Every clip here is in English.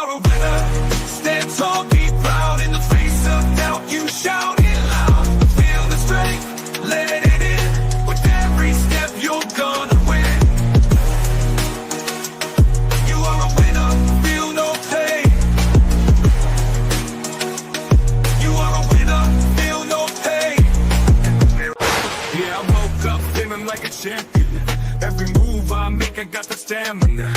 are a winner. Stand tall, be proud. In the face of doubt, you shout it loud. Feel the strength, let it in. With every step, you're gonna win. You are a winner, feel no pain. You are a winner, feel no pain. Yeah, I woke up feeling like a champion. Every move I make, I got the stamina.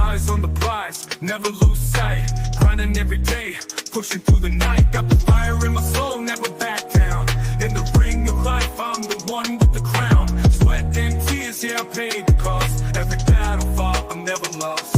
Eyes on the prize, never lose sight. Grinding every day, pushing through the night. Got the fire in my soul, never back down. In the ring of life, I'm the one with the crown. Sweat and tears, yeah, I paid the cost. Every battle fought, I'm never lost.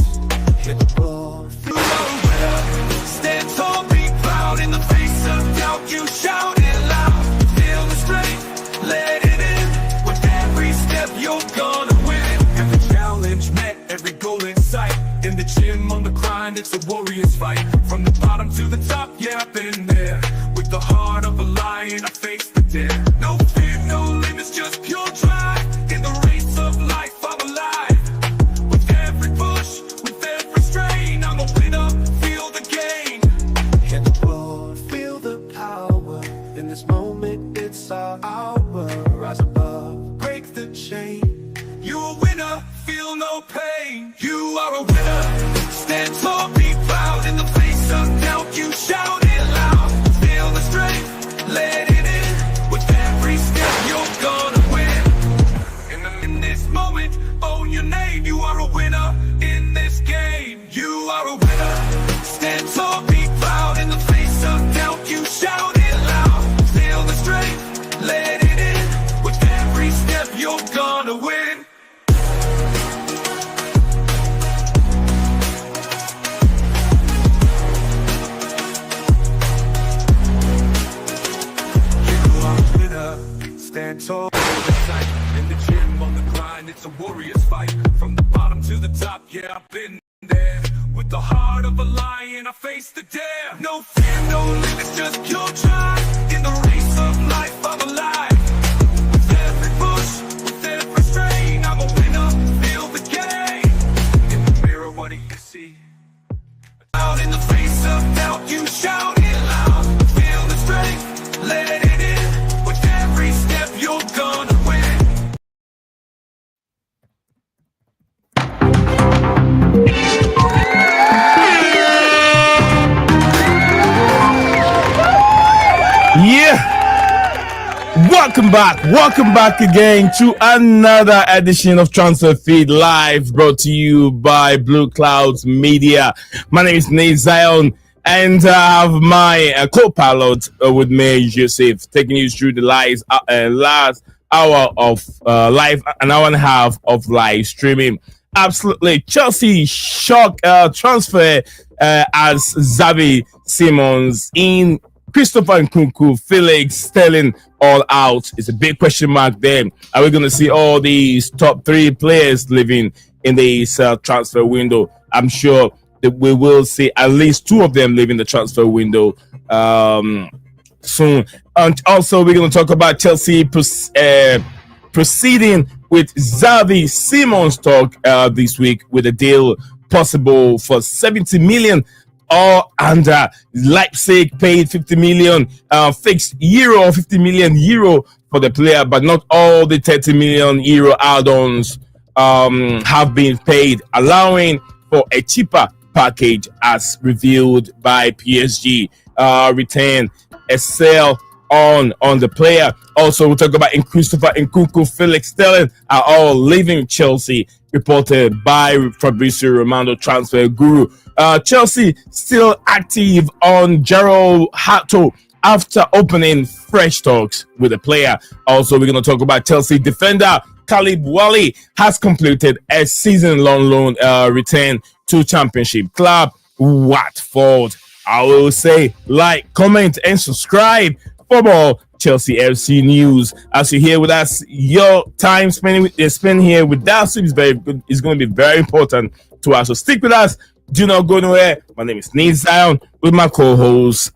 Hit the ball, feel no winner. Stand tall, be proud. In the face of doubt, you shout it loud. Feel the strength, let it in. With every step, you're gonna win. Every challenge met, every goal in sight. In the gym, on the grind, it's a warrior's fight. From the bottom to the top, yeah, I've been there. With the heart of a lion, I face the dare. No fear, no limits, just pure drive. In the race of life, I'm alive. With every push, with every strain, I'm a winner, feel the gain. Hit the ball, feel the power. In this moment, it's our hour. Rise above, break the chain. You're a winner, feel no pain. You are a winner. Stand tall, be proud. In the face of doubt, you shout it loud. Feel the strength, let it in. With every step, you're gonna win. In this moment, own your name. You are a winner in this game. You are a winner. Stand tall, be proud. In the face of doubt, you shout it loud. Feel the strength, let it in. With every step, you're gonna win. Stand tall, in the gym, on the grind, it's a warrior's fight. From the bottom to the top, yeah, I've been there. With the heart of a lion, I face the dare. No fear, no limits, just pure drive. In the race of life, I'm alive. With every push, with every strain, I'm a winner, feel the game. In the mirror, what do you see? Out in the face of doubt, you shout it loud. Feel the strength, let it in. With every step, you're gonna win. Yeah, welcome back again to another edition of Transfer Feed Live, brought to you by BlueClouds Media. My name is Nate Zion, and I have my co-pilot with me, Joseph, taking you through the last hour of live, an hour and a half of live streaming. Absolutely, Chelsea shock transfer as Xavi Simons in. Christopher Nkunku, Felix, Sterling, all out. It's a big question mark there. Are we going to see all these top three players living in this transfer window? I'm sure that we will see at least two of them leaving the transfer window soon. And also, we're going to talk about Chelsea proceeding with Xavi Simons talk this week with a deal possible for 70 million. And Leipzig paid 50 million fixed euro, 50 million euro for the player, but not all the 30 million euro add-ons have been paid, allowing for a cheaper package as revealed by PSG. Retain a sale on the player. Also, we'll talk about Christopher Nkunku, Felix, Sterling are all leaving Chelsea, reported by Fabrizio, Romano, transfer guru. Chelsea still active on Hato after opening fresh talks with the player. Also, we're going to talk about Chelsea defender Chalobah has completed a season-long loan return to Championship club Watford. I will say like, comment, and subscribe for more Chelsea FC news. As you hear with us, your time spent here with us is going to be very important to us. So stick with us. Do not go nowhere. My name is Nate Zion with my co-host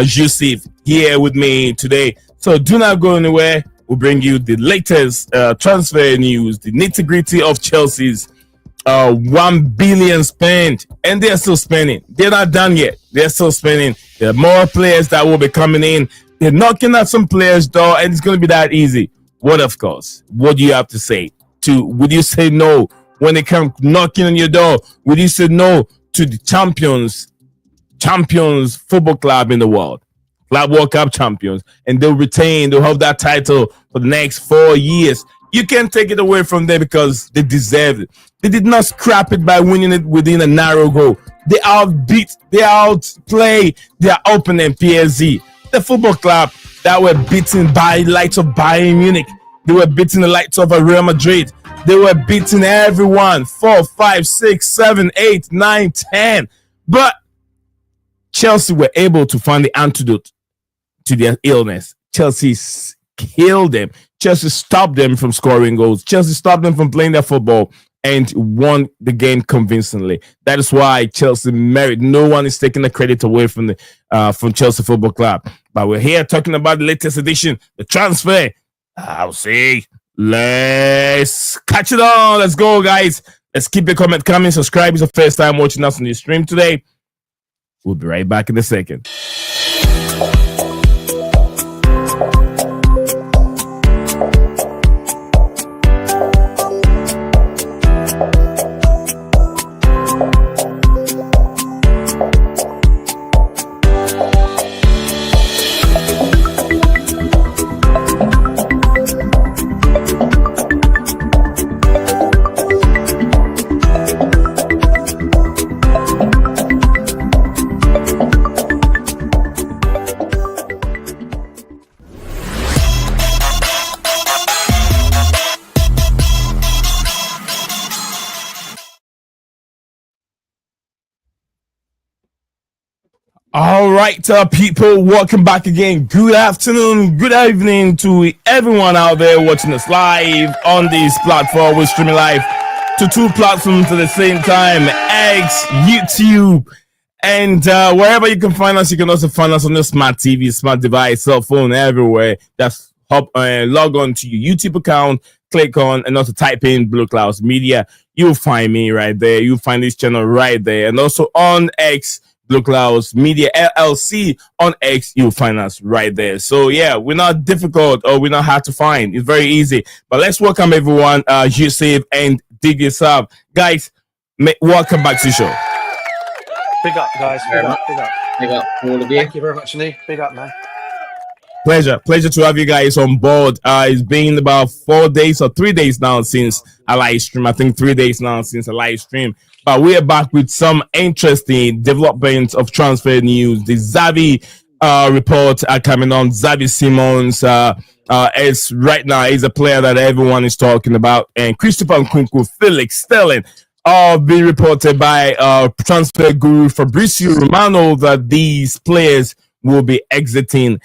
Joseph here with me today. So do not go anywhere. We'll bring you the latest transfer news, the nitty-gritty of Chelsea's 1 billion spent, and they're still spending. They're not done yet. They're still spending. There are more players that will be coming in. They're knocking at some players' door, and it's going to be that easy. What, of course? What do you have to say? Would you say no when they come knocking on your door? Would you say no to the champions football club in the world, Club World Cup champions, and they'll have that title for the next 4 years? You can't take it away from them because they deserve it. They did not scrap it by winning it within a narrow goal. They outplay their opponent PSG, the football club that were beaten by lights of Bayern Munich. They were beating the lights of Real Madrid. They were beating everyone 4, 5, 6, 7, 8, 9, 10. But Chelsea were able to find the antidote to their illness. Chelsea killed them. Chelsea stopped them from scoring goals. Chelsea stopped them from playing their football and won the game convincingly. That is why Chelsea merit. No one is taking the credit away from Chelsea Football Club. But we're here talking about the latest edition, the transfer. I'll say, let's catch it on. Let's go, guys. Let's keep the comment coming. Subscribe if it's the first time watching us on the stream today. We'll be right back in a second. All right, people, welcome back again. Good afternoon, good evening to everyone out there watching us live on this platform. We're streaming live to 2 platforms at the same time, X, YouTube, and wherever you can find us. You can also find us on your smart TV, smart device, cell phone, everywhere. Just log on to your YouTube account, click on, and also type in BlueClouds Media. You'll find me right there. You'll find this channel right there. And also on X, BlueClouds Media LLC on X, you'll find us right there. So yeah, we're not difficult or we're not hard to find. It's very easy. But let's welcome everyone, Yusuf and Dig guys. Welcome back to the show. Big up, guys. Big up. Big up all of you. Thank you very much, Annie. Big up, man. Pleasure to have you guys on board. It's been about 4 days or 3 days now since a live stream. I think 3 days now since a live stream. But we are back with some interesting developments of transfer news. The Xavi report coming on. Xavi Simons is right now is a player that everyone is talking about, and Christopher Nkunku, Felix, Sterling, all being reported by transfer guru Fabrizio Romano that these players will be exiting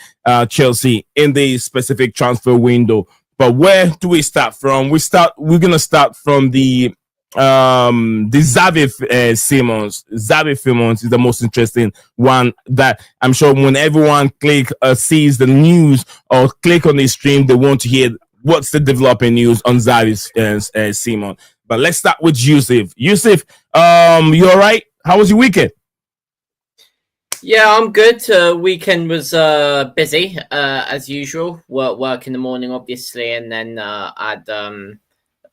Chelsea in the specific transfer window. But where do we start from? We're gonna start from the Xavi Simons. Xavi Simons is the most interesting one that I'm sure when everyone sees the news or click on the stream, they want to hear what's the developing news on Xavi Simons. But let's start with Yusuf. Yusuf, you all right? How was your weekend? Yeah, I'm good. Weekend was busy as usual. Work in the morning, obviously, and then I had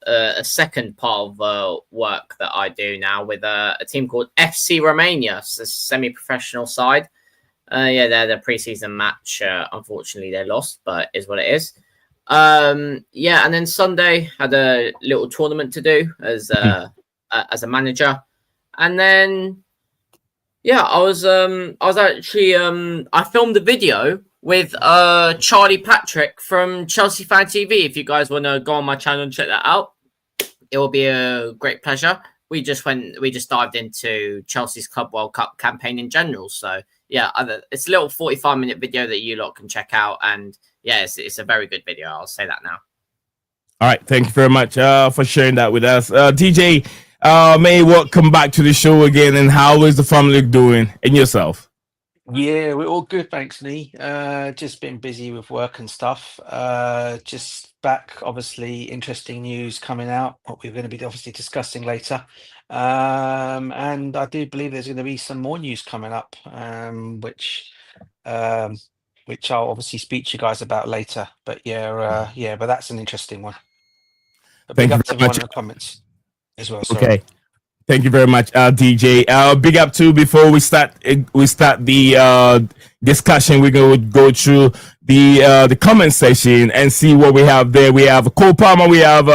a second part of work that I do now with a team called FC Romania. It's a semi-professional side. Yeah, they're the preseason match. Unfortunately, they lost, but it is what it is. Yeah, and then Sunday had a little tournament to do as a manager, and then yeah, I was actually I filmed a video with Charlie Patrick from Chelsea Fan TV. If you guys want to go on my channel and check that out, it will be a great pleasure. We just dived into Chelsea's Club World Cup campaign in general. So yeah, it's a little 45-minute video that you lot can check out, and yeah, it's a very good video. I'll say that now. All right, thank you very much for sharing that with us, DJ. May welcome back to the show again, and how is the family doing and yourself? Yeah, we're all good, thanks, Nee. Just been busy with work and stuff. Just back. Obviously, interesting news coming out, what we're going to be obviously discussing later. And I do believe there's going to be some more news coming up, which I'll obviously speak to you guys about later. But but that's an interesting one. But big Thank you up to very everyone much. in the comments as well. Sorry. Okay. Thank you very much, DJ. Big up too. Before we start the discussion, we're going to go through the comment section and see what we have there. We have Cole Palmer. We have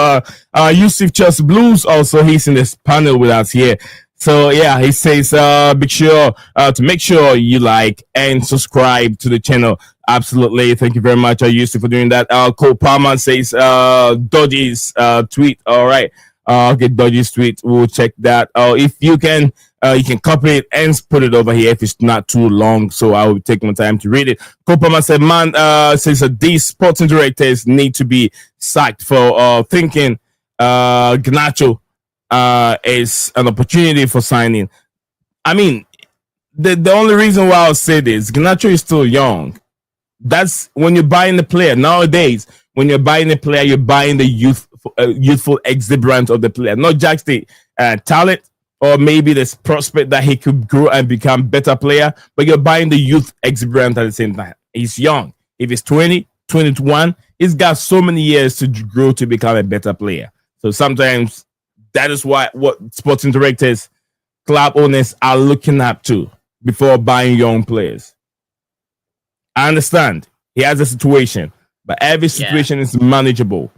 Yusuf Chelsea Blues. Also, he's in this panel with us here. So yeah, he says be sure to make sure you like and subscribe to the channel. Absolutely. Thank you very much, Yusuf, for doing that. Cole Palmer says Dodgy's tweet. All right. Okay, Dodgy's tweet. We'll check that. If you can copy it and put it over here if it's not too long. So I will take my time to read it. Kopama said, man, says that these sporting directors need to be sacked for thinking Garnacho is an opportunity for signing. I mean, the only reason why I'll say this, Garnacho is still young. That's when you're buying the player nowadays. When you're buying the player, you're buying the youthful exuberance of the player, not just the talent or maybe the prospect that he could grow and become better player, but you're buying the youth exuberance at the same time. He's young. If he's 20, 21, he's got so many years to grow to become a better player. So sometimes that is what sporting directors, club owners are looking up to before buying young players. I understand he has a situation, but every situation is manageable.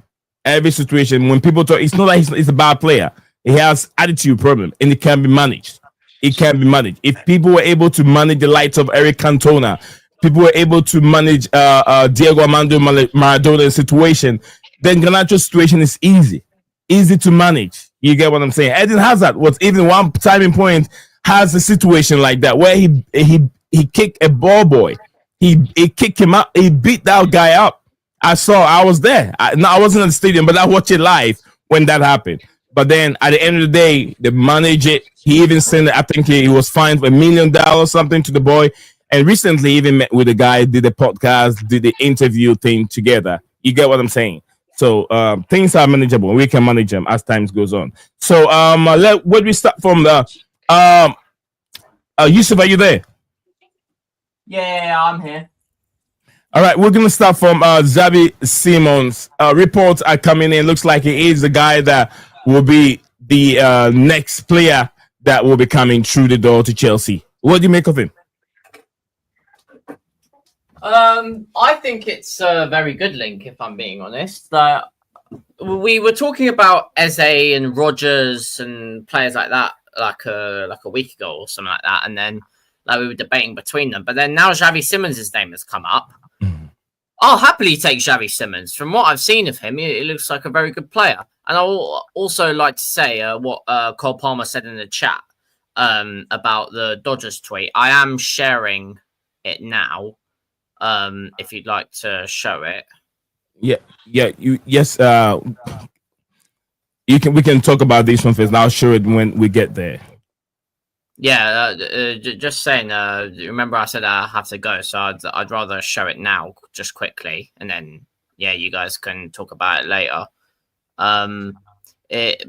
Every situation, when people talk, it's not like he's a bad player. He has attitude problem, and it can be managed. It can be managed. If people were able to manage the likes of Eric Cantona, people were able to manage Diego Armando Maradona's situation, then Garnacho's situation is easy to manage. You get what I'm saying? Eden Hazard was even one timing point has a situation like that where he kicked a ball boy. He kicked him out. He beat that guy up. I was there. I wasn't in the stadium, but I watched it live when that happened. But then at the end of the day, the manager, he even sent, I think he was fined for $1 million or something to the boy. And recently even met with the guy, did the podcast, did the interview thing together. You get what I'm saying? So things are manageable. We can manage them as time goes on. So where do we start from? Yusuf, are you there? Yeah, I'm here. All right, we're going to start from Xavi Simons. Reports are coming in. Looks like he is the guy that will be the next player that will be coming through the door to Chelsea. What do you make of him? I think it's a very good link, if I'm being honest. We were talking about Eze and Rodgers and players like that like a week ago or something like that, and then we were debating between them. But then now Xavi Simons' name has come up. I'll happily take Xavi Simons. From what I've seen of him, it looks like a very good player. And I'll also like to say what Cole Palmer said in the chat about the Dodgers tweet. I am sharing it now. If you'd like to show it. Yes. We can talk about this one first. I'll show it when we get there. Yeah, just saying. Remember, I said I have to go, so I'd rather show it now, just quickly, and then you guys can talk about it later. It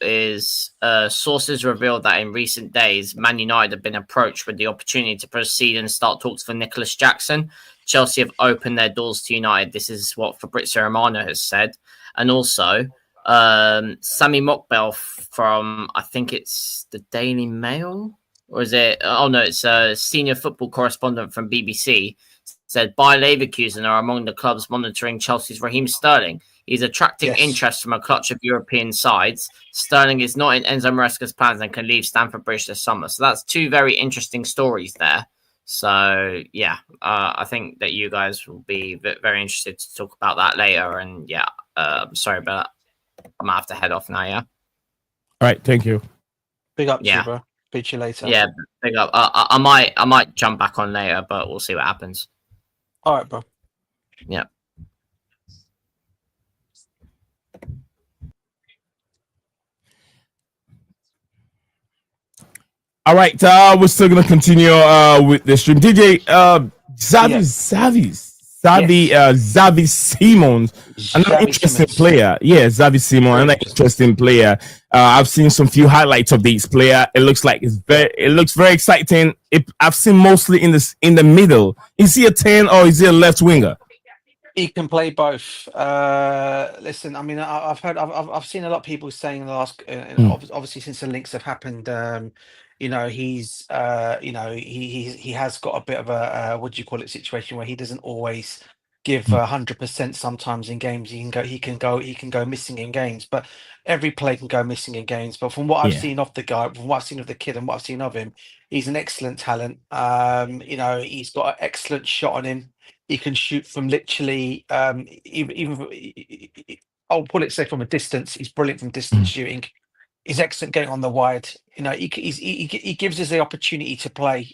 is sources revealed that in recent days, Man United have been approached with the opportunity to proceed and start talks for Nicholas Jackson. Chelsea have opened their doors to United. This is what Fabrizio Romano has said, and also. Sammy Mockbell from, I think it's the Daily Mail, or is it? Oh no, it's a senior football correspondent from BBC. Said Bayer Leverkusen are among the clubs monitoring Chelsea's Raheem Sterling. He's attracting interest from a clutch of European sides. Sterling is not in Enzo Maresca's plans and can leave Stamford Bridge this summer. So that's two very interesting stories there. So I think that you guys will be very interested to talk about that later. And sorry about that. I'm gonna have to head off now. Yeah. All right. Thank you. Big up, to you, bro. Speak to you later. Yeah. Big up. I might jump back on later, but we'll see what happens. All right, bro. Yeah. All right. We're still gonna continue with the stream. DJ Xavi Xavi Simons, another Xavi interesting Simons. player. Yeah, Xavi Simons, another interesting player. I've seen some few highlights of this player. It looks like it looks very exciting. I've seen mostly in the middle. Is he a 10 or is he a left winger? He can play both. Listen, I mean, I've seen a lot of people saying in the last, obviously since the links have happened, he has got a bit of a what do you call it situation where he doesn't always give 100%. Sometimes in games he can go missing in games, but every player can go missing in games. But from what I've seen of the guy, from what I've seen of the kid, and what I've seen of him, he's an excellent talent. He's got an excellent shot on him. He can shoot from literally I'll put it say from a distance. He's brilliant from distance shooting. He's excellent getting on the wide. He gives us the opportunity to play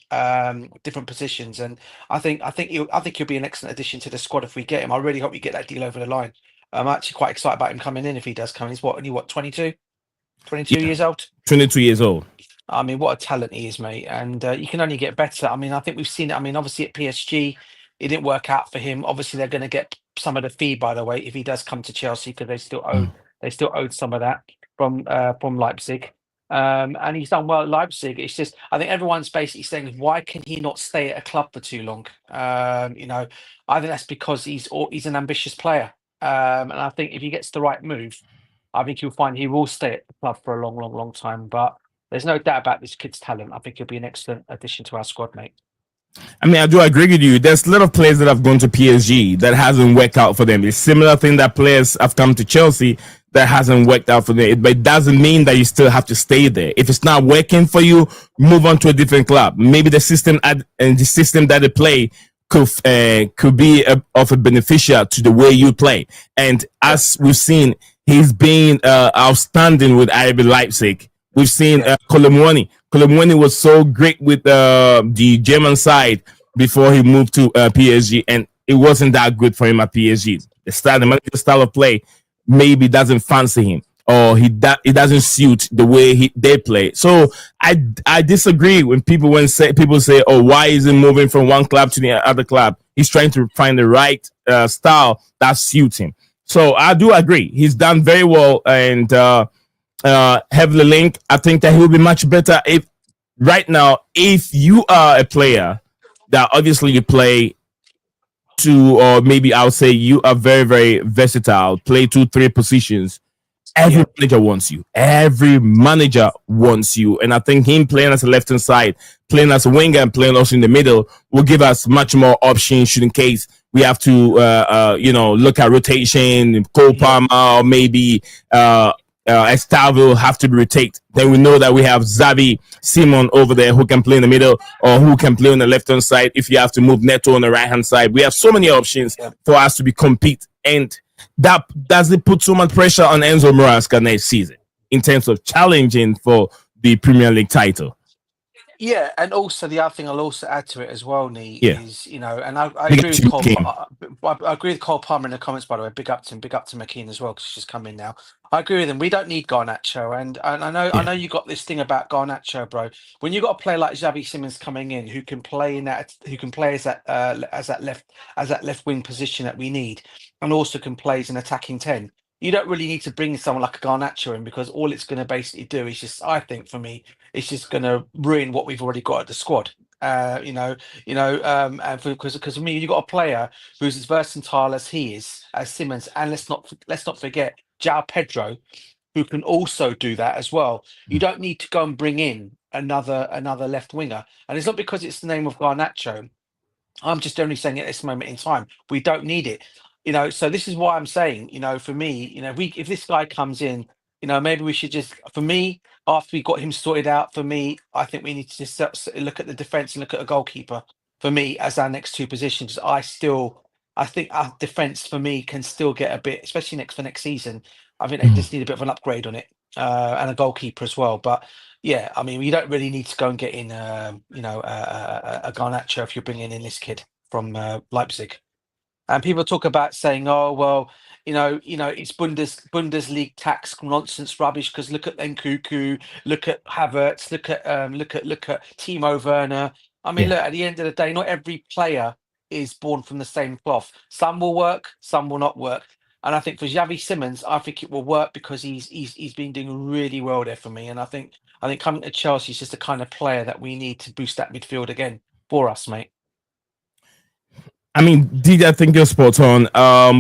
different positions, and I think he'll be an excellent addition to the squad if we get him. I really hope we get that deal over the line. I'm actually quite excited about him coming in if he does come in. He's only 22 years old. 22 years old. I mean, what a talent he is, mate. And you can only get better. I mean, I think we've seen it. I mean, obviously at PSG, it didn't work out for him. Obviously, they're going to get some of the fee, by the way, if he does come to Chelsea, because they still owed some of that from Leipzig. And he's done well at Leipzig. It's just, I think everyone's basically saying, why can he not stay at a club for too long? I think that's because he's an ambitious player. And I think if he gets the right move, I think you'll find he will stay at the club for a long, long, long time. But there's no doubt about this kid's talent. I think he'll be an excellent addition to our squad, mate. I mean, I do agree with you. There's a lot of players that have gone to PSG that hasn't worked out for them. It's similar thing that players have come to Chelsea that hasn't worked out for them. But it doesn't mean that you still have to stay there. If it's not working for you, move on to a different club. Maybe the system that they play could be of a beneficial to the way you play. And as we've seen, he's been outstanding with RB Leipzig. We've seen Colomwani. Colomwani was so great with the German side before he moved to PSG, and it wasn't that good for him at PSG. The style of play maybe doesn't fancy him, or it doesn't suit the way they play. So I disagree when people say, oh, why is he moving from one club to the other club? He's trying to find the right style that suits him. So I do agree. He's done very well, and heavily linked. I think that he will be much better if you are a player that obviously you play or maybe I would say you are very, very versatile, play 2-3 positions. Every manager wants you. Every manager wants you. And I think him playing as a left-hand side, playing as a winger, and playing also in the middle will give us much more options should in case we have to look at rotation, Cole Palmer, or maybe Estavo have to be rotated. Then we know that we have Xavi Simons over there who can play in the middle or who can play on the left hand side. If you have to move Neto on the right hand side, we have so many options for us to be compete. And that doesn't put so much pressure on Enzo Maresca next season in terms of challenging for the Premier League title. Yeah, and also the other thing I'll also add to it as well, Nee, is and I agree with Cole. I agree with Cole Palmer in the comments, by the way. Big up to McKean as well because she's come in now. I agree with him. We don't need Garnacho, and I know you got this thing about Garnacho, bro. When you got a player like Xavi Simons coming in who can play as that left wing position that we need, and also can play as an attacking 10. You don't really need to bring someone like a Garnacho in because all it's going to basically do is just, I think for me, it's just going to ruin what we've already got at the squad. And because for me, you got a player who's as versatile as he is, as Simons, and let's not forget João Pedro, who can also do that as well. You don't need to go and bring in another left winger, and it's not because it's the name of Garnacho. I'm just only saying at this moment in time, we don't need it. So this is why I'm saying, for me, if this guy comes in, maybe we should just, for me, after we got him sorted out, for me, I think we need to just look at the defense and look at a goalkeeper for me as our next two positions. I think our defense for me can still get a bit, especially for next season. I think they just need a bit of an upgrade on it and a goalkeeper as well. But yeah, I mean, you don't really need to go and get in, a Garnacho if you're bringing in this kid from Leipzig. And people talk about saying, "Oh, well, it's Bundesliga tax nonsense rubbish." Because look at Nkunku, look at Havertz, look at Timo Werner. I mean, look, at the end of the day, not every player is born from the same cloth. Some will work, some will not work. And I think for Xavi Simons, I think it will work because he's been doing really well there for me. And I think coming to Chelsea is just the kind of player that we need to boost that midfield again for us, mate. I mean, DJ, I think you're spot on.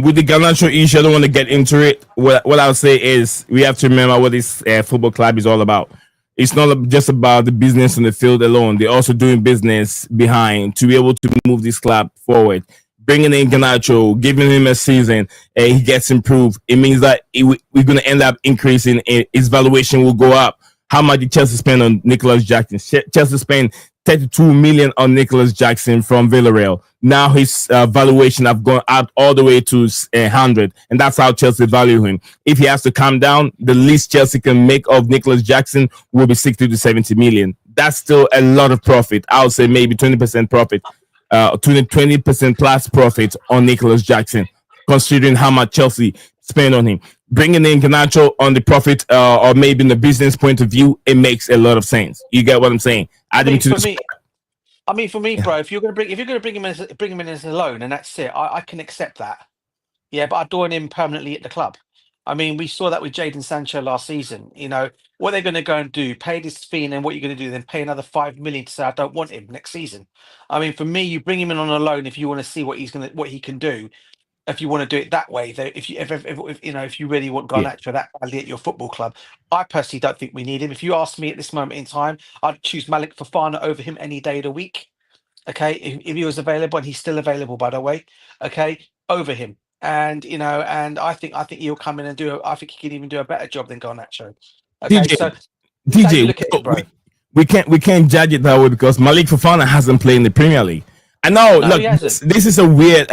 With the Garnacho issue, I don't want to get into it. What I'll say is we have to remember what this football club is all about. It's not just about the business on the field alone. They're also doing business behind to be able to move this club forward. Bringing in Garnacho, giving him a season, he gets improved. It means that we're going to end up increasing. His valuation will go up. How much did Chelsea spend on Nicholas Jackson? Chelsea spent 32 million on Nicholas Jackson from Villarreal. Now his valuation have gone up all the way to 100, and that's how Chelsea value him. If he has to come down, the least Chelsea can make of Nicholas Jackson will be 60 to 70 million. That's still a lot of profit. I would say maybe 20% profit, 20% plus profit on Nicholas Jackson, considering how much Chelsea spend on him. Bringing in Garnacho on the profit or maybe in the business point of view, it makes a lot of sense. You get what I'm saying? For me, bro, if you're gonna bring him in as a loan and that's it, I can accept that. Yeah, but I don't want him permanently at the club. I mean, we saw that with Jadon Sancho last season. You know what they're going to go and do: pay this fee, and then what you're going to do? Then pay another 5 million to say I don't want him next season. I mean, for me, you bring him in on a loan if you want to see what he can do. If you want to do it that way, though, if you really want Garnacho that badly at your football club, I personally don't think we need him. If you ask me at this moment in time, I'd choose Malik Fofana over him any day of the week. Okay, if he was available, and he's still available, by the way. Okay, over him, and I think he'll come in and I think he can even do a better job than Garnacho. Okay, DJ, look at it, bro. we can't judge it that way because Malik Fofana hasn't played in the Premier League. I know. No, look, this is a weird,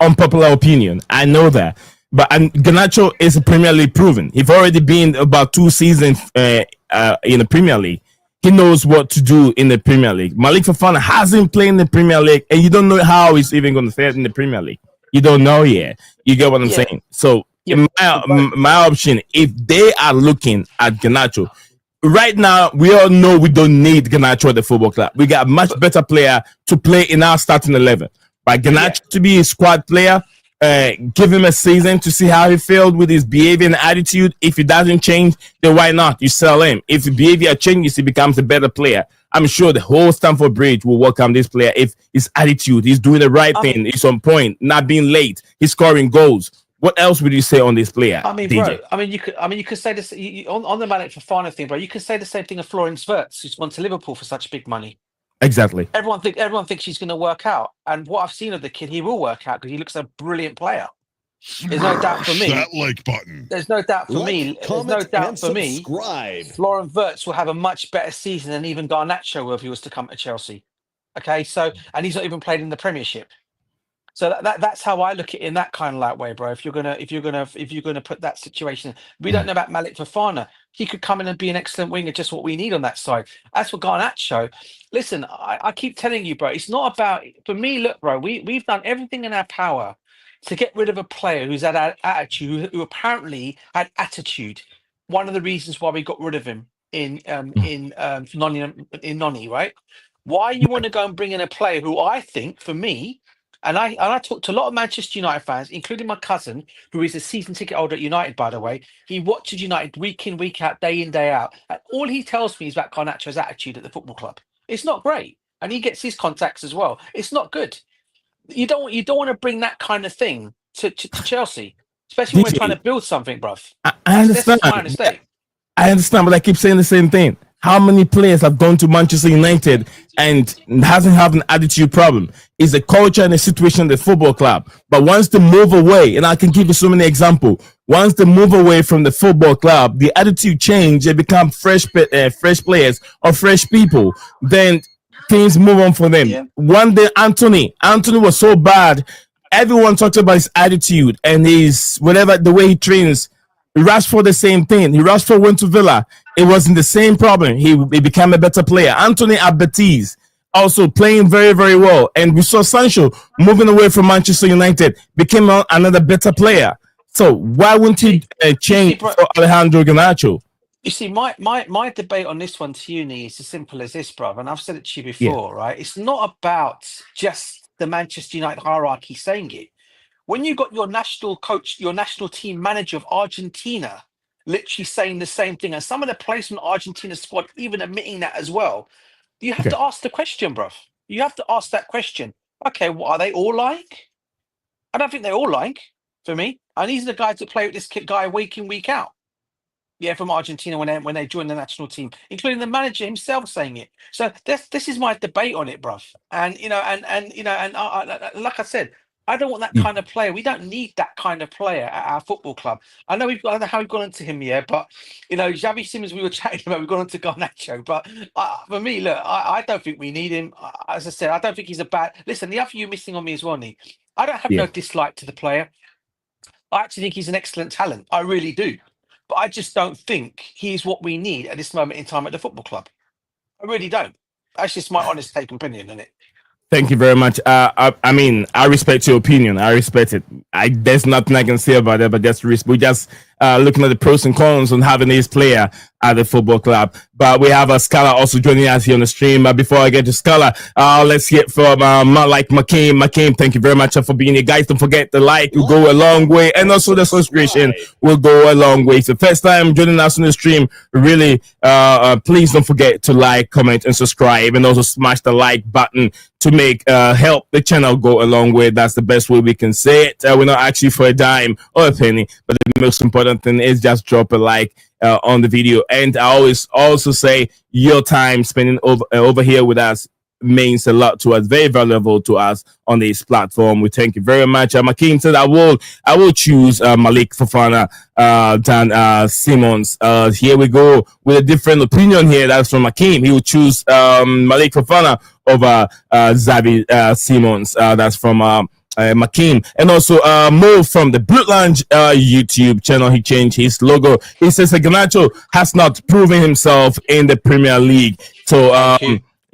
unpopular opinion. I know that, but Garnacho is a Premier League proven. He's already been about 2 seasons in the Premier League. He knows what to do in the Premier League. Malik Fofana hasn't played in the Premier League, and you don't know how he's even going to fare in the Premier League. You don't know yet. You get what I'm saying? So, my option, if they are looking at Garnacho. Right now, we all know we don't need Garnacho at the football club. We got a much better player to play in our starting 11. But Garnacho to be a squad player, give him a season to see how he failed with his behavior and attitude. If he doesn't change, then why not? You sell him. If the behavior changes, he becomes a better player. I'm sure the whole Stamford Bridge will welcome this player if his attitude, he's doing the right thing, he's on point, not being late, he's scoring goals. What else would you say on this player? I mean, DJ? bro. You could say this on the Malik Fofana thing, bro. You could say the same thing of Florence Wirtz, who's gone to Liverpool for such big money. Exactly. Everyone thinks she's going to work out, and what I've seen of the kid, he will work out because he looks a brilliant player. There's no doubt for me. That like button. There's no doubt for me. There's no doubt for me. Subscribe. Florence Wirtz will have a much better season than even Garnacho will if he was to come to Chelsea. Okay, and he's not even played in the Premiership. So that's how I look at it in that kind of like way, bro. If you're gonna put that situation, we don't know about Malik Fofana. He could come in and be an excellent winger, just what we need on that side. As for Garnacho, listen, I keep telling you, bro, it's not about for me. Look, bro, we've done everything in our power to get rid of a player who's had attitude, who apparently had attitude. One of the reasons why we got rid of him in Noni, right? Why you want to go and bring in a player who I think, for me. And I talked to a lot of Manchester United fans, including my cousin, who is a season ticket holder at United, by the way. He watches United week in, week out, day in, day out. And all he tells me is about Garnacho's attitude at the football club. It's not great. And he gets his contacts as well. It's not good. You don't want to bring that kind of thing to Chelsea, especially when we're trying to build something, bruv. I understand. I understand, but I keep saying the same thing. How many players have gone to Manchester United and hasn't had an attitude problem? It's a culture and a situation in the football club. But once they move away, and I can give you so many examples, once they move away from the football club, the attitude change, they become fresh players or fresh people. Then things move on for them. Yeah. One day, Anthony was so bad. Everyone talked about his attitude and his the way he trains. Rashford, the same thing. Rashford went to Villa. It wasn't the same problem. He became a better player. Anthony at Betis also playing very, very well. And we saw Sancho moving away from Manchester United, became another better player. So why wouldn't he change for Alejandro Garnacho? You see, my debate on this one to uni is as simple as this, brother. And I've said it to you before, right? It's not about just the Manchester United hierarchy saying it. When you got your national coach, your national team manager of Argentina, literally saying the same thing, and some of the players from the Argentina squad even admitting that as well, you have to ask the question, bruv. You have to ask that question. Okay, what are they all like? I don't think they're all like, for me. And these are the guys that play with this guy week in, week out. Yeah, from Argentina when they join the national team, including the manager himself saying it. So this is my debate on it, bruv. And like I said, I don't want that kind of player. We don't need that kind of player at our football club. I know I don't know how we've gone into him, yeah, but Xavi Simons, we were chatting about, we've gone into Garnacho. But for me, look, I don't think we need him. As I said, I don't think he's a bad. Listen, the other you missing on me as well, Nee. I don't have no dislike to the player. I actually think he's an excellent talent. I really do. But I just don't think he's what we need at this moment in time at the football club. I really don't. That's just my honest take and opinion on it. Thank you very much. I mean, I respect your opinion. I respect it. There's nothing I can say about it, but we're just looking at the pros and cons on having this player at the football club. But we have a Scala also joining us here on the stream. But before I get to Scala, let's hear from Makim. Thank you very much for being here, guys. Don't forget the like will go a long way, and also the subscription will go a long way. So first time joining us on the stream, really, please don't forget to like, comment, and subscribe, and also smash the like button to make help the channel go a long way. That's the best way we can say it. We're not actually for a dime or a penny, but the most important thing is just drop a like on the video. And I always also say your time spending over here with us means a lot to us, very valuable to us on this platform. We thank you very much. Makim said I will choose Malik Fofana than Simons. Here we go with a different opinion here. That's from Makim. He will choose Malik Fofana over Xavi Simons. That's from Makim. And also Mo from the BlueClouds YouTube channel. He changed his logo. He says that Garnacho has not proven himself in the Premier League. So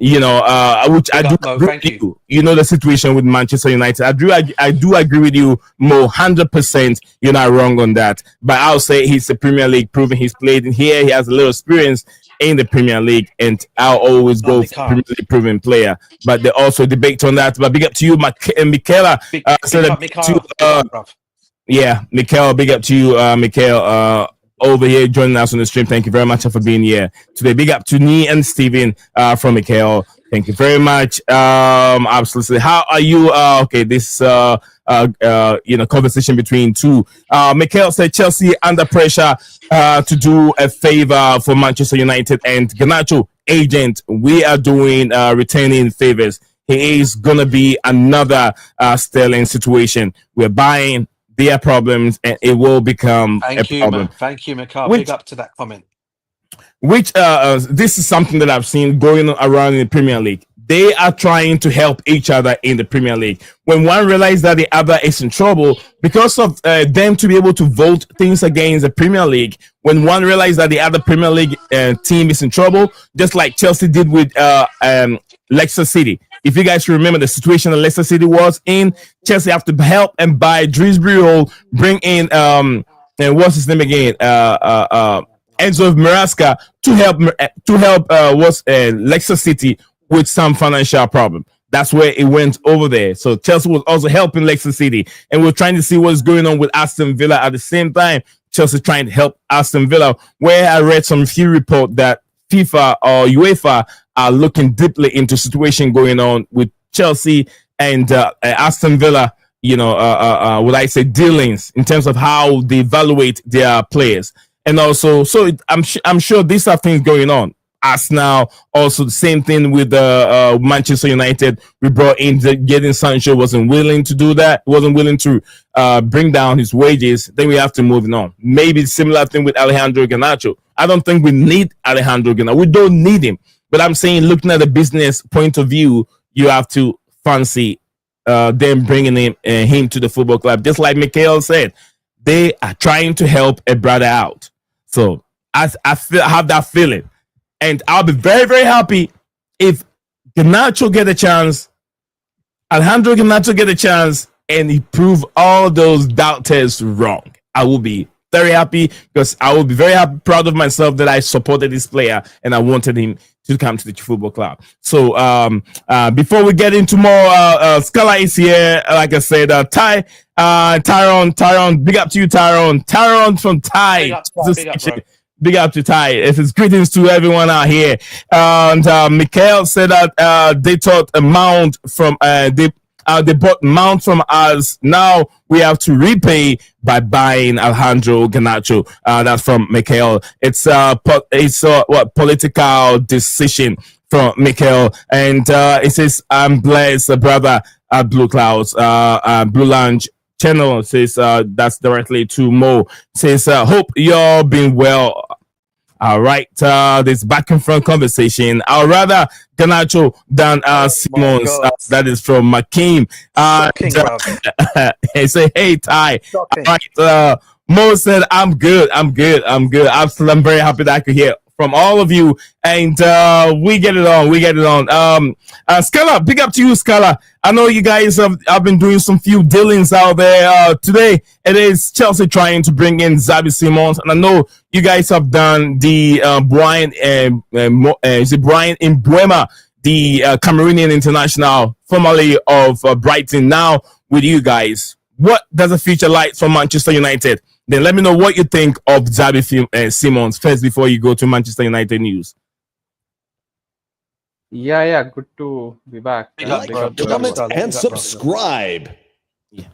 which I do agree with you. You know the situation with Manchester United. I do agree with you, Mo, 100%. You're not wrong on that. But I'll say he's a Premier League proven. He's played in here. He has a little experience in the Premier League, and I'll always go for Premier League proven player. But they also debate on that. But big up to you, Michaela. Michaela, big up to you, Michaela. Over here joining us on the stream. Thank you very much for being here today. Big up to Nee and Steven from Mikhail. Thank you very much. Absolutely. How are you? Okay, this conversation between two. Mikhail said Chelsea under pressure to do a favor for Manchester United and Garnacho agent. We are doing retaining favors. He is gonna be another Sterling situation. We're buying their problems, and it will become a problem. Thank you, Mikhail. Big up to that comment. This is something that I've seen going around in the Premier League. They are trying to help each other in the Premier League. When one realizes that the other is in trouble, because of them to be able to vote things against the Premier League, when one realizes that the other Premier League team is in trouble, just like Chelsea did with Leicester City. If you guys remember the situation that Leicester City was in, Chelsea have to help and buy Drisbury Hall, bring in and what's his name again? Enzo Maresca to help Leicester City with some financial problem. That's where it went over there. So Chelsea was also helping Leicester City, and we're trying to see what's going on with Aston Villa at the same time. Chelsea trying to help Aston Villa, where I read some few report that FIFA or UEFA are looking deeply into situation going on with Chelsea and Aston Villa, would I say dealings in terms of how they evaluate their players. And also, I'm sure these are things going on. Arsenal, also the same thing with Manchester United. We brought in getting Sancho, wasn't willing to do that, wasn't willing to bring down his wages. Then we have to move on. Maybe similar thing with Alejandro Garnacho. I don't think we need Alejandro Garnacho. We don't need him. But I'm saying, looking at the business point of view, you have to fancy them bringing him to the football club. Just like Mikhail said, they are trying to help a brother out. So I have that feeling. And I'll be very, very happy if Garnacho get a chance, Alejandro Garnacho get a chance, and he prove all those doubters wrong. I will be very happy, because I will be very happy, proud of myself that I supported this player and I wanted him to come to the football club. So before we get into more, Scala is here. Like I said, Tyrone, big up to you, Tyrone from Thai. Big up to Ty. It's greetings to everyone out here. And Mikhail said that they thought a mount from they bought mount from us. Now we have to repay by buying Alejandro Garnacho. That's from Mikhail. It's what political decision from Mikhail, and it says I'm blessed, brother at Blue Clouds, Blue Lounge channel. Says that's directly to Mo. Says hope you're been well. All right, this back and front conversation. I'd rather Garnacho than Simons. That is from Makeem. He said, "Hey Ty." All right, Mo said, "I'm good. I'm very happy that I could hear from all of you, and we get it on. Scala, big up to you, Scala. I know you guys have been doing some few dealings out there. Today it is Chelsea trying to bring in Xavi Simons, and I know you guys have done the Brian Mbuema, the Cameroonian international, formerly of Brighton, now with you guys. What does the future like for Manchester United? Then let me know what you think of Xavi Simons first before you go to Manchester United news. Yeah, good to be back. Like, comment, and subscribe.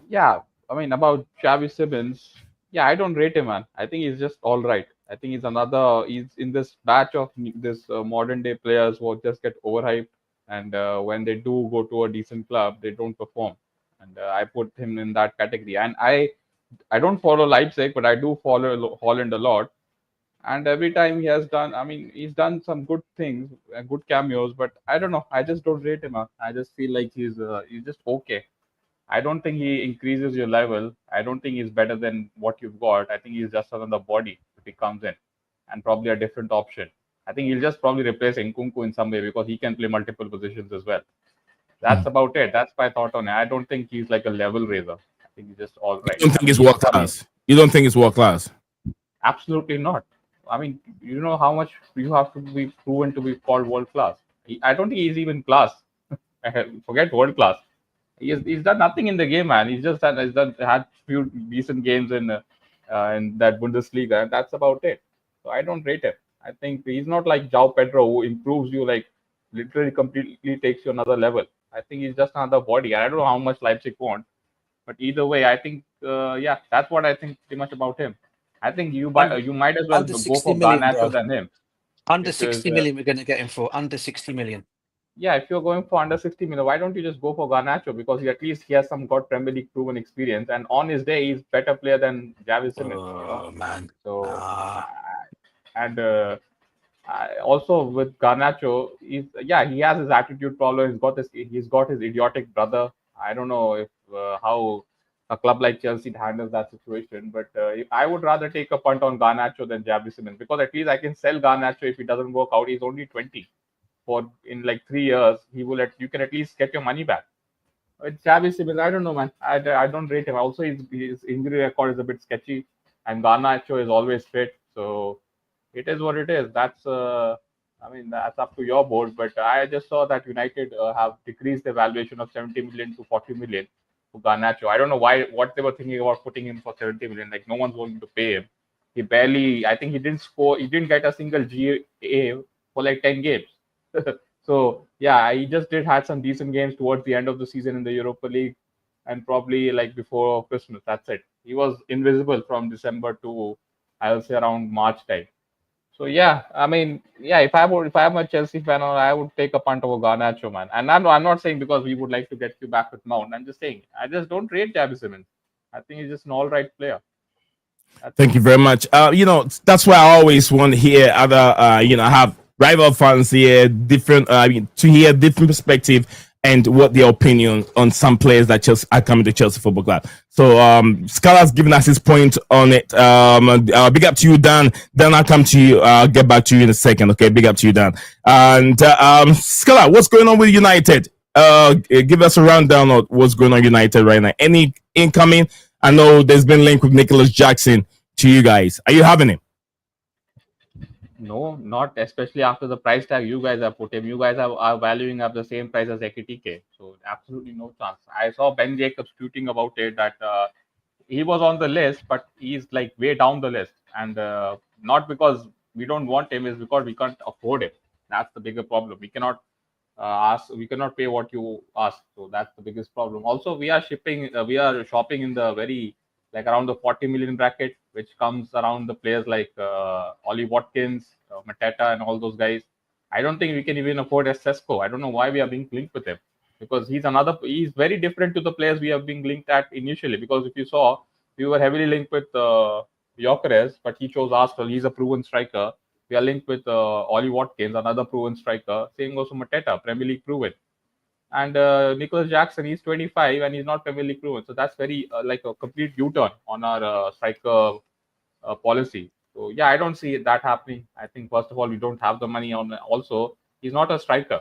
Yeah, I mean, about Xavi Simons, yeah, I don't rate him, man. I think he's just all right. I think he's in this batch of this modern day players who just get overhyped, and when they do go to a decent club, they don't perform. And I put him in that category. And I don't follow Leipzig, but I do follow Holland a lot. And every time he's done some good things, good cameos, but I don't know. I just don't rate him. I just feel like he's just okay. I don't think he increases your level. I don't think he's better than what you've got. I think he's just another body if he comes in, and probably a different option. I think he'll just probably replace Nkunku in some way because he can play multiple positions as well. That's about it. That's my thought on it. I don't think he's like a level raiser. I think he's just all right. You don't think he's world class? You don't think he's world class? Absolutely not. I mean, you know how much you have to be proven to be called world class. I don't think he's even class. Forget world class. He's done nothing in the game, man. He's had few decent games in that Bundesliga, and that's about it. So I don't rate him. I think he's not like João Pedro, who improves you, like literally completely takes you another level. I think he's just another body. I don't know how much Leipzig want, but either way, I think that's what I think pretty much about him. I think you might as well go for Garnacho than him. Under 60 million, we're going to get him for under 60 million. Yeah, if you're going for under 60 million, why don't you just go for Garnacho? Because at least he has some Premier League proven experience, and on his day, he's better player than Xavi Simons. Oh man! So, also with Garnacho, he has his attitude problem. He's got his idiotic brother. I don't know if how a club like Chelsea handles that situation, but I would rather take a punt on Garnacho than Xavi Simons, because at least I can sell Garnacho if he doesn't work out. He's only 20. In like 3 years, you can at least get your money back. With Xavi Simons, I don't know, man. I don't rate him. Also, his injury record is a bit sketchy, and Garnacho is always fit. So it is what it is. That's up to your board. But I just saw that United have decreased the valuation of 70 million to 40 million for Garnacho. I don't know what they were thinking about putting him for 70 million. Like, no one's going to pay him. I think he didn't score. He didn't get a single GA for like 10 games. So yeah, he just had some decent games towards the end of the season in the Europa League, and probably like before Christmas. That's it. He was invisible from December to, I'll say, around March time. So yeah, I mean, yeah, if I'm a Chelsea fan, I would take a punt over Garnacho, man. And I'm not saying because we would like to get you back with Mount. I'm just saying I just don't rate Xavi Simons. I think he's just an all right player. Thank you very much. That's why I always want to hear other, have rival fans here, to hear different perspective and what their opinion on some players that Chelsea are coming to Chelsea Football Club. So Scala's given us his point on it. Big up to you, Dan. Then I'll come to you. I'll get back to you in a second. Okay, big up to you, Dan. And Scala, what's going on with United? Give us a rundown of what's going on United right now. Any incoming? I know there's been linked with Nicholas Jackson to you guys. Are you having him? No, not especially after the price tag you guys have put him. You guys are valuing up the same price as Ekitike. So absolutely no chance. I saw Ben Jacobs tweeting about it that he was on the list, but he's like way down the list. And not because we don't want him, is because we can't afford him. That's the bigger problem. We cannot we cannot pay what you ask. So that's the biggest problem. Also, we are shopping in the very like around the 40 million bracket, which comes around the players like Ollie Watkins, Mateta, and all those guys. I don't think we can even afford Sesko. I don't know why we are being linked with him, because he's very different to the players we have been linked at initially. Because if you saw, we were heavily linked with Gyökeres, but he chose Arsenal. He's a proven striker. We are linked with Ollie Watkins, another proven striker. Same goes for Mateta, Premier League proven. And Nicholas Jackson, he's 25 and he's not Premier League proven. So that's very like a complete U-turn on our striker policy. So yeah, I don't see that happening. I think first of all, we don't have the money on. Also, he's not a striker.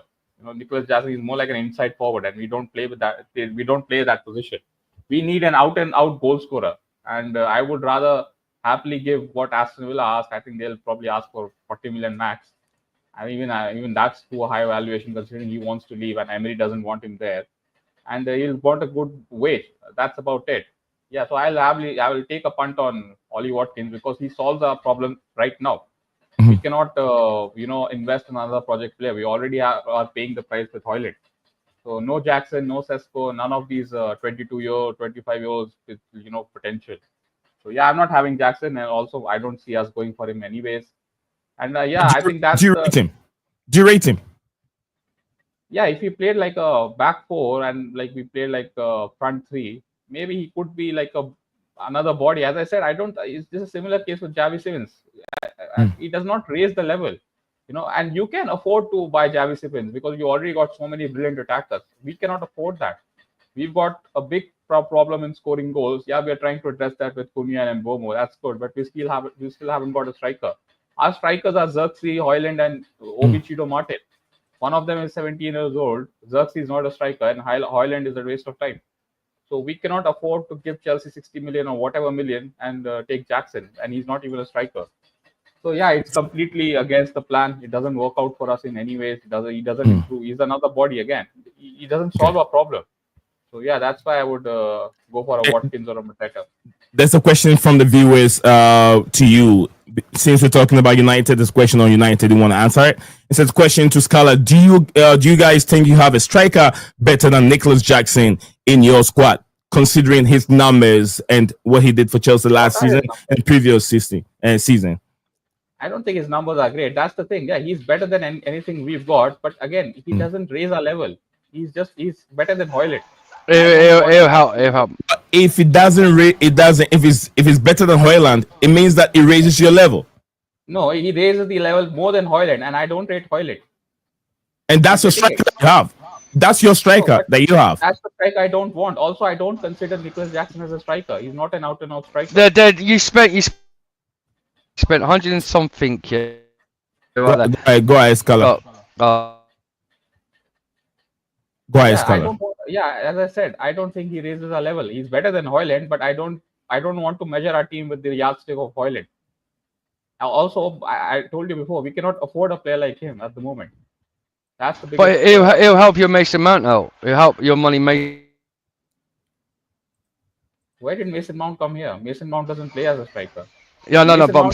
Nicholas Jackson is more like an inside forward, and we don't play with that. We don't play that position. We need an out-and-out goal scorer, and I would rather happily give what Aston Villa ask. I think they'll probably ask for 40 million max, and even that's too high valuation considering he wants to leave and Emery doesn't want him there, and he'll want a good wage. That's about it. Yeah, so I will take a punt on Ollie Watkins because he solves our problem right now. Mhm. We cannot invest in another project player. We already are paying the price with Hoyland. So no Jackson, no Sesko, none of these 22-year, 25-year-olds with potential. So yeah, I'm not having Jackson, and also I don't see us going for him anyways. And yeah, I think that's Do you rate him? Do you rate him? yeah. If he played like a back four and like we played like a front three, maybe he could be like another body. As I said, I don't. It's just a similar case with Xavi Simons. He does not raise the level, and you can afford to buy Xavi Simons because you already got so many brilliant attackers. We cannot afford that. We've got a big problem in scoring goals. Yeah, we are trying to address that with Cunha and Mbomo. That's good, but we still haven't got a striker. Our strikers are Xerxes, Hoyland, and Obichido Martin. One of them is 17 years old. Xerxes is not a striker, and Hoyland is a waste of time. So we cannot afford to give Chelsea 60 million or whatever million and take Jackson, and he's not even a striker. So yeah, it's completely against the plan. It doesn't work out for us in any ways. He doesn't improve. He's another body again. He doesn't solve our problem. So yeah, that's why I would go for a Watkins or a Mateta. There's a question from the viewers to you. Since we're talking about United, this question on United, you want to answer it? It says, question to Scala: Do you guys think you have a striker better than Nicholas Jackson in your squad, considering his numbers and what he did for Chelsea last season and previous season? I don't think his numbers are great. That's the thing. Yeah, he's better than anything we've got. But again, he doesn't raise our level. He's better than Hoyland. It'll help. If it doesn't, if it's better than Hoyland, it means that it raises your level. No, he raises the level more than Hoyland, and I don't rate Hoyland. And that's your striker that you have. That's your striker that you have. That's the striker I don't want. Also, I don't consider Nicholas Jackson as a striker. He's not an out-and-out striker. You spent 100 and something. Yeah. Go ahead, Scala. Go ahead, Scala. Yeah, as I said, I don't think he raises our level. He's better than Hoyland, but I don't want to measure our team with the yardstick of Hoyland. Also, I told you before, we cannot afford a player like him at the moment. That's the biggest. But it'll help your Mason Mount out. It'll help your money make. Where did Mason Mount come here? Mason Mount doesn't play as a striker. Yeah, no, but I'm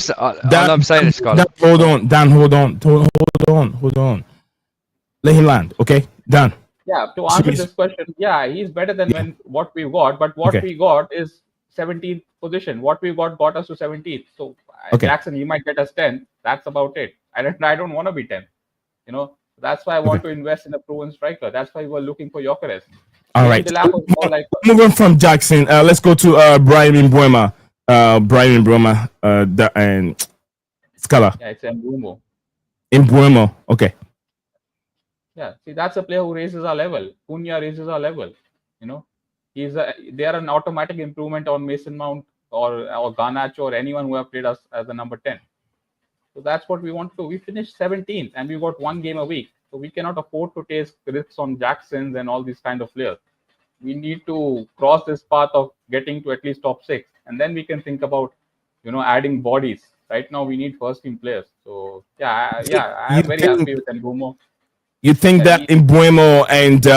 saying this, Scott. Hold on, Dan. Hold on. Let him land. Okay, Dan. Yeah, to answer this question, yeah, he's better than what we got, but what we got is 17th position. What we got us to 17th. So Jackson, he might get us 10th. That's about it. I don't want to be 10th. That's why I want to invest in a proven striker. That's why we were looking for Gyökeres. All right. Moving from Jackson, let's go to Brian Mbeumo. And Scala. Yeah, it's Mbeumo. Mbeumo. Okay. Yeah, see, that's a player who raises our level. Cunha raises our level. They are an automatic improvement on Mason Mount or Garnacho or anyone who have played us as a number 10. So that's what we want to do. We finished 17th and we got one game a week. So we cannot afford to take risks on Jacksons and all these kind of players. We need to cross this path of getting to at least top 6. And then we can think about, adding bodies right now we need first team players. So I You am very think happy with Nkunku. you think that Mbuemo and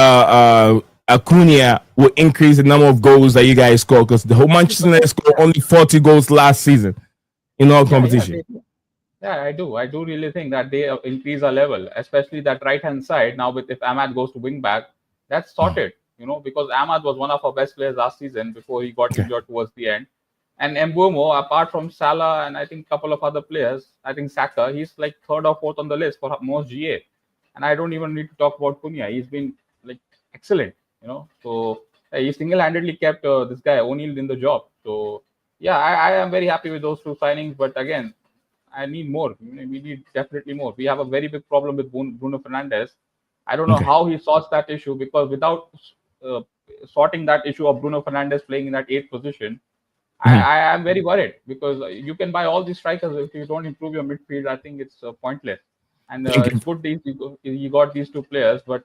Acuna will increase the number of goals that you guys score? Because the whole Manchester United scored only 40 goals last season in all competition. Yeah, I do. I do really think that they increase our level, especially that right hand side. Now, with if Ahmad goes to wing back, that's sorted. Because Ahmad was one of our best players last season before he got injured towards the end. And Mbuemo, apart from Salah and I think a couple of other players, I think Saka, he's like third or fourth on the list for most GA. And I don't even need to talk about Cunha. He's been like excellent. So he single-handedly kept this guy O'Neill in the job. So yeah, I am very happy with those two signings. But again, I need more. We need definitely more. We have a very big problem with Bruno Fernandes. I don't know how he sorts that issue, because without sorting that issue of Bruno Fernandes playing in that 8th position, I am very worried, because you can buy all these strikers. If you don't improve your midfield, I think it's pointless. And it's good you got these two players, but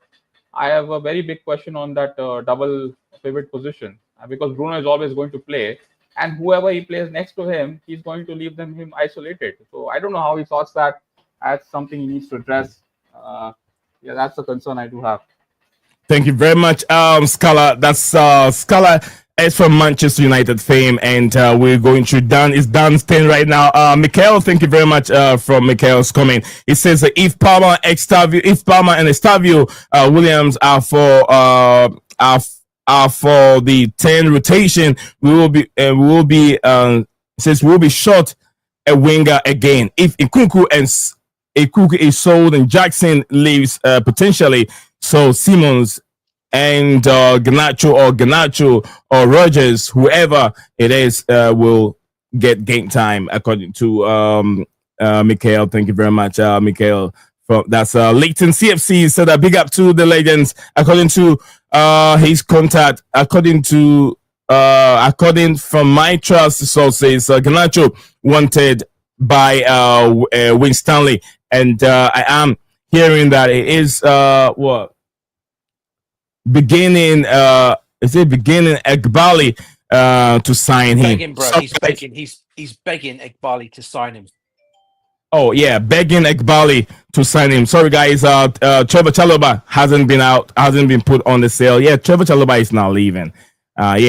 I have a very big question on that double pivot position, because Bruno is always going to play, and whoever he plays next to him, he's going to leave him isolated. So I don't know how he sorts that. That's something he needs to address. That's a concern I do have. Thank you very much, Scala. That's Scala is from Manchester United fame, and we're going through Dan. It's Dan's 10 right now. Mikhail, thank you very much from Mikhail's comment. It says that if Palmer and Estavio Williams are for the 10 rotation, we will be short a winger again. If Nkunku is sold and Jackson leaves potentially, so Simons and Garnacho or Rogers, whoever it is, will get game time, according to Mikhail. Thank you very much, Mikhail. That's Leighton CFC said that big up to the legends, according to his contact, according from my trust sources, Garnacho wanted by Win Stanley, and I am hearing that it is beginning Egbali to sign him. Begging, bro. He's begging. He's begging Egbali to sign him. Oh yeah, begging Egbali to sign him. Sorry guys, Trevor Chalobah hasn't been put on the sale. Yeah, Trevor Chalobah is now leaving. Why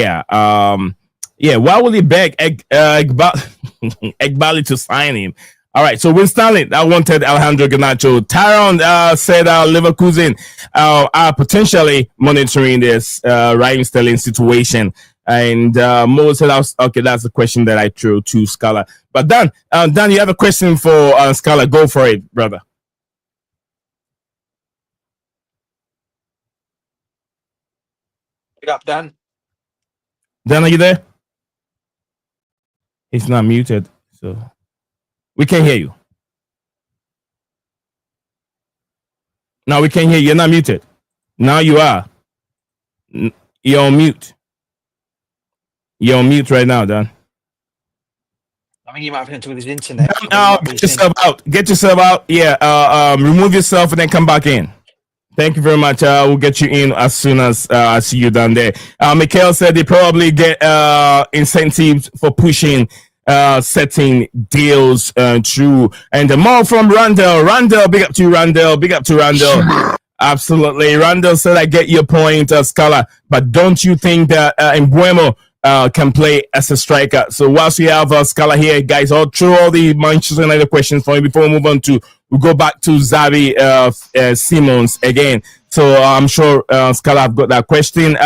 will he beg Egbali to sign him? All right, so Win Stanley, I wanted Alejandro Garnacho. Tyron said Leverkusen are potentially monitoring this Raheem Sterling situation. And Mo said, okay, that's the question that I threw to Scala. But Dan, you have a question for Scala. Go for it, brother. Pick up, Dan. Dan, are you there? He's not muted, so we can't hear you. No, we can't hear you. You're not muted. Now you are. You're on mute. You're on mute right now, Dan. I mean, you might have to with his internet. Get yourself out. Get yourself out. Yeah. Remove yourself and then come back in. Thank you very much. We'll get you in as soon as I see you down there. Mikhail said they probably get incentives for pushing setting deals through. And more from Randall. Randall, big up to Randall. Big up to Randall. Absolutely. Randall said, I get your point, Scala, but don't you think that Mbuemo can play as a striker? So whilst we have Scala here, guys, I'll throw all the Manchester United questions for you before we move on to, we'll go back to Xavi Simons again. So I'm sure Scala have got that question.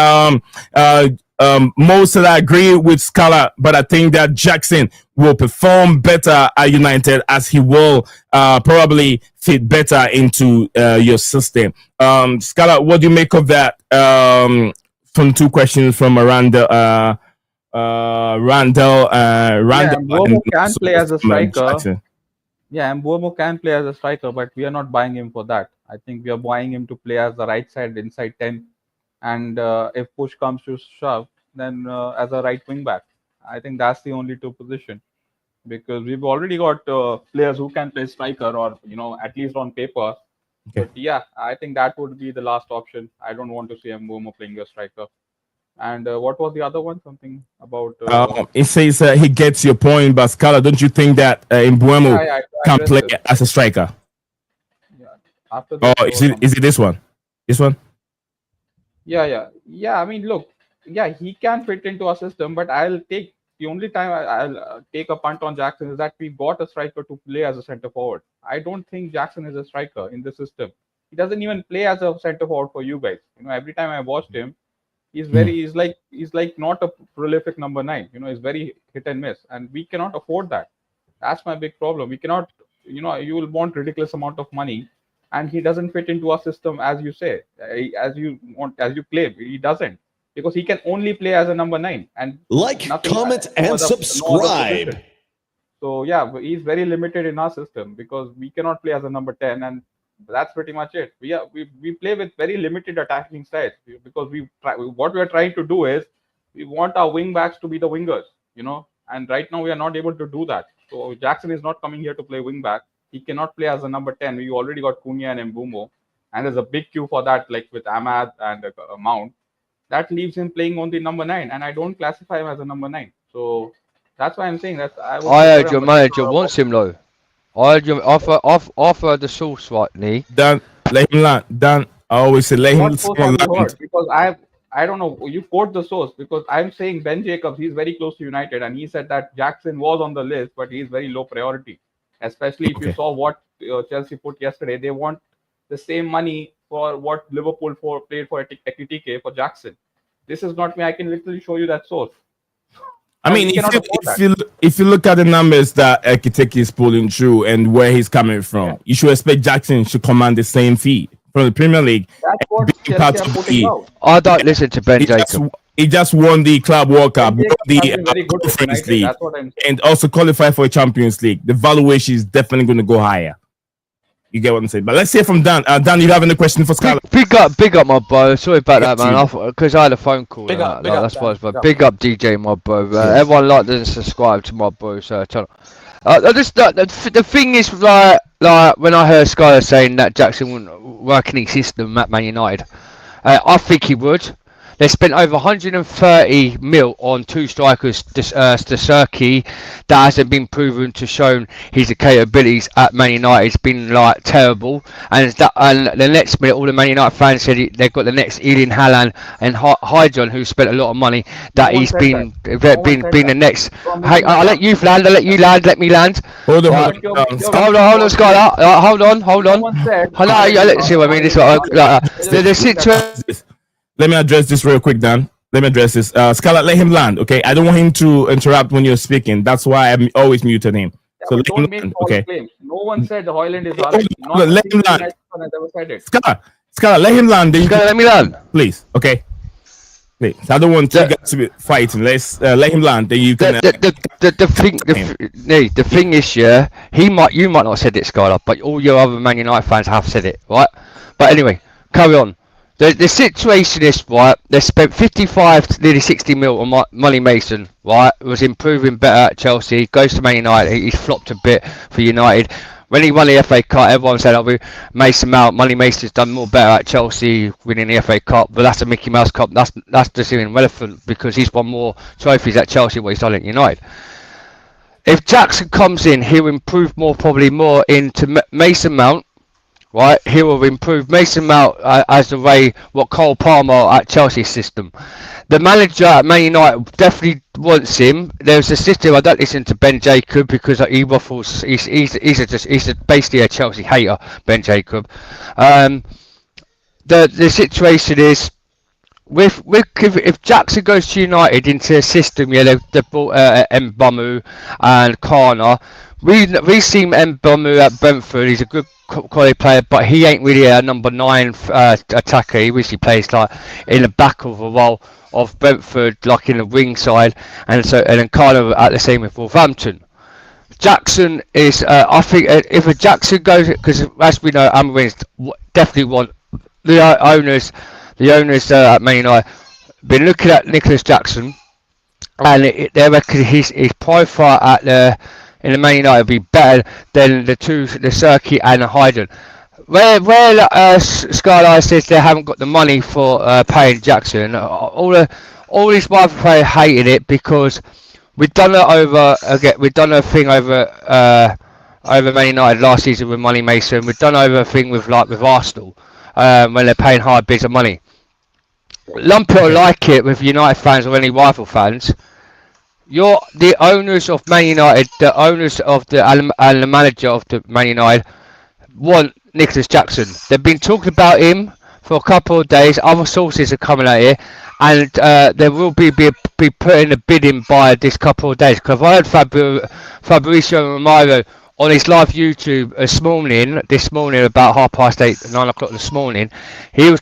Most of that agree with Scala, but I think that Jackson will perform better at United, as he will probably fit better into your system. Scala, what do you make of that? From two questions from Randall. Mbuemo can play as a striker. Yeah, Mbuemo can play as a striker, but we are not buying him for that. I think we are buying him to play as the right side, inside 10. And if push comes to shove, then as a right wing back. I think that's the only two position, because we've already got players who can play striker, or at least on paper. Okay. But yeah, I think that would be the last option. I don't want to see Mbuemo playing a striker. And what was the other one? Something about. It says he gets your point, but Scala, don't you think that Mbuemo can play as a striker? Yeah. After this, is it this one? This one? Yeah. I mean, look, yeah, he can fit into our system, but the only time I'll take a punt on Jackson is that we got a striker to play as a center forward. I don't think Jackson is a striker in the system. He doesn't even play as a center forward for you guys. Every time I watched him, he's like not a prolific number 9. He's very hit and miss, and we cannot afford that. That's my big problem. We cannot. You will want ridiculous amount of money, and he doesn't fit into our system, as you say, as you claim. He doesn't, because he can only play as a number 9 and comment, and subscribe. So yeah, he's very limited in our system because we cannot play as a number 10, and that's pretty much it. We play with very limited attacking styles because what we are trying to do is we want our wing backs to be the wingers, and right now we are not able to do that. So Jackson is not coming here to play wing back. He cannot play as a number 10. We already got Cunha and Mbeumo, and there's a big queue for that, like with Ahmad and Mount. That leaves him playing on the number 9, and I don't classify him as a number 9. So that's why I'm saying that I heard your manager wants him though. I heard your offer the source rightly. Dan, let him land. Dan, I always say let him land. Because I don't know, you quote the source, because I'm saying Ben Jacobs, he's very close to United, and he said that Jackson was on the list, but he's very low priority. Especially if you saw what Chelsea put yesterday, they want the same money for what Liverpool paid for Ekitike for Jackson. This is not me. I can literally show you that source. I mean, if you look at the numbers that Ekitike is pulling through and where he's coming from, you should expect Jackson to command the same fee from the Premier League. That's what Chelsea are putting out. I don't listen to Ben Jacobs. He just won the Club World Cup, the Conference League, and also qualified for a Champions League. The valuation is definitely going to go higher. You get what I'm saying? But let's hear from Dan. Dan, you have any question for Scarlett? Big up, my bro. Sorry about that, man. Because I had a phone call. Big up, that's why. Big up, DJ, my bro. Everyone like doesn't subscribe to my bro channel. The thing is, like when I heard Skyler saying that Jackson wouldn't work in his system at Man United, I think he would. They spent over 130 mil on 2 strikers, Sturkey, that hasn't been proven to shown his capabilities at Man United. It's been like terrible, and the next minute, all the Man United fans said they've got the next Erling Haaland and Hydron, who spent a lot of money. That he's been the next. Hey, I'll let you land. Let me land. Hold on, Skylar. Hold on. Hello, let's see what I mean. This the situation. Let me address this real quick, Dan. Let me address this. Scarlett, let him land, okay? I don't want him to interrupt when you're speaking. That's why I'm always muted him. So let him land, okay? Claims. No one said Højlund is right. Let him land. Scarlett, let him land. Let me land. Please, okay? Please. I don't want you guys to be fighting. Let's let him land. Then you can. The thing is, yeah, you might not have said it, Scarlett, but all your other Man United fans have said it, right? But anyway, carry on. The situation is, right, they spent 55 to nearly 60 mil on Molly Mason, right, was improving better at Chelsea, goes to Man United, he's flopped a bit for United. When he won the FA Cup, everyone said, Mason Mount, Molly Mason's done more better at Chelsea winning the FA Cup, but that's a Mickey Mouse Cup, that's just irrelevant because he's won more trophies at Chelsea than what he's done at United. If Jackson comes in, he'll improve probably more into Mason Mount. Right, he will improve Mason Mount as the way what Cole Palmer at Chelsea's system. The manager at Man United definitely wants him. There's a system. I don't listen to Ben Jacob because he waffles. He's basically a Chelsea hater, Ben Jacob. The situation is if Jackson goes to United into a system, yeah, they've brought Mbeumo and Kana. We've seen Mbeumo at Brentford. He's a good quality player, but he ain't really a number 9 attacker. He usually plays like in the back of a role of Brentford, like in the wing side, and then Kana at the same with Wolverhampton. Jackson is, I think, if a Jackson goes, because as we know, Amorim's definitely want the owners at Man United been looking at Nicholas Jackson, and they reckon his profile in the Man United will be better than the Sturkey and the Hydron. Where Skyline says they haven't got the money for paying Jackson, all all these rival players hated it because we've done it over again. We've done a thing over Man United last season with Money Mason. We've done over a thing with Arsenal when they're paying high bids of money. Lump it or like it with United fans or any rival fans. You're the owners of Man United, the owners of and the manager of the Man United want Nicholas Jackson. They've been talking about him for a couple of days. Other sources are coming out here, and there will be putting a bid in by this couple of days. Because I heard Fabrizio and Romano on his live YouTube this morning about 8:30, 9 o'clock this morning. He was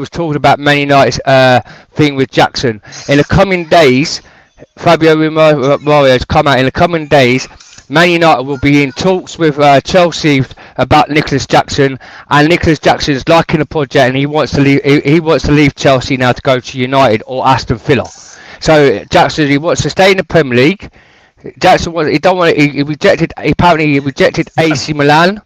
talking about Man United's thing with Jackson. In the coming days, Fabio Romano has come out. In the coming days, Man United will be in talks with Chelsea about Nicholas Jackson, and Nicholas Jackson is liking the project, and he wants to leave. He wants to leave Chelsea now to go to United or Aston Villa. So Jackson, he wants to stay in the Premier League. Jackson was. He don't want. He rejected. Apparently, he rejected AC Milan.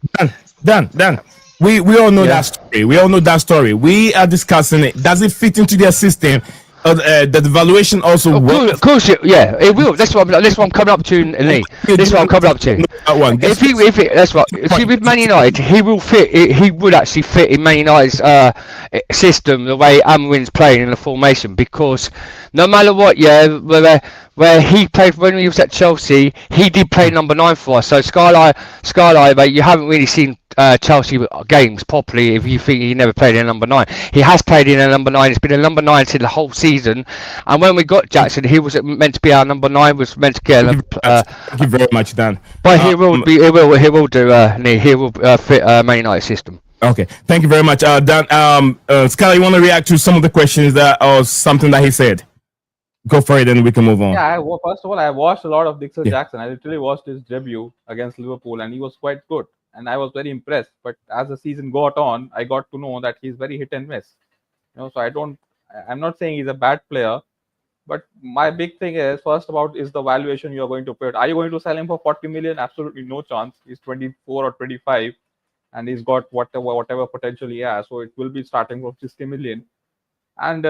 Dan. We all know that story. We all know that story. We are discussing it. Does it fit into their system? The valuation also works. Of course, yeah, it will. That's what I'm coming up to, Lee. That's what I'm coming up to. If he with Man United, he will fit. He would actually fit in Man United's system the way Amorim's playing in the formation, because no matter what, where he played when he was at Chelsea, he did play number 9 for us. So Skyline, mate, you haven't really seen Chelsea games properly if you think he never played in number 9. He has played in a number 9. It's been a number 9 since the whole season. And when we got Jackson, he was meant to be our number 9. Was meant to get. Thank you very much, Dan. But he will do. He will fit Man United system. Okay, thank you very much, Dan. Skylar, you want to react to some of the questions or something that he said? Go for it, and we can move on. Yeah, first of all, I watched a lot of Nicholas Jackson. I literally watched his debut against Liverpool, and he was quite good. And I was very impressed. But as the season got on, I got to know that he's very hit and miss. So I'm not saying he's a bad player, but my big thing is is the valuation you're going to put. Are you going to sell him for 40 million? Absolutely no chance. He's 24 or 25, and he's got whatever potential he has. So it will be starting from 60 million. And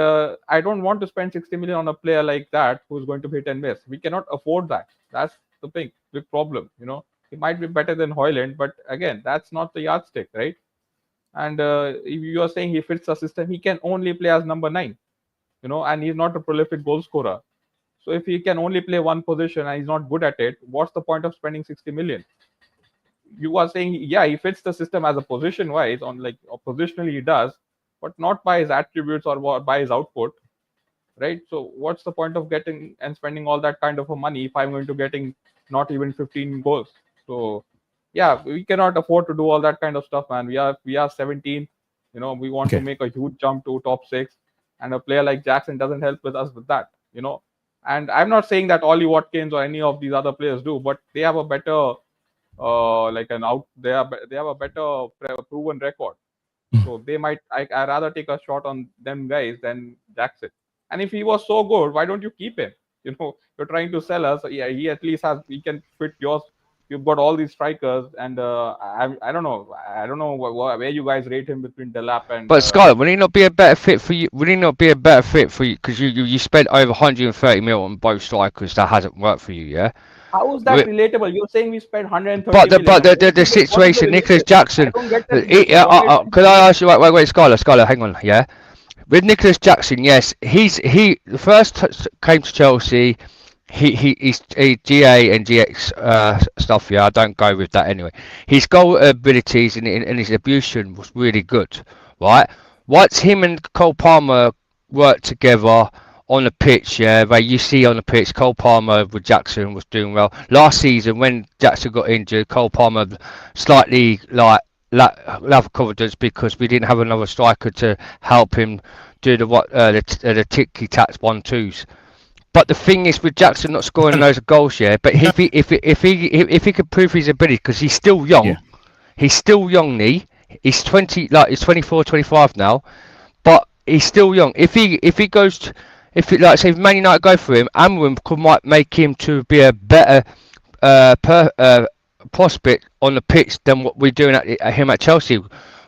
I don't want to spend 60 million on a player like that who's going to hit and miss. We cannot afford that. That's the big problem. He might be better than Højlund, but again, that's not the yardstick, right? And if you are saying he fits the system, he can only play as number 9, and he's not a prolific goal scorer. So if he can only play one position and he's not good at it, what's the point of spending 60 million? You are saying, he fits the system as a position-wise, positionally he does, but not by his attributes or by his output, right? So what's the point of getting and spending all that kind of a money if I'm going to getting not even 15 goals? So we cannot afford to do all that kind of stuff, man. We are 17. We want to make a huge jump to top 6, and a player like Jackson doesn't help with us with that. And I'm not saying that Ollie Watkins or any of these other players do, but they have a better they have a better proven record. So they might. I rather take a shot on them guys than Jackson. And if he was so good, why don't you keep him? You're trying to sell us. Yeah, he at least he can fit yours. You've got all these strikers, and I don't know where you guys rate him between Delap and. But Skylar, would he not be a better fit for you? Would he not be a better fit for you? Because you spent over 130 mil on both strikers. That hasn't worked for you, yeah. How is that relatable? You're saying we spent 130 But the situation, Nicholas Jackson. Could I ask you? Wait, Skylar, hang on, yeah. With Nicholas Jackson, yes, he the first came to Chelsea. He's GA and GX stuff. Yeah, I don't go with that anyway. His goal abilities and his abuse was really good, right? Once him and Cole Palmer worked together on the pitch, where you see on the pitch, Cole Palmer with Jackson was doing well. Last season, when Jackson got injured, Cole Palmer slightly lack of confidence because we didn't have another striker to help him do the ticky-tack 1-2s. But the thing is, with Jackson not scoring those goals, but if he could prove his ability, because he's still young, he's still young, he's 24, 25 now, but he's still young. If Man United go for him, Amorim might make him to be a better prospect on the pitch than what we're doing at him at Chelsea.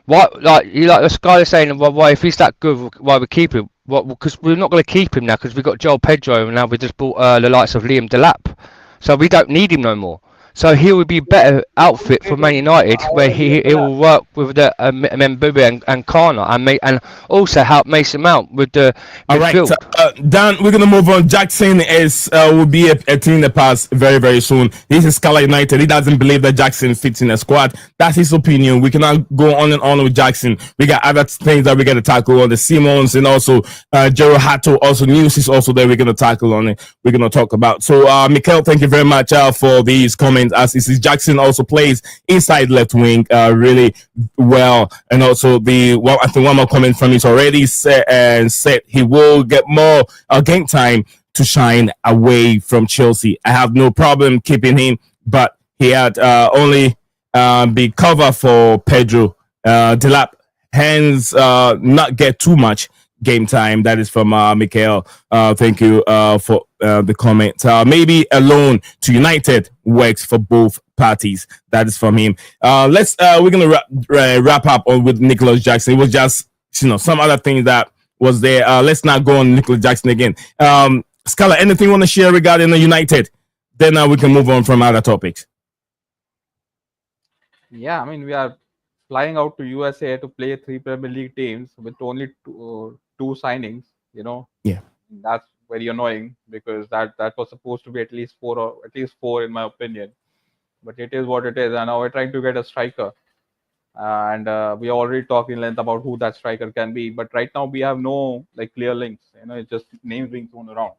Why, the Sky is saying, well, why if he's that good, why we keep him? What? Because we're not going to keep him now because we've got Joel Pedro and now we just bought the likes of Liam Delap, so we don't need him no more. So he would be a better outfit for Man United, where he will work with the Mbube and Kana, and also help Mason Mount with the All right, midfield. Dan, we're gonna move on. Jackson will be a team in the past very, very soon. This is Scala United. He doesn't believe that Jackson fits in the squad. That's his opinion. We cannot go on and on with Jackson. We got other things that we got to tackle on the Simons and also Hato. Also, news is also there. We're gonna tackle on it. We're gonna talk about. So, Mikel, thank you very much for these comments. As this is Jackson also plays inside left wing really well, and also I think one more comment from his already said he will get more game time to shine away from Chelsea. I have no problem keeping him, but he had only be cover for Pedro Delap, hence not get too much game time. That is from Michael. Thank you for the comment. Maybe a loan to United works for both parties. That is from him. We're gonna wrap up with Nicholas Jackson. It was just some other things that was there. Let's not go on Nicholas Jackson again. Scala, anything you want to share regarding the United? Then we can move on from other topics. Yeah, I mean, we are flying out to USA to play 3 Premier League teams with only two signings. Yeah, that's very annoying because that was supposed to be at least four in my opinion. But it is what it is, and now we're trying to get a striker, and we already talked in length about who that striker can be. But right now we have no clear links. It's just names being thrown around.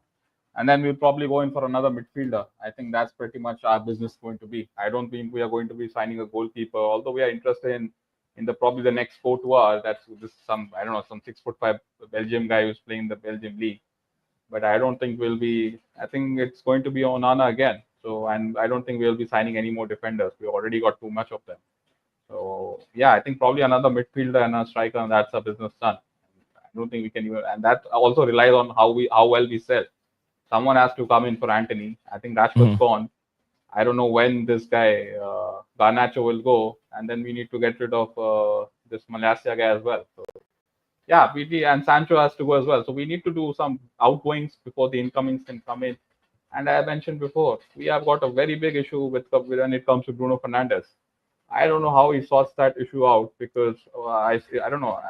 And then we'll probably go in for another midfielder. I think that's pretty much our business going to be. I don't think we are going to be signing a goalkeeper, although we are interested in probably the next 4 to hours. That's some 6'5" Belgium guy who's playing the Belgium league. But I don't think I think it's going to be Onana again. So, and I don't think we'll be signing any more defenders. We already got too much of them. So yeah, I think probably another midfielder and a striker, and that's our business done. I don't think we can even, and that also relies on how well we sell. Someone has to come in for Anthony. I think Rashford's gone. I don't know when this guy Garnacho will go, and then we need to get rid of this Malaysia guy as well. So yeah, PT and Sancho has to go as well. So we need to do some outgoings before the incomings can come in. And I mentioned before, we have got a very big issue when it comes to Bruno Fernandes. I don't know how he sorts that issue out because I don't know.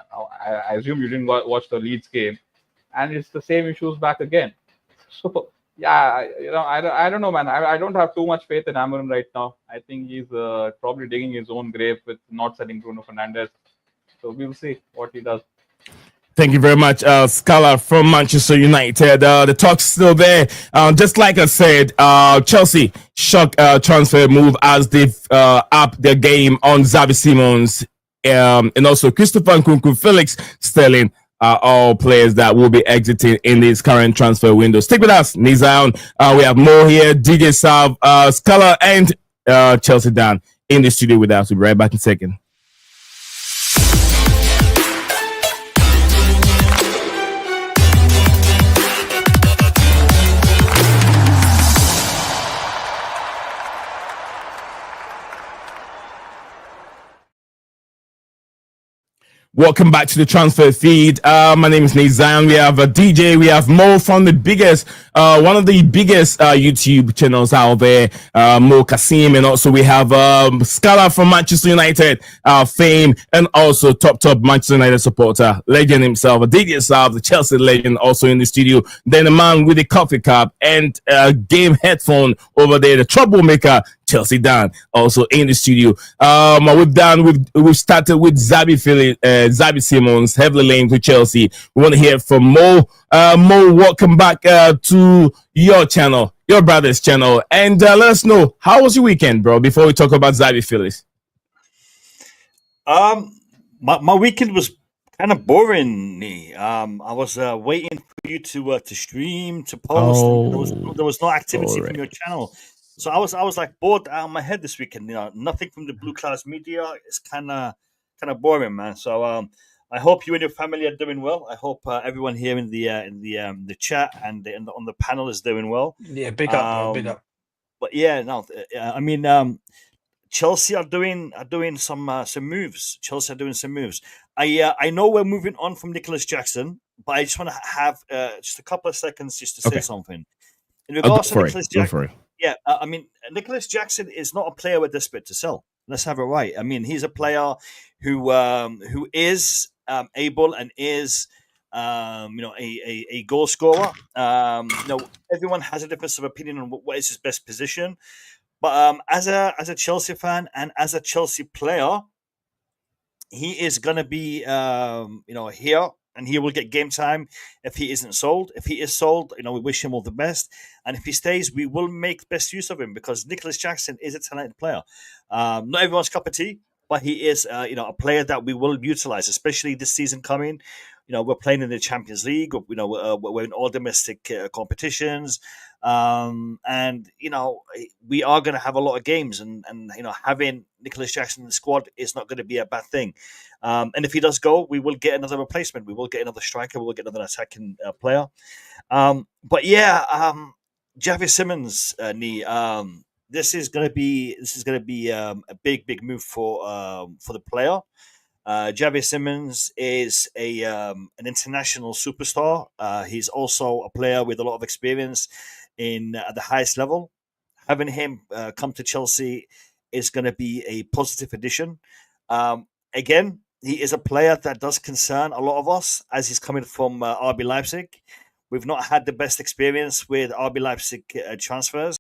I assume you didn't watch the Leeds game, and it's the same issues back again. So yeah, I don't know, man. I don't have too much faith in Amorim right now. I think he's probably digging his own grave with not selling Bruno Fernandes. So we'll see what he does. Thank you very much, Scala from Manchester United. The talk's still there. Just like I said, Chelsea shock transfer move as they've upped their game on Xavi Simons and also Christopher Nkunku, Felix, Sterling are all players that will be exiting in this current transfer window. Stick with us, Nizaun. We have more here, DJ Sav, Scala, and Chelsea Dan in the studio with us. We'll be right back in a second. Welcome back to the transfer feed. My name is Nizam. We have a DJ. We have Mo from the biggest, one of the biggest YouTube channels out there, Mo Kasim, and also we have Scala from Manchester United fame, and also top Manchester United supporter, legend himself, a DJ Saab, the Chelsea legend, also in the studio. Then a man with a coffee cup and a game headphone over there, the troublemaker, Chelsea Dan, also in the studio. We've started with Xavi Simons, heavily linked to Chelsea. We want to hear from Mo. Mo, welcome back to your channel, your brother's channel, and let us know, how was your weekend, bro? Before we talk about Xavi Felix. My weekend was kind of boring. I was waiting for you to stream, to post. There was no activity from your channel. So I was like bored out of my head this weekend. Nothing from the BlueClouds Media. It's kind of boring, man. So I hope you and your family are doing well. I hope everyone here in the chat and on the panel is doing well. Yeah, big up, big up. But yeah, no, I mean, Chelsea are doing some moves. Chelsea are doing some moves. I know we're moving on from Nicholas Jackson, but I just want to have just a couple of seconds just to say something. In Go regards to for Nicholas it. Go Jackson, for it. yeah, I mean, Nicholas Jackson is not a player we're desperate to sell. Let's have it right. I mean, he's a player who is able and is a goal scorer. Everyone has a difference of opinion on what is his best position. But as a Chelsea fan and as a Chelsea player, he is going to be here, and he will get game time if he isn't sold. If he is sold, we wish him all the best. And if he stays, we will make best use of him because Nicholas Jackson is a talented player. Not everyone's cup of tea, but he is a player that we will utilize, especially this season coming. We're playing in the Champions League. We're in all domestic competitions, and we are going to have a lot of games. And having Nicholas Jackson in the squad is not going to be a bad thing. And if he does go, we will get another replacement. We will get another striker. We will get another attacking player. But yeah, Xavi Simons, this is going to be a big move for the player. Xavi Simons is an international superstar. He's also a player with a lot of experience at the highest level. Having him come to Chelsea is going to be a positive addition. Again, he is a player that does concern a lot of us as he's coming from RB Leipzig. We've not had the best experience with RB Leipzig transfers.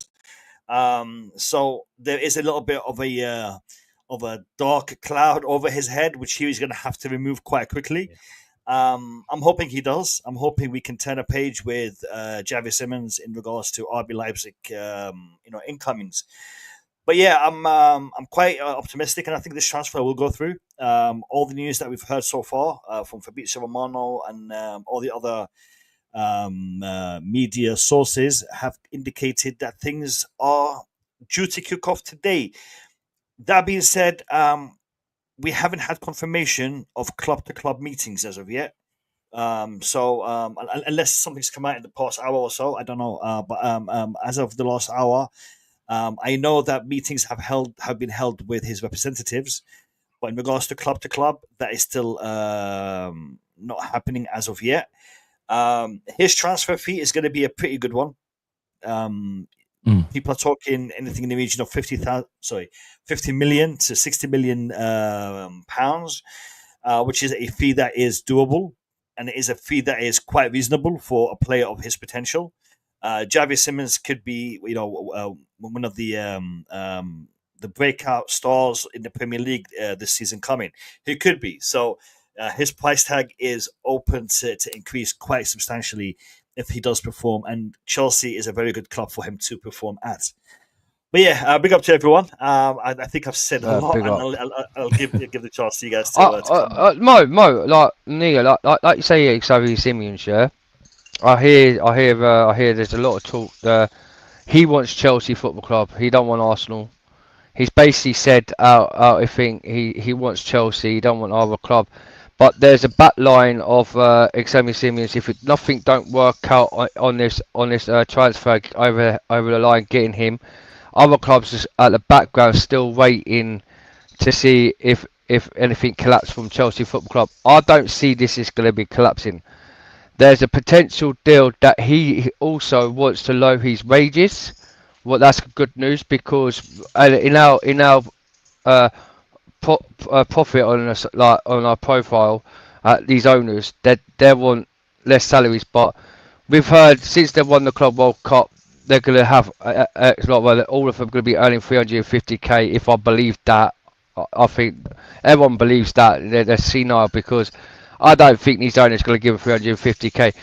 So there is a little bit of a dark cloud over his head, which he is going to have to remove quite quickly. I'm hoping he does. I'm hoping we can turn a page with Xavi Simons in regards to RB Leipzig, incomings. But yeah, I'm quite optimistic, and I think this transfer will go through. All the news that we've heard so far from Fabrizio Romano and all the other media sources have indicated that things are due to kick off today. That being said, we haven't had confirmation of club-to-club meetings as of yet. So unless something's come out in the past hour or so, I don't know. But as of the last hour, I know that meetings have been held with his representatives. But in regards to club, that is still not happening as of yet. His transfer fee is going to be a pretty good one. People are talking anything in the region of 50 million to 60 million pounds, which is a fee that is doable, and it is a fee that is quite reasonable for a player of his potential. Xavi Simons could be, one of the breakout stars in the Premier League this season coming. He could be. So his price tag is open to increase quite substantially if he does perform, and Chelsea is a very good club for him to perform at. But yeah, big up to everyone. I think I've said a lot, and I'll give the chance to you guys to come. Mo, like Nia, like you say, Xavi Simons, yeah. I hear. There's a lot of talk. He wants Chelsea Football Club. He don't want Arsenal. He's basically said I think he wants Chelsea. He don't want other club. But there's a back line of Xavi Simons. If nothing don't work out on this transfer over the line, getting him, other clubs is at the background still waiting to see if anything collapses from Chelsea Football Club. I don't see this is going to be collapsing. There's a potential deal that he also wants to lower his wages. Well, that's good news because in our profit on us, like on our profile, these owners they want less salaries, but we've heard since they won the Club World Cup they're going to have all of them going to be earning 350k. If I believe that, I think everyone believes that they're senile because I don't think these owners are going to give them 350k.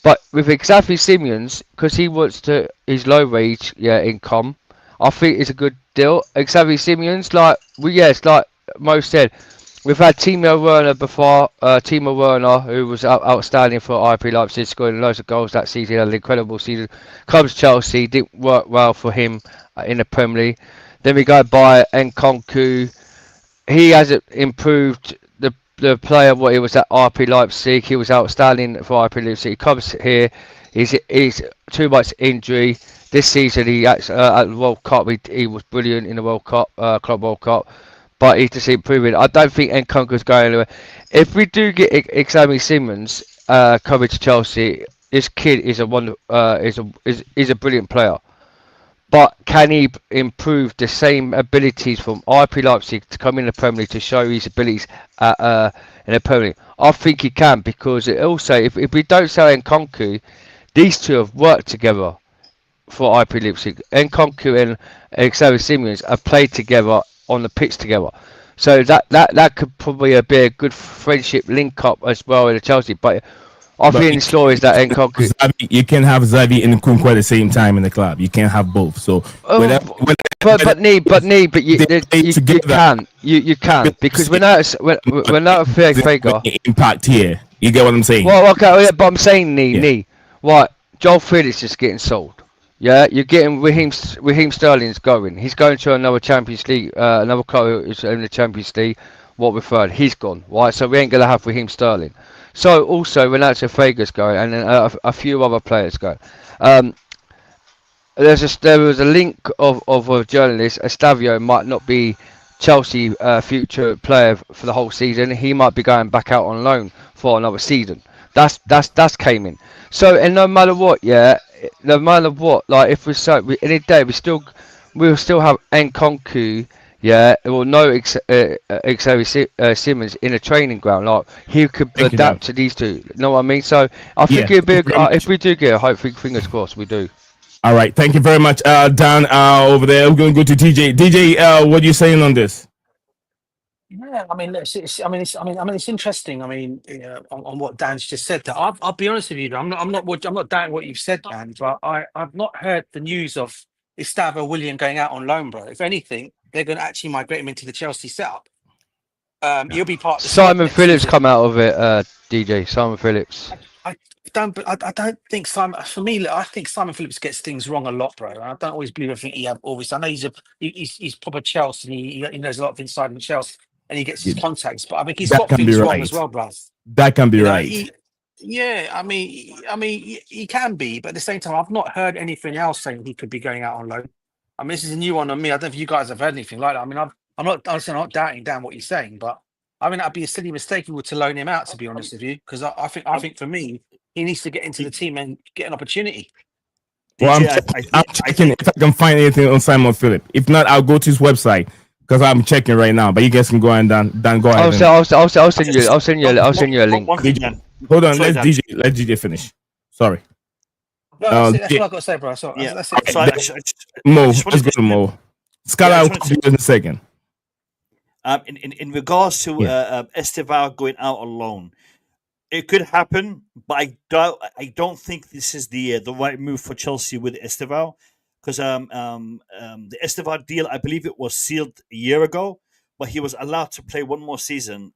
But with Xavi Simons, because he wants his low wage income, I think it's a good deal. Xavi Simons, it's like Mo said, we've had Timo Werner before. Timo Werner, who was outstanding for RB Leipzig, scoring loads of goals that season, had an incredible season. Comes Chelsea, didn't work well for him in the Premier League. Then we go by Nkunku. He hasn't improved the player what he was at RB Leipzig. He was outstanding for RB Leipzig. He comes here, he's too much injury. This season he at the World Cup he was brilliant in the World Cup, Club World Cup. But he's just improving. I don't think Nkunku's going anywhere. If we do get Xavi Simons, coming to Chelsea. This kid is a brilliant player. But can he improve the same abilities from RP Leipzig to come in the Premier League to show his abilities in the Premier League? I think he can, because it also, if we don't sell Nkunku, these two have worked together for RP Leipzig. Nkunku and Xavi Simons have played together on the pitch together. So that could probably be a good friendship link up as well in Chelsea. But I think the story is that Nkunku... You can't have Xavi and Nkunku at the same time in the club. You can't have both. So, but you can, because when that figure impact here, you get what I'm saying? Well, okay, but I'm saying right? Joel Felix is getting sold. Yeah, you're getting Raheem Sterling's going. He's going to another Champions League, another club who's in the Champions League. What we've heard, he's gone. Right, so we ain't gonna have Raheem Sterling. So also Renato Fegue's going, and then a few other players going. There was a link of a journalist. Estavio might not be Chelsea future player for the whole season. He might be going back out on loan for another season. That's came in. So, and no matter what, like if any day we'll still have Nkunku. Yeah, well, no Xavi Simons in a training ground. Like, he could adapt to these two. You know what I mean? So I think it'd be if we do get, hopefully, fingers crossed, we do. All right, thank you very much, Dan. Over there, we're going to go to DJ. DJ, what are you saying on this? Yeah, I mean, it's interesting. I mean, on what Dan's just said. That I'll be honest with you, I'm not doubting what you've said, Dan, but I've not heard the news of Gustavo Willian going out on loan, bro. If anything, they're going to actually migrate him into the Chelsea setup. He'll be part of the Simon Phillips come out of it, DJ. Simon Phillips. I don't think Simon. For me, I think Simon Phillips gets things wrong a lot, bro. I don't always believe everything he have. Always, I know he's proper Chelsea. And he knows a lot of inside in Chelsea, and he gets his contacts. But I think he's got things wrong as well, bro. That can be right. I mean, he can be, but at the same time, I've not heard anything else saying he could be going out on loan. I mean, this is a new one on me. I don't know if you guys have heard anything like that. I mean, I'm not doubting Dan what you're saying, but I mean, that'd be a silly mistake if we were to loan him out, to be honest with you, because I think for me, he needs to get into the team and get an opportunity. Well, I'm checking if I can find anything on Simon Phillips. If not, I'll go to his website because I'm checking right now. But you guys can go and Dan go ahead. I'll send you a link. Hold on, let DJ finish. Sorry. No, that's what I've got to say, bro. So, yeah. That's it. Mo, let's go to Mo. Scott, I'll talk to you in a second. In regards to Estevao going out alone, it could happen, but I don't think this is the right move for Chelsea with Estevao, because the Estevao deal, I believe it was sealed a year ago, but he was allowed to play one more season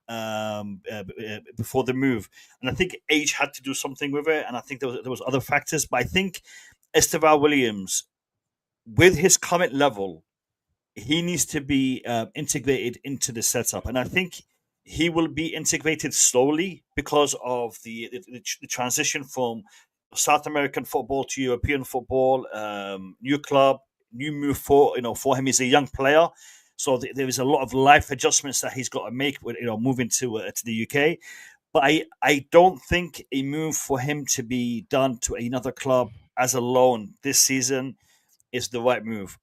before the move, and I think age had to do something with it, and I think there was other factors, but I think Estevao Williams, with his current level, he needs to be integrated into the setup, and I think he will be integrated slowly because of the transition from South American football to European football. New club, new move for him. He's a young player, so there is a lot of life adjustments that he's got to make with moving to the UK. But I don't think a move for him to be done to another club as a loan this season is the right move.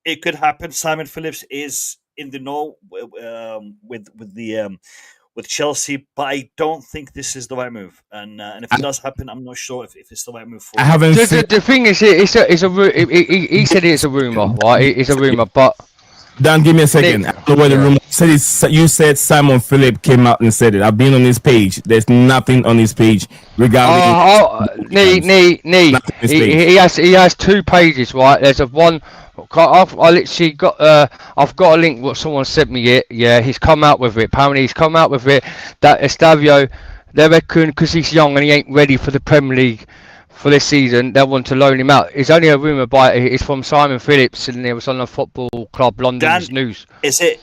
It could happen. Simon Phillips is in the know with Chelsea, but I don't think this is the right move. And if it does happen, I'm not sure if it's the right move for. I haven't. The thing is, he said it's a rumor, right? It's a rumor, but. Dan, give me a second. I don't know where the rumor said. You said Simon Phillips came out and said it. I've been on his page. There's nothing on his page regarding. He has 2 pages, right? There's one. I literally got. I've got a link. What someone sent me it. Yeah, he's come out with it. Apparently, he's come out with it. That Estavio, they reckon because he's young and he ain't ready for the Premier League for this season, they want to loan him out. It's only a rumour, but it's from Simon Phillips, and it was on the Football Club London's news. Is it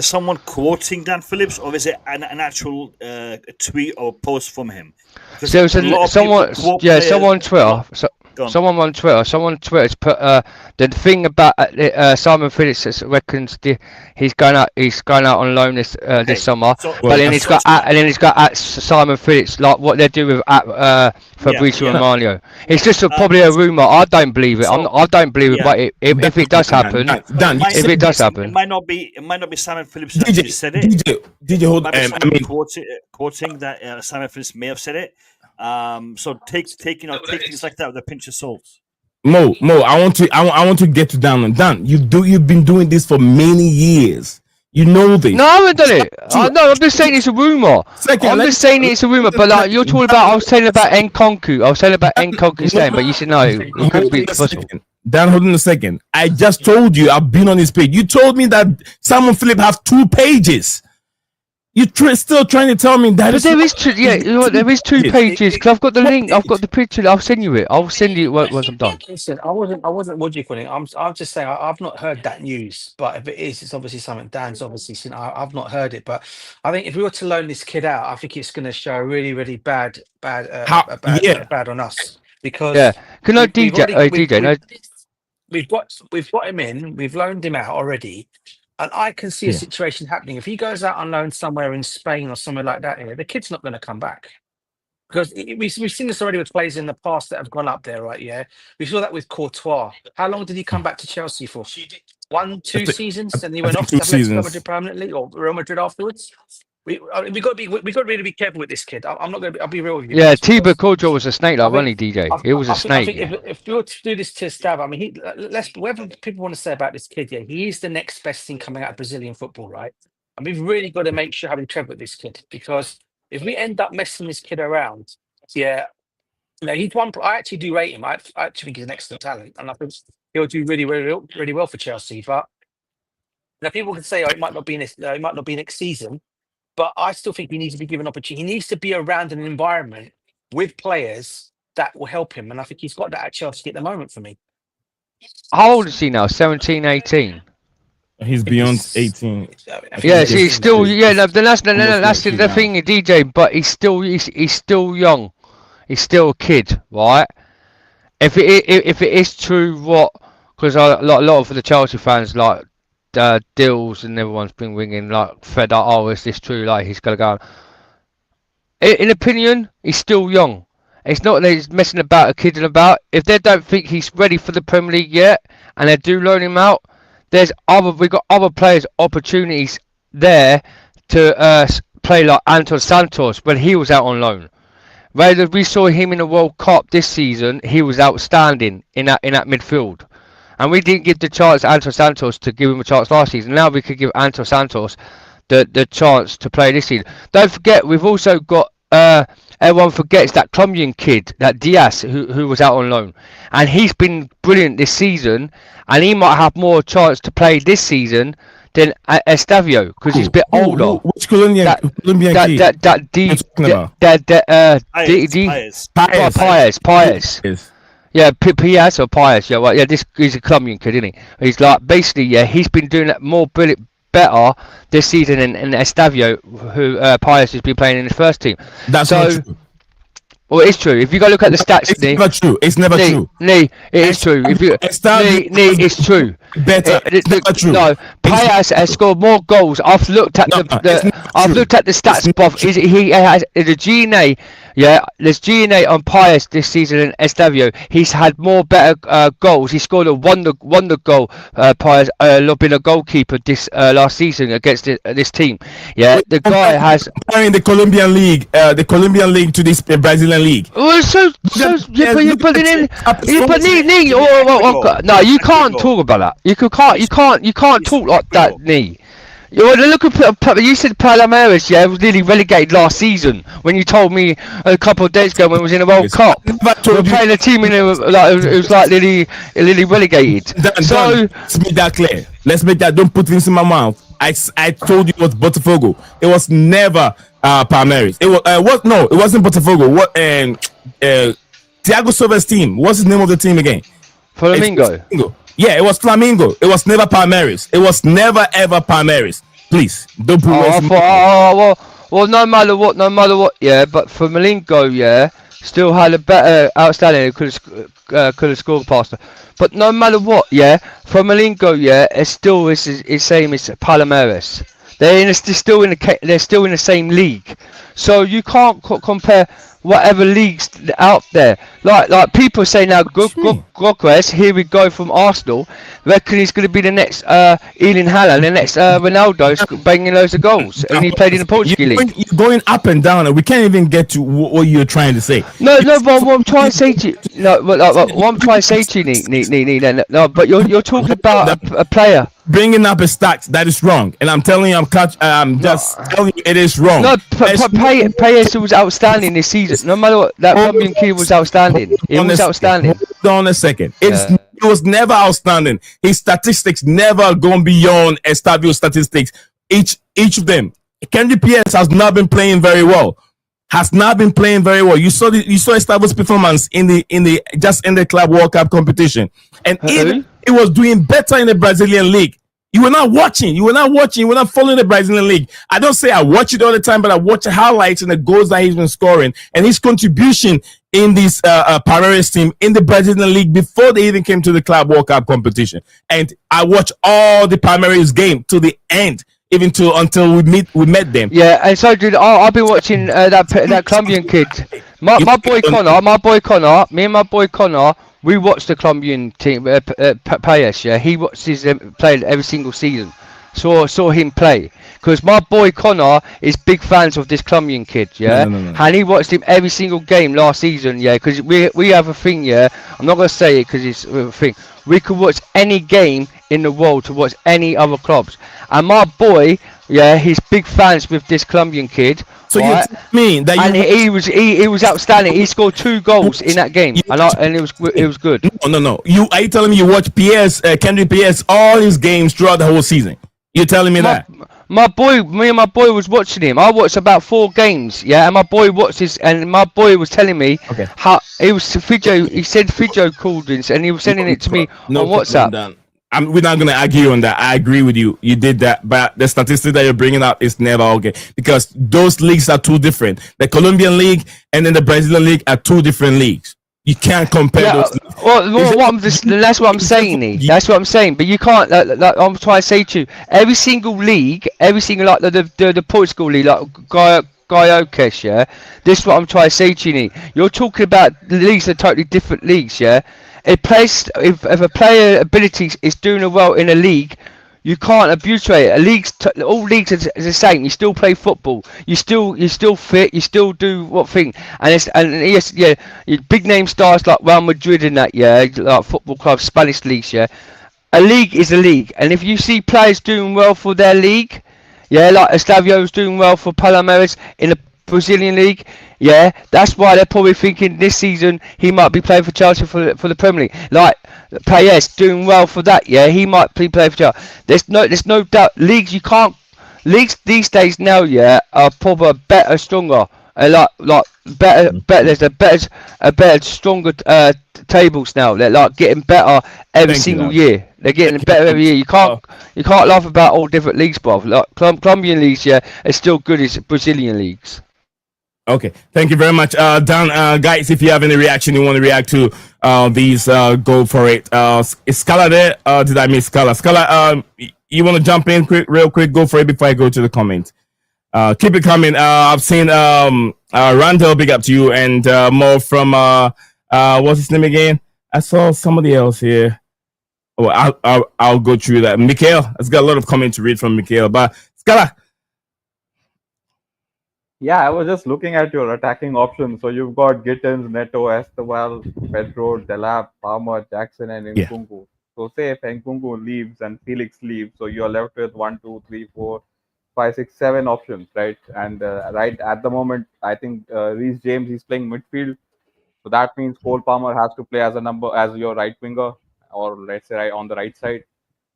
someone quoting Dan Phillips, or is it an actual tweet or post from him? Because there was someone on Twitter. Someone on Twitter's put the thing about Simon Felix reckons he's going out on loan this summer. But then he's got Simon Felix, like what they're doing with Fabrizio and Romano. It's just probably a rumor. I don't believe it. I don't believe it. But if it does happen, it might not be Simon Phillips that actually said it. DJ, hold. Quoting that Simon Phillips may have said it. So take things like that with a pinch of salt. Mo, I want to get you down. And Dan, you've been doing this for many years. You know this. No, I haven't done it. No, I'm just saying it's a rumor. I'm just saying it's a rumor. But like you're talking about, I was saying about Nkunku. I was saying about Nkunku staying, but you said no. It could be possible. Dan, hold on a second. I just told you I've been on his page. You told me that Simon Phillips have 2 pages. You're still trying to tell me that. But there is 2. Yeah, there is 2 pages. Because I've got the link. I've got the picture. I'll send you it. I'll send you it once I'm done. Listen, I wasn't. What do you call it? I'm just saying. I've not heard that news. But if it is, it's obviously something Dan's obviously seen. I've not heard it. But I think if we were to loan this kid out, I think it's going to show really, really bad on us. Because can I DJ? No. We've got him in. We've loaned him out already. And I can see a situation happening. If he goes out on loan somewhere in Spain or somewhere like that, the kid's not going to come back. Because we've seen this already with players in the past that have gone up there, right? Yeah. We saw that with Courtois. How long did he come back to Chelsea for? 1-2 seasons? And he went off to Real Madrid permanently or Real Madrid afterwards? We got to really be careful with this kid. I'm not going to. I'll be real with you. Yeah, Thibaut Courtois was a snake, like wasn't he, DJ? He was a snake. I think if you were to do this to Stav, I mean, whatever people want to say about this kid, he is the next best thing coming out of Brazilian football, right? And we've really got to make sure having tread with this kid, because if we end up messing this kid around, he's one. I actually do rate him. I actually think he's an excellent talent, and I think he'll do really, really, really well for Chelsea. But people can say, it might not be next season. But I still think he needs to be given opportunity. He needs to be around an environment with players that will help him. And I think he's got that at Chelsea at the moment for me. How old is he now? 17, 18? He's beyond 18. Yeah, so he's still... Yeah, no, that's the thing, DJ. But he's still young. He's still a kid, right? If it is true, what... Because a lot of the Chelsea fans, like... Dills and everyone's been ringing like fed up. Oh, is this true? Like he's gonna go. In opinion, he's still young. It's not that he's messing about or kidding about. If they don't think he's ready for the Premier League yet, and they do loan him out, we've got other players opportunities there to play like Anton Santos when he was out on loan. Whether we saw him in the World Cup this season, he was outstanding in that midfield. And we didn't give the chance to Anton Santos to give him a chance last season. Now we could give Anton Santos the chance to play this season. Don't forget, we've also got everyone forgets that Colombian kid, that Diaz, who was out on loan, and he's been brilliant this season. And he might have more chance to play this season than Estavio because he's a bit older. Which Colombian kid? Paez. Yeah, Piaz or Piaz, yeah, well, yeah, he's a Colombian kid, isn't he? He's like, basically, he's been doing it more better this season than Estavio, who Piaz has been playing in his first team. That's not true. Well, it's true. If you go look at the stats, it's never true. It's never true. It is true. If you, it's true. Better. It's never true. No, Piaz has scored more goals. I've looked at looked at the stats. Bob, he has the GNA. Yeah, there's GNA on Piaz this season than Estavio. He's had better goals. He scored a wonder goal. Piaz being a goalkeeper this last season against this team. Yeah, the guy has playing the Colombian league to this Brazilian league. Well, no, you can't talk about that. You can't talk like that, Nee. Look at you said Palomares, was nearly relegated last season when you told me a couple of days ago when it was in the World Cup. We were playing a team in it was like nearly relegated. Let's make that clear. Let's make that. Don't put things in my mouth. I told you it was Botafogo. It was never Palmeiras. It was it wasn't Botafogo. What Thiago Silva's team? What's the name of the team again? Flamengo. Yeah, it was Flamengo. It was never Palmeiras. It was never ever Palmeiras. Please don't put. Well, no matter what. Yeah, but for Flamengo, still had a better outstanding. Could have scored past her. But no matter what, yeah, from Malingo, yeah, it's still is same as Palomares. They're still in the same league, so you can't compare whatever leagues out there. Like people say now, Gokres, here we go from Arsenal. Reckon he's going to be the next Erling Haaland, the next Ronaldo's banging loads of goals, and he played in the Portuguese league. You're going up and down, and we can't even get to what you're trying to say. No, but what I'm trying to say to you, what I'm trying to say to you, no, but you're talking about a player. Bringing up a stats, that is wrong, and I'm telling you, I'm just telling you it is wrong. No, Payet was outstanding this season. No matter what, that Colombian kid was outstanding. He was outstanding. Hold on a second. It was never outstanding. His statistics never gone beyond established statistics. Each of them. Kendrick Pierce has not been playing very well. You saw established performance in the Club World Cup competition, and even it was doing better in the Brazilian league. You were not watching. You were not following the Brazilian league. I don't say I watch it all the time, but I watch the highlights and the goals that he's been scoring and his contribution in this Palmeiras team in the Brazilian league before they even came to the Club World Cup competition. And I watch all the Palmeiras game to the end. Even until we met them. Yeah, and so did I've been watching that Colombian kid. My boy Connor, me and my boy Connor, we watched the Colombian team, Payet. Yeah, he watches played every single season. Saw him play because my boy Connor is big fans of this Colombian kid. Yeah, no. And he watched him every single game last season. Yeah, because we have a thing. Yeah, I'm not gonna say it because it's a thing. We could watch any game in the world to watch any other clubs. And my boy, yeah, he's big fans with this Colombian kid. So right? You mean that he was outstanding. He scored 2 goals in that game, and it was good. No. Are you telling me you watch Kendrick Pierce all his games throughout the whole season? You're telling me that? Me and my boy was watching him. I watched about 4 games, yeah, and my boy watched this, and my boy was telling me how it was Fabrizio. He said Fabrizio called in, and he was sending it to me on WhatsApp. We're not going to argue on that. I agree with you. You did that, but the statistic that you're bringing up is never okay because those leagues are too different. The Colombian league and then the Brazilian league are 2 different leagues. You can't compare those leagues. That's what I'm saying. That's what I'm saying. But you can't. I'm trying to say to you, every single league, like the Portugal league, like Goalkeeper, yeah. This is what I'm trying to say to you. You're talking about the leagues are totally different leagues, yeah. If a player ability is doing well in a league, you can't abuse it. All leagues are the same. You still play football. You still fit. You still do what thing. Big name stars like Real Madrid and that, yeah, like football clubs, Spanish leagues, yeah. A league is a league, and if you see players doing well for their league, yeah, like Estavio's doing well for Palmeiras in the Brazilian league, yeah, that's why they're probably thinking this season he might be playing for Chelsea for the Premier League. Like Payet doing well for that, yeah, he might be playing for Chelsea. There's no doubt. Leagues these days now, yeah, are probably better, stronger. Better. There's a better, stronger tables now. They're like getting better every single year. They're getting better every year. You can't laugh about all different leagues, bro. Like Colombian leagues, yeah, it's still good as Brazilian leagues. Okay, thank you very much, Dan. Guys, if you have any reaction you want to react to these, go for it. Is Scala there? Did I miss Scala? Scala, you want to jump in real quick? Go for it before I go to the comment. Keep it coming. I've seen Randall, big up to you, and more from what's his name again? I saw somebody else here. Oh, I'll go through that. Mikhail, I've got a lot of comments to read from Mikhail, but Scala. Yeah, I was just looking at your attacking options. So you've got Gittins, Neto, Estevao, Pedro, Delap, Palmer, Jackson, and Nkunku. Yeah. So say if Nkunku leaves and Felix leaves, so you're left with 1, 2, 3, 4, 5, 6, 7 options, right? And right at the moment, I think Reece James, he's playing midfield. So that means Cole Palmer has to play as your right winger, or let's say on the right side.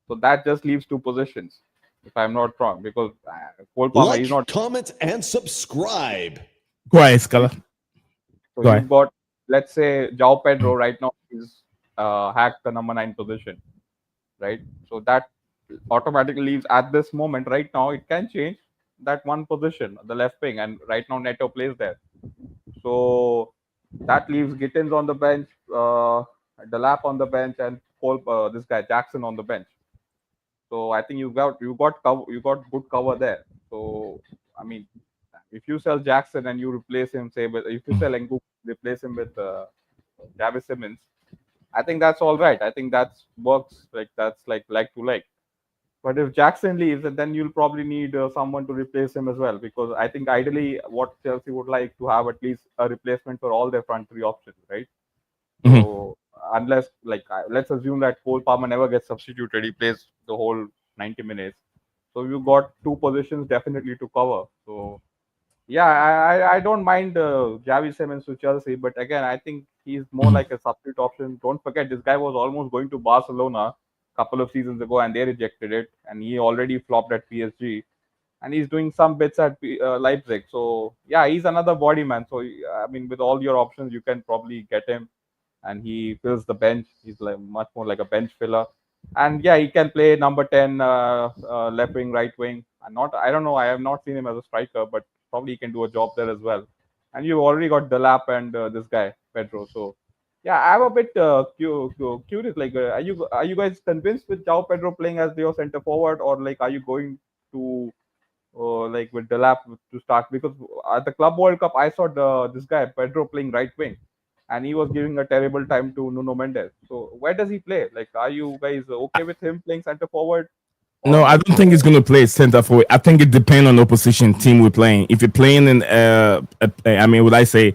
So that just leaves 2 positions, if I'm not wrong, because Cole Palmer, he's not. Comment and subscribe. Go ahead, Scala. So you've got, let's say, João Pedro right now is hacked the number 9 position, right? So that automatically leaves at this moment right now. It can change that 1 position, the left wing, and right now Neto plays there. So That leaves Gittins on the bench, Delap on the bench, and this guy Jackson on the bench. So I think you got good cover there. So I mean, if you sell Jackson and you replace him, say, with if you sell Nkunku, replace him with Xavi Simons, I think that's all right. I think that works. That's like to like. But if Jackson leaves, then you'll probably need someone to replace him as well. Because I think ideally, what Chelsea would like to have at least a replacement for all their front three options, right? Mhm. So unless let's assume that Cole Palmer never gets substituted, he plays the whole 90 minutes. So you got two positions definitely to cover. So yeah, I don't mind Xavi Simons to Chelsea, but again, I think he's more like a substitute option. Don't forget, this guy was almost going to Barcelona a couple of seasons ago, and they rejected it, and he already flopped at PSG, and he's doing some bits at Leipzig. So yeah, he's another body man. So I mean, with all your options, you can probably get him, and he fills the bench. He's like much more like a bench filler. And yeah, he can play number 10, left wing, right wing. I don't know. I have not seen him as a striker, but probably he can do a job there as well. And you've already got Delap and this guy Pedro. So yeah, I'm a bit curious. Like, are you guys convinced with João Pedro playing as your center forward, or like are you going to like with Delap to start? Because at the Club World Cup, I saw this guy Pedro playing right wing, and he was giving a terrible time to Nuno Mendes. So where does he play? Like, are you guys okay with him playing center forward? No, I don't think he's going to play center forward. I think it depends on the opposition team we're playing. If you're playing in, I mean, would I say,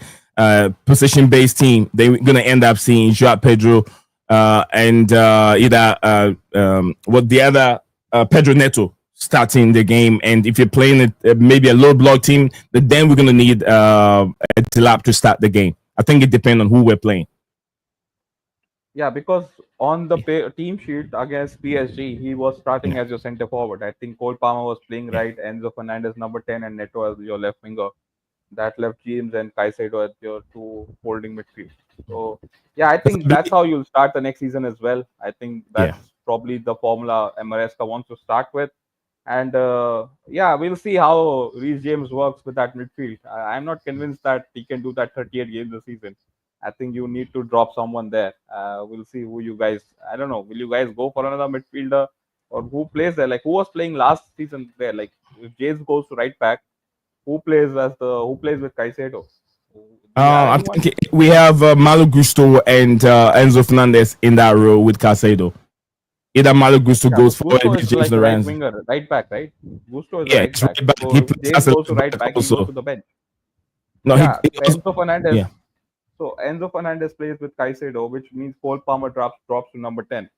position-based team, they're going to end up seeing João Pedro and either what the other Pedro Neto starting the game. And if you're playing maybe a low block team, then we're going to need a Delap to start the game. I think it depends on who we're playing. Yeah, because on the team sheet against PSG, he was starting as your center forward. I think Cole Palmer was playing right, Enzo Fernandez number 10, and Neto as your left winger. That left James and Caicedo as your two holding midfield. So yeah, I think that's how you'll start the next season as well. I think that's probably the formula Maresca wants to start with. And yeah, we'll see how Reece James works with that midfield. I'm not convinced that he can do that 38 games this season. I think you need to drop someone there. We'll see who you guys. I don't know. Will you guys go for another midfielder, or who plays there? Like, who was playing last season there? Like, if James goes to right back, who plays with Caicedo? I think we have Malo Gusto and Enzo Fernandez in that row with Caicedo. Either Malo Gusto goes for James like right winger, right back, right? Gusto is right back. Right back. So if James goes to right back, he goes to the bench. No, Enzo Fernandez. Yeah. So Enzo Fernandez plays with Caicedo, which means Cole Palmer drops to number 10.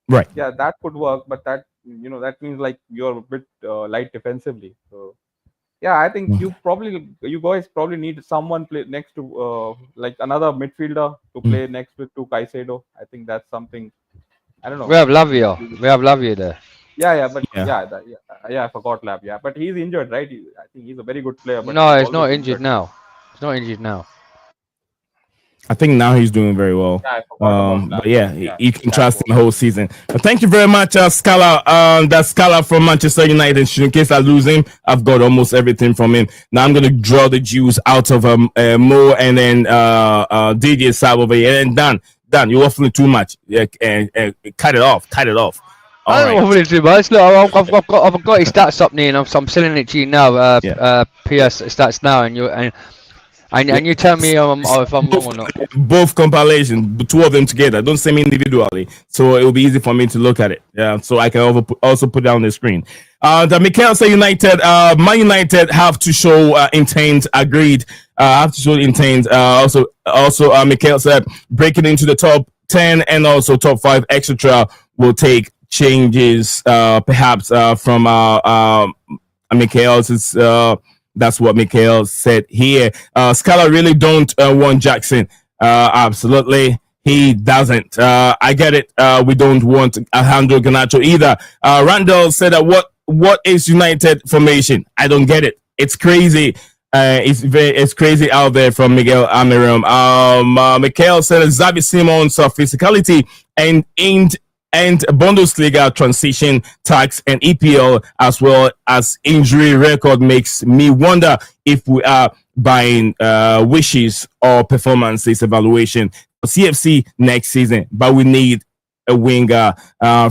Right. Yeah, that could work, but that means like you're a bit light defensively. So yeah, I think you guys probably need someone play next to like another midfielder to play next to Caicedo. I think that's something. I don't know. We have Lavia there. Yeah, I forgot Lab. Yeah, but he's injured, right? I think he's a very good player. But no, he's not injured now. He's not injured now. I think now he's doing very well. Yeah, I forgot about but you can trust him the whole season. Thank you very much, Scala. That's Scala from Manchester United. In case I lose him, I've got almost everything from him. Now I'm going to draw the juice out of Mo and then DJ Sab over here. And Dan, you're offering too much. Cut it off. I don't want too much. Look, I've got his stats up near, and I'm selling it to you now. PS stats now, and you tell me if I'm wrong or not. Both compilations, the two of them together. Don't send me individually, so it will be easy for me to look at it. Yeah, so I can also put it on the screen. The Mikel said United, Man United have to show intent. Agreed. Have to show intent. Also, Mikel said breaking into the top 10 and also top 5, etc. will take changes, perhaps from Mikel's. That's what Mikel said here. Scala really don't want Jackson. Absolutely. He doesn't. I get it. We don't want Alejandro Garnacho either. Randall said that what is United formation? I don't get it. It's crazy. It's crazy out there from Miguel Amiram. Mikel said Xavi Simons' physicality and Bundesliga transition tax and EPL as well as injury record makes me wonder if we are buying wishes or performances evaluation for CFC next season, but we need a winger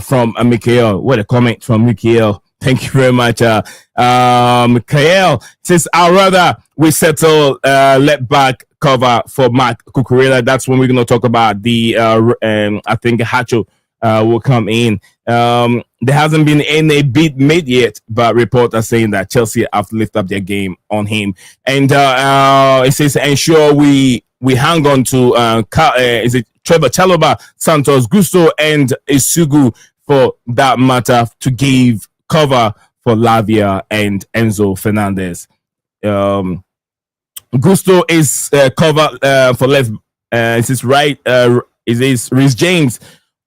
from Mikhail. What a comment from Mikhail. Thank you very much. Mikhail says, I'd rather we settle left back cover for Mark Cucurella. That's when we're going to talk about the, I think Hato will come in. There hasn't been any bid made yet, but reports are saying that Chelsea have to lift up their game on him. And it says, ensure we hang on to is it Trevor Chalobah, Santos, Gusto, and Isugu for that matter to give cover for Lavia and Enzo Fernandez. Gusto is cover for left. It is right. It is Rhys James,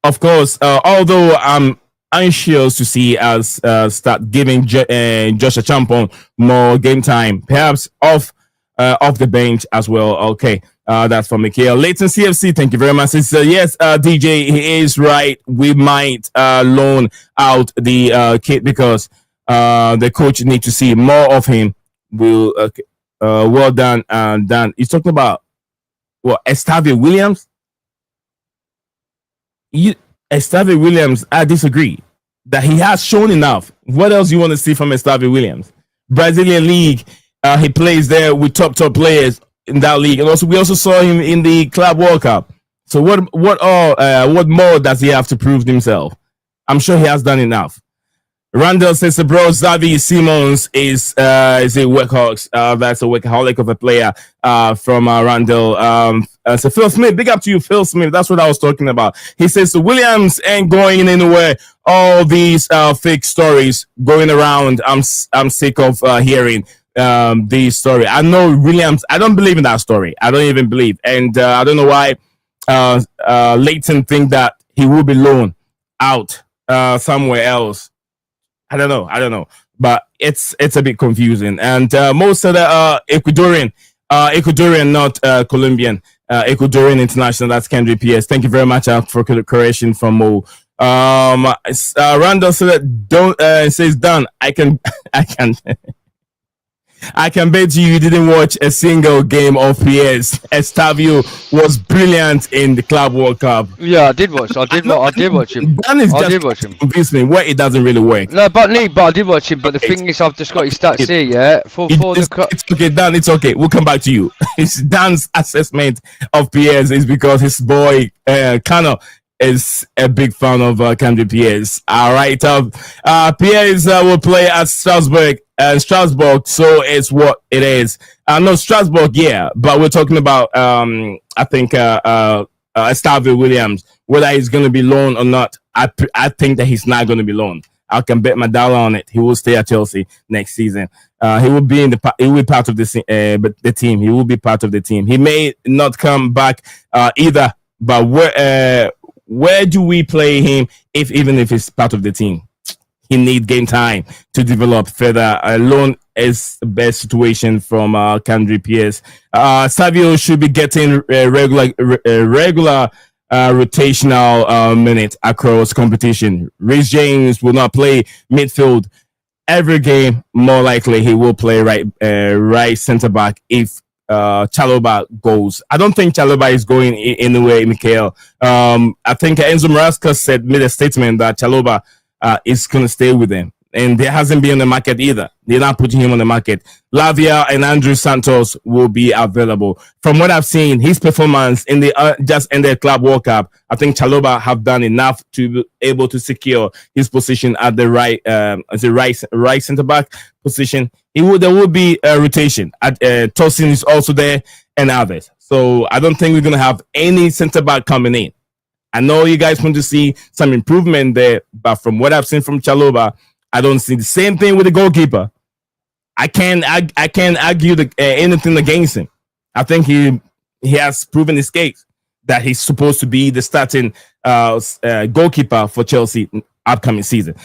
of course. Although I'm anxious to see us start giving Joshua Champon more game time, perhaps off the bench as well. Okay. That's from Mikhail. Leighton CFC, thank you very much. It's, yes, DJ, he is right. We might loan out the kid because the coach need to see more of him. Will well done. Dan, he's talking about what, Estavio Williams? Estavio Williams, I disagree. That he has shown enough. What else you want to see from Estavio Williams? Brazilian League, he plays there with top players in that league, and also we also saw him in the Club World Cup. So what more does he have to prove himself? I'm sure he has done enough. Randall says, bro, Xavi Simons is a workhorse. That's a workaholic of a player from Randall. So Phil Smith, big up to you, Phil Smith. That's what I was talking about. He says, so Williams ain't going anywhere. All these fake stories going around, I'm sick of hearing the story. I know Williams, I don't believe in that story. I don't even believe. And I don't know why Leighton think that he will be loaned out somewhere else. I don't know, but it's a bit confusing. And most of the Ecuadorian, not Colombian, Ecuadorian international. That's Kendrick PS. Thank you very much for correction from Mo. Randall said that says done. I can bet you didn't watch a single game of PS. Estavio was brilliant in the Club World Cup. Yeah, I did watch him. Dan is just convince me where it doesn't really work. No, but I did watch him. But the thing is, I've just got his stats here. Yeah, it's okay, Dan. It's okay. We'll come back to you. It's Dan's assessment of PS is because his boy Kano is a big fan of Kendrick PS. All right, PS will play at Strasbourg. So it's what it is. No, Strasbourg, yeah, but we're talking about I think Estavio Williams, whether he's going to be loaned or not. I think that he's not going to be loaned. I can bet my dollar on it. He will stay at Chelsea next season. He will be he will be part of the team. He will be part of the team. He may not come back either, but where do we play him even if he's part of the team? He need game time to develop further. Loan is the best situation from Kendrick PS. Savio should be getting regular rotational minutes across competition. Rhys James will not play midfield every game. More likely, he will play right center back if Chalobah goes. I don't think Chalobah is going anywhere, Mikhail. I think Enzo Maresca made a statement that Chalobah is going to stay with them. And there hasn't been on the market either. They're not putting him on the market. Lavia and Andrew Santos will be available. From what I've seen, his performance in the just ended Club World Cup, I think Chalobah have done enough to be able to secure his position at the right center back position. There will be a rotation. Tosin is also there and others. So I don't think we're going to have any center back coming in. I know you guys want to see some improvement there, but from what I've seen from Chalobah, I don't see the same thing with the goalkeeper. I can't argue anything against him. I think he has proven his case that he's supposed to be the starting goalkeeper for Chelsea upcoming season.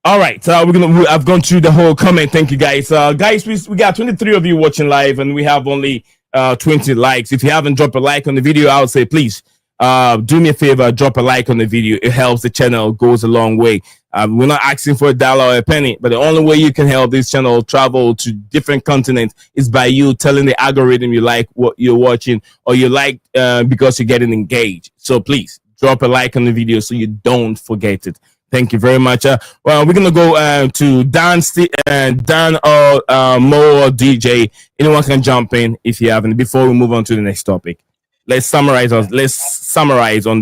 All right, so I've gone through the whole comment. Thank you, guys. Guys, we got 23 of you watching live, and we have only 20 likes. If you haven't dropped a like on the video, I would say please do me a favor, drop a like on the video. It helps the channel, goes a long way. We're not asking for $1 or a penny, but the only way you can help this channel travel to different continents is by you telling the algorithm you like what you're watching, or you like because you're getting engaged. So please drop a like on the video so you don't forget it. Thank you very much. Well, we're gonna go to Dan, Dan or Mo or DJ. Anyone can jump in if you haven't. Before we move on to the next topic, let's summarize on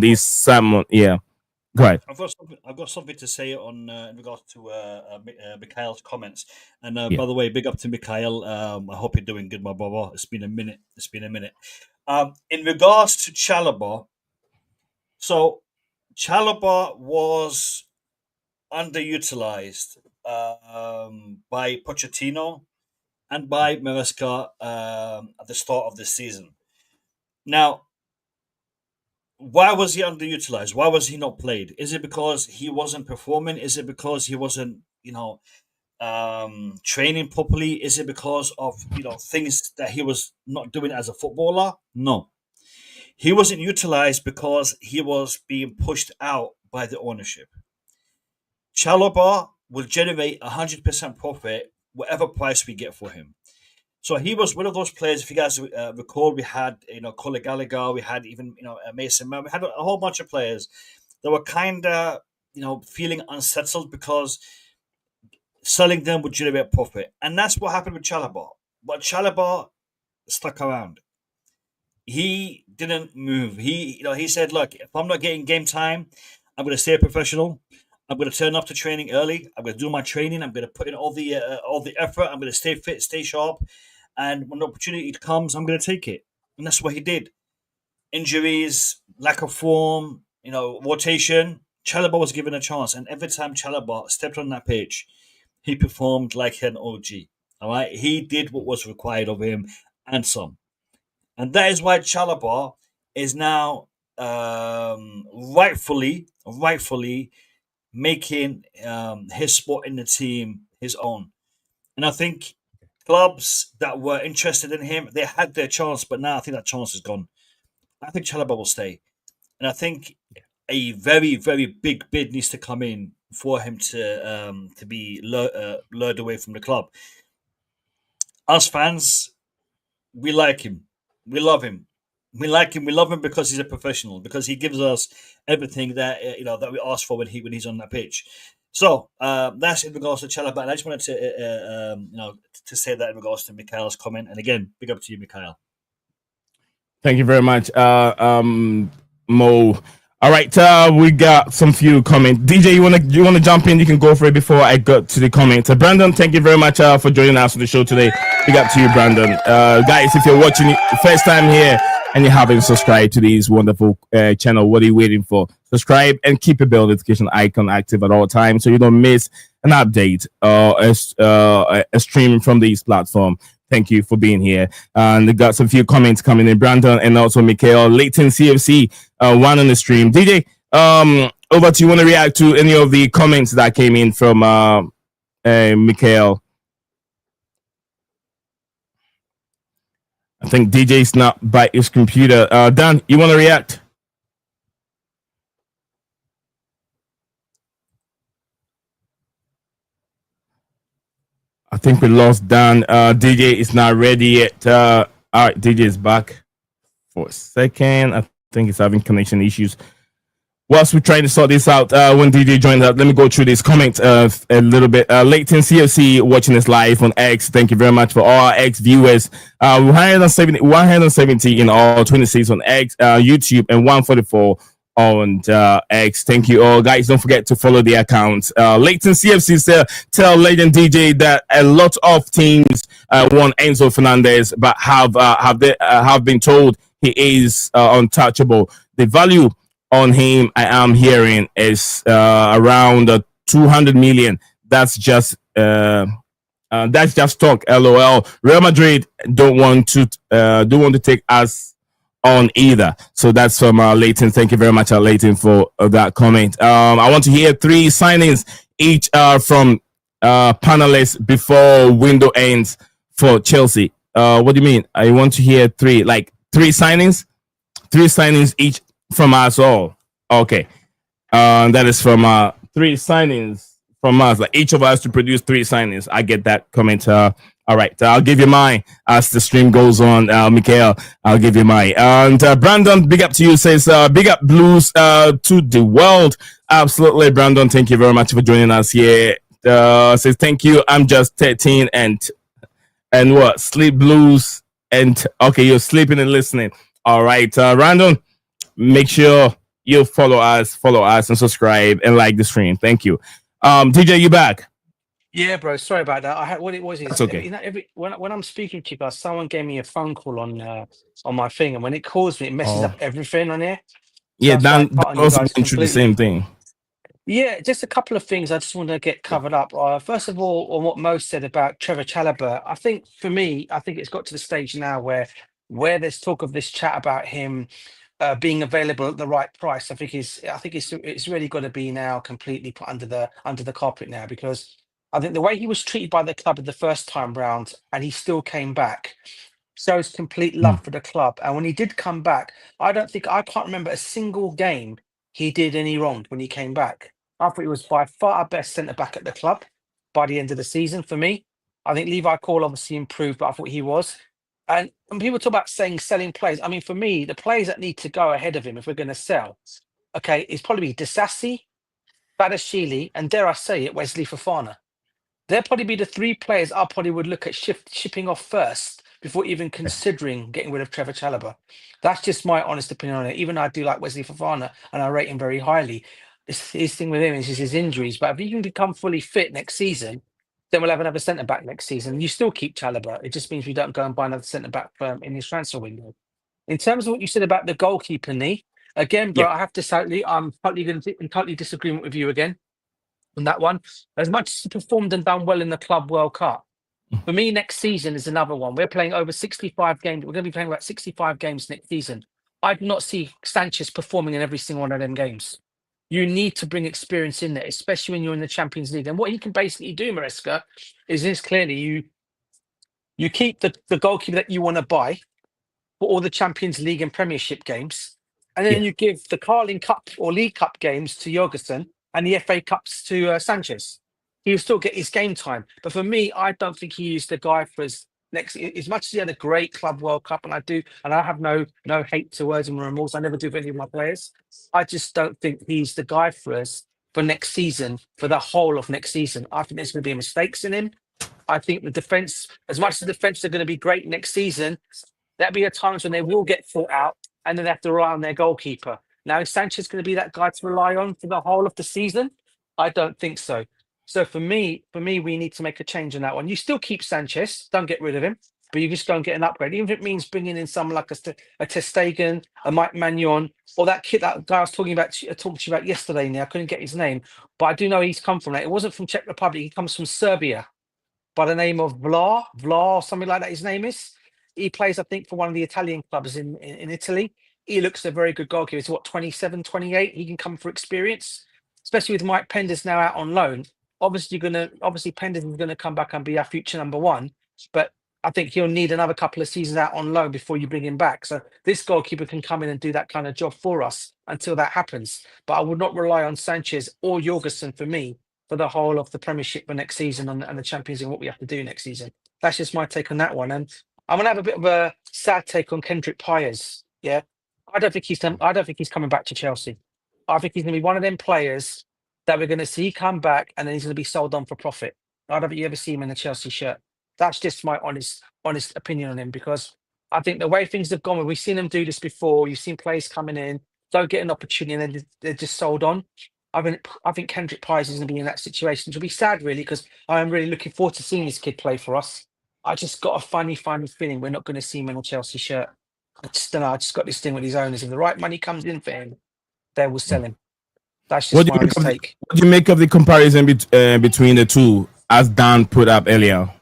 this salmon. Yeah. Go ahead. I've got something to say on in regards to Mikhail's comments. And by the way, big up to Mikhail. I hope you're doing good, my brother. It's been a minute. In regards to Chalobah, so Chalobah was underutilized by Pochettino and by Maresca at the start of this season. Now, why was he underutilized? Why was he not played? Is it because he wasn't performing? Is it because he wasn't, training properly? Is it because of, things that he was not doing as a footballer? No. He wasn't utilized because he was being pushed out by the ownership. Chalobah will generate 100% profit whatever price we get for him. So he was one of those players. If you guys recall, we had Conor Gallagher, we had even Mason Mount, we had a whole bunch of players that were kind of feeling unsettled because selling them would generate profit, and that's what happened with Chalobah. But Chalobah stuck around. He didn't move. He said, "Look, if I'm not getting game time, I'm going to stay a professional. I'm going to turn up to training early. I'm going to do my training. I'm going to put in all the effort. I'm going to stay fit, stay sharp. And when the opportunity comes, I'm going to take it." And that's what he did. Injuries, lack of form, rotation. Chalobah was given a chance. And every time Chalobah stepped on that pitch, he performed like an OG. All right? He did what was required of him and some. And that is why Chalobah is now rightfully making his spot in the team his own. And I think clubs that were interested in him, they had their chance, but now I think that chance is gone. I think Chalobah will stay. And I think a very, very big bid needs to come in for him to be lured away from the club. Us fans, we like him. We love him. We like him. We love him because he's a professional, because he gives us everything that that we ask for when he's on that pitch. So that's in regards to Chalobah. And I just wanted to say that in regards to Mikhail's comment. And again, big up to you, Mikhail. Thank you very much, Mo. All right, we got some few comments. DJ, you wanna jump in? You can go for it before I got to the comments. Brandon, thank you very much for joining us on the show today. Big up to you, Brandon. Guys, if you're watching it first time here and you haven't subscribed to this wonderful channel, what are you waiting for? Subscribe and keep a bell notification icon active at all times so you don't miss an update or a stream from this platform. Thank you for being here. And we got some few comments coming in. Brandon and also Mikhail. Leighton CFC, one on the stream. DJ, over to you. Want to react to any of the comments that came in from Mikhail? I think DJ's not by his computer. Dan, you want to react? I think we lost Dan. DJ is not ready yet. All right, DJ is back for a second. I think he's having connection issues. Whilst we're trying to sort this out, when DJ joined us, let me go through this comment a little bit. Leighton CFC watching us live on X. Thank you very much for all our X viewers. 170 in all, 26 on X, YouTube, and 144 on X. Thank you all, guys. Don't forget to follow the accounts. Leighton CFC tell Legend DJ that a lot of teams want Enzo Fernandez, but have been told he is untouchable. The value on him I am hearing is around 200 million. That's just talk. LOL. Real Madrid don't want to take us on either. So that's from Leighton. Thank you very much, Leighton, for that comment. I want to hear 3 signings each from panelists before window ends for Chelsea. What do you mean? I want to hear 3 signings each From us all. Okay. That is from 3 signings from us. Like each of us to produce 3 signings. I get that comment. All right, I'll give you mine as the stream goes on. Mikhail, I'll give you mine. And Brandon, big up to you. Says big up Blues to the world. Absolutely, Brandon. Thank you very much for joining us here. Says thank you. I'm just 13 and what sleep blues and okay, you're sleeping and listening. All right, Brandon, make sure you follow us, and subscribe and like the stream. Thank you. DJ, you back? Yeah, bro. Sorry about that. I had what it was is That's okay. you know when I'm speaking to you guys, someone gave me a phone call on my thing, and when it calls me, it messes up everything on here. So Yeah, that's why I Dan cut on you also guys went through the completely. same thing. Yeah, just a couple of things I just want to get covered up. First of all, on what Mo said about Trevor Chalobah, I think for me, I think it's got to the stage now where there's talk of this chat about him being available at the right price. I think it's really got to be now completely put under the carpet now, because I think the way he was treated by the club the first time round, and he still came back, shows complete love for the club. And when he did come back, I can't remember a single game he did any wrong when he came back. I thought he was by far our best centre back at the club by the end of the season for me. I think Levi Cole obviously improved, but I thought he was. And when people talk about selling players, I mean, for me, the players that need to go ahead of him if we're going to sell, okay, is probably Disassi, Badashili, and dare I say it, Wesley Fofana. They'll probably be the 3 players I probably would look at shipping off first before even considering getting rid of Trevor Chalobah. That's just my honest opinion on it. Even though I do like Wesley Fofana and I rate him very highly, his thing with him is his injuries. But if he can become fully fit next season, then we'll have another centre back next season. You still keep Chalobah. It just means we don't go and buy another centre back in his transfer window. In terms of what you said about the goalkeeper knee, again, bro, Yep. I have to say, I'm in totally disagreement with you again on that one. As much as he performed and done well in the Club World Cup, for me, next season is another one. We're playing over 65 games. We're going to be playing about 65 games next season. I do not see Sanchez performing in every single one of them games. You need to bring experience in there, especially when you're in the Champions League. And what he can basically do, Maresca, is this clearly you keep the goalkeeper that you want to buy for all the Champions League and Premiership games, and then Yeah. you give the Carling Cup or League Cup games to Jorgensen and the FA Cups to Sanchez. He'll still get his game time. But for me, I don't think he is the guy for his next. As much as he had a great Club World Cup, and I have no hate towards him or remorse. I never do for any of my players. I just don't think he's the guy for us for next season, for the whole of next season. I think there's going to be mistakes in him. I think the defense, as much as the defense are going to be great next season, there'll be times when they will get fought out and then they have to rely on their goalkeeper. Now, is Sanchez going to be that guy to rely on for the whole of the season? I don't think so. So for me, we need to make a change on that one. You still keep Sanchez, don't get rid of him, but you just go and get an upgrade. Even if it means bringing in someone like a Testegen, a Mike Magnon, or that kid, that guy I was talking to you about yesterday. Now I couldn't get his name, but I do know he's come from that. It wasn't from Czech Republic. He comes from Serbia, by the name of Vlar or something like that. His name is. He plays, I think, for one of the Italian clubs in Italy. He looks a very good goalkeeper. He's 27, 28. He can come for experience, especially with Mike Penders now out on loan. Obviously, Penders is gonna come back and be our future number one. But I think he'll need another couple of seasons out on loan before you bring him back. So this goalkeeper can come in and do that kind of job for us until that happens. But I would not rely on Sanchez or Jorgensen for me for the whole of the Premiership for next season and the Champions League, what we have to do next season. That's just my take on that one. And I'm gonna have a bit of a sad take on Kendrick Pyers. Yeah, I don't think he's coming back to Chelsea. I think he's gonna be one of them players that we're gonna see come back and then he's gonna be sold on for profit. I don't think you ever see him in a Chelsea shirt. That's just my honest opinion on him, because I think the way things have gone, we've seen him do this before. You've seen players coming in, don't get an opportunity, and then they're just sold on. I think Kendrick Pyers is going to be in that situation, which will be sad, really, because I am really looking forward to seeing this kid play for us. I just got a funny feeling we're not going to see him in a Chelsea shirt. I just don't know. I just got this thing with his owners. If the right money comes in for him, they will sell him. That's just my mistake. What do you make of the comparison between the two, as Dan put up earlier?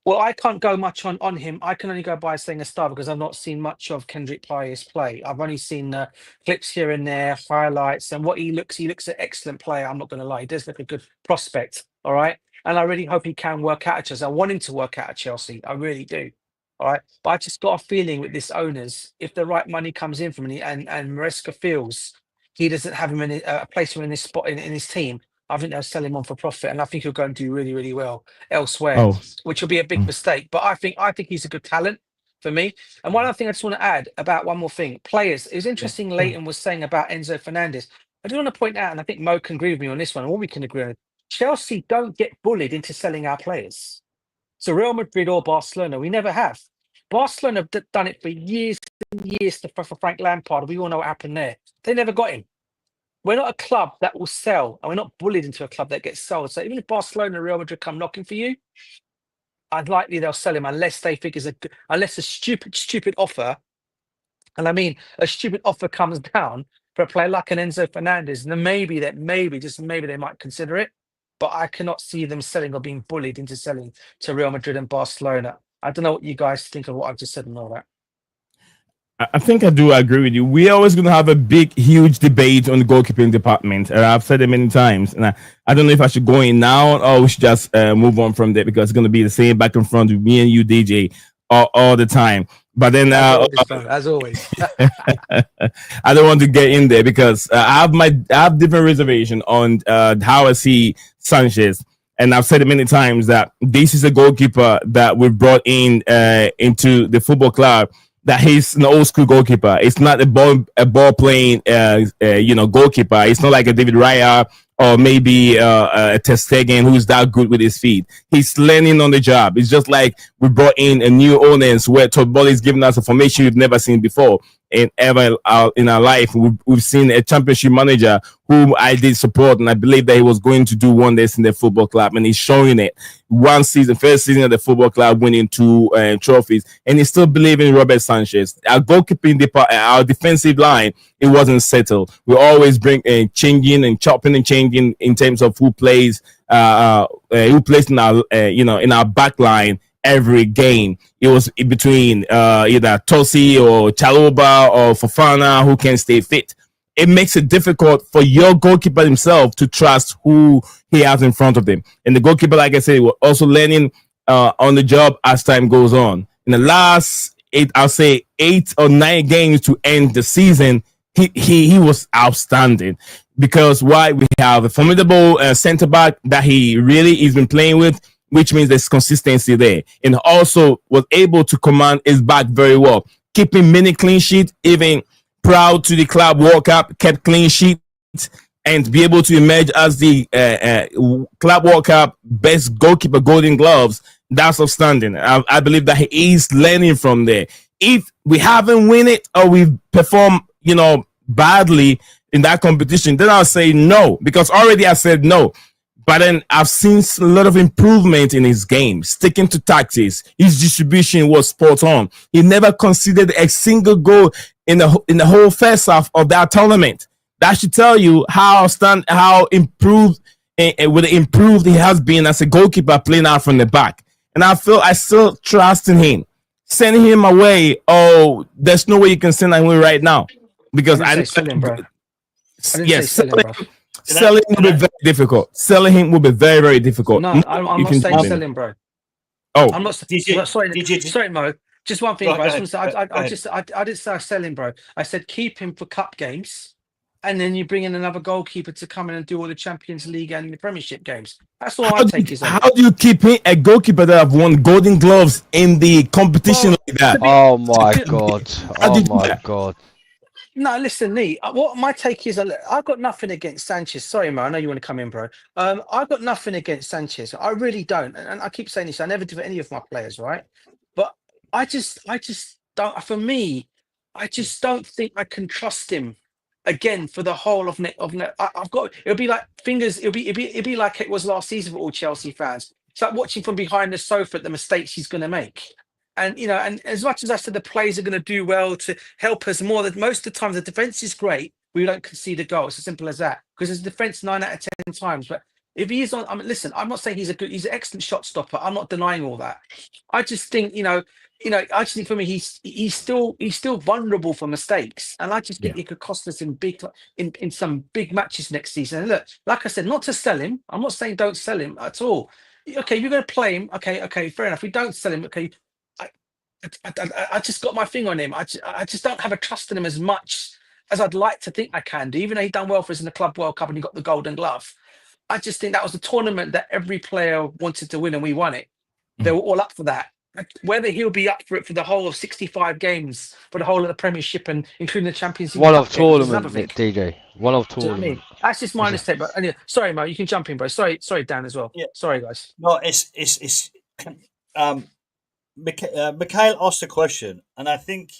Well, I can't go much on him. I can only go by saying a star because I've not seen much of Kendrick Pyers play. I've only seen clips here and there, highlights, and what he looks an excellent player. I'm not going to lie. He does look a good prospect. All right. And I really hope he can work out at Chelsea. I want him to work out at Chelsea. I really do. All right, but I just got a feeling with this owners, if the right money comes in from him and Maresca feels he doesn't have him in a place for him in his spot in his team, I think they'll sell him on for profit, and I think he'll go and do really, really well elsewhere, Oh, which will be a big mistake. But I think he's a good talent for me. And one other thing I just want to add about one more thing, players. It was interesting. Leighton was saying about Enzo Fernandez. I do want to point out, and I think Mo can agree with me on this one, or we can agree on it. Chelsea don't get bullied into selling our players. So Real Madrid or Barcelona, we never have. Barcelona have done it for years and years for Frank Lampard. We all know what happened there. They never got him. We're not a club that will sell, and we're not bullied into a club that gets sold. So even if Barcelona or Real Madrid come knocking for you, unlikely they'll sell him unless they think unless a stupid offer, and I mean a stupid offer comes down for a player like an Enzo Fernandez, then maybe they might consider it. But I cannot see them selling or being bullied into selling to Real Madrid and Barcelona. I don't know what you guys think of what I've just said and all that. I think I do agree with you. We're always going to have a big, huge debate on the goalkeeping department. I've said it many times, and I don't know if I should go in now or we should just move on from there, because it's going to be the same back and front with me and you, DJ, all the time. But then, as always, I don't want to get in there because I have different reservation on how I see Sanchez. And I've said it many times that this is a goalkeeper that we brought in into the football club. That he's an old school goalkeeper. It's not a ball playing goalkeeper. It's not like a David Raya or maybe a Ter Stegen who's that good with his feet. He's learning on the job. It's just like we brought in a new owners where Todd Boehly is giving us a formation we've never seen before in our life. We've seen a championship manager whom I did support, and I believe that he was going to do wonders in the football club, and he's showing it. First season at the football club, winning 2 trophies, and he's still believing in Robert Sanchez. Our goalkeeping department, our defensive line, it wasn't settled. We always bring changing and chopping and changing in terms of who plays in our back line every game. It was in between either Tosi or Chalobah or Fofana who can stay fit. It makes it difficult for your goalkeeper himself to trust who he has in front of him. And the goalkeeper, like I said, was also learning on the job as time goes on. In the last 8 or 9 games to end the season, he was outstanding. Because why? We have a formidable centre back that he really has been playing with, which means there's consistency there. And also was able to command his back very well, keeping many clean sheets, even proud to the club World Cup, kept clean sheets, and be able to emerge as the Club World Cup best goalkeeper, Golden Gloves. That's outstanding. I believe that he is learning from there. If we haven't win it or we perform, badly in that competition, then I'll say no, because already I said no. But then I've seen a lot of improvement in his game, sticking to tactics. His distribution was spot on. He never conceded a single goal in the whole first half of that tournament. That should tell you how improved he has been as a goalkeeper playing out from the back. And I still trust in him. Sending him away, there's no way you can send him away right now, because I didn't say selling, bro. Selling will be very difficult. Selling him will be very, very difficult. No, I'm not saying selling, bro. Oh, I'm not. Sorry, Mo. Just one thing, bro. I didn't say selling, bro. I said keep him for cup games, and then you bring in another goalkeeper to come in and do all the Champions League and the Premiership games. That's all I take. How do you keep a goalkeeper that have won Golden Gloves in the competition like that? Oh my god! Oh my god! No, listen, Lee. What my take is, I've got nothing against Sanchez. Sorry, Mo. I know you want to come in, bro. I've got nothing against Sanchez. I really don't, and I keep saying this. I never do for any of my players, right? But I just don't. For me, I just don't think I can trust him again for the whole of net. I've got. It'll be like fingers. It'll be like it was last season for all Chelsea fans. It's like watching from behind the sofa at the mistakes he's going to make. And and as much as I said the players are going to do well to help us more, that most of the time the defense is great, we don't concede a goal. It's as simple as that. Because there's defense 9 out of 10 times. But if he is on, listen, I'm not saying he's an excellent shot stopper. I'm not denying all that. I just think, I just think for me he's still vulnerable for mistakes, and I just think it could cost us in some big matches next season. And look, like I said, not to sell him. I'm not saying don't sell him at all. Okay, you're going to play him. Okay, fair enough. We don't sell him. Okay. I just got my thing on him. I just don't have a trust in him as much as I'd like to think I can do. Even though he done well for us in the Club World Cup and he got the Golden Glove, I just think that was the tournament that every player wanted to win and we won it. They were all up for that. Whether he'll be up for it for the whole of 65 games, for the whole of the Premiership and including the Champions League. One of tournament, DJ. One of tournament. I mean? That's just my mistake. But anyway, sorry, Mo, you can jump in, bro. Sorry, Dan as well. Yeah. Sorry, guys. No, it's Mikhail asked a question, and I think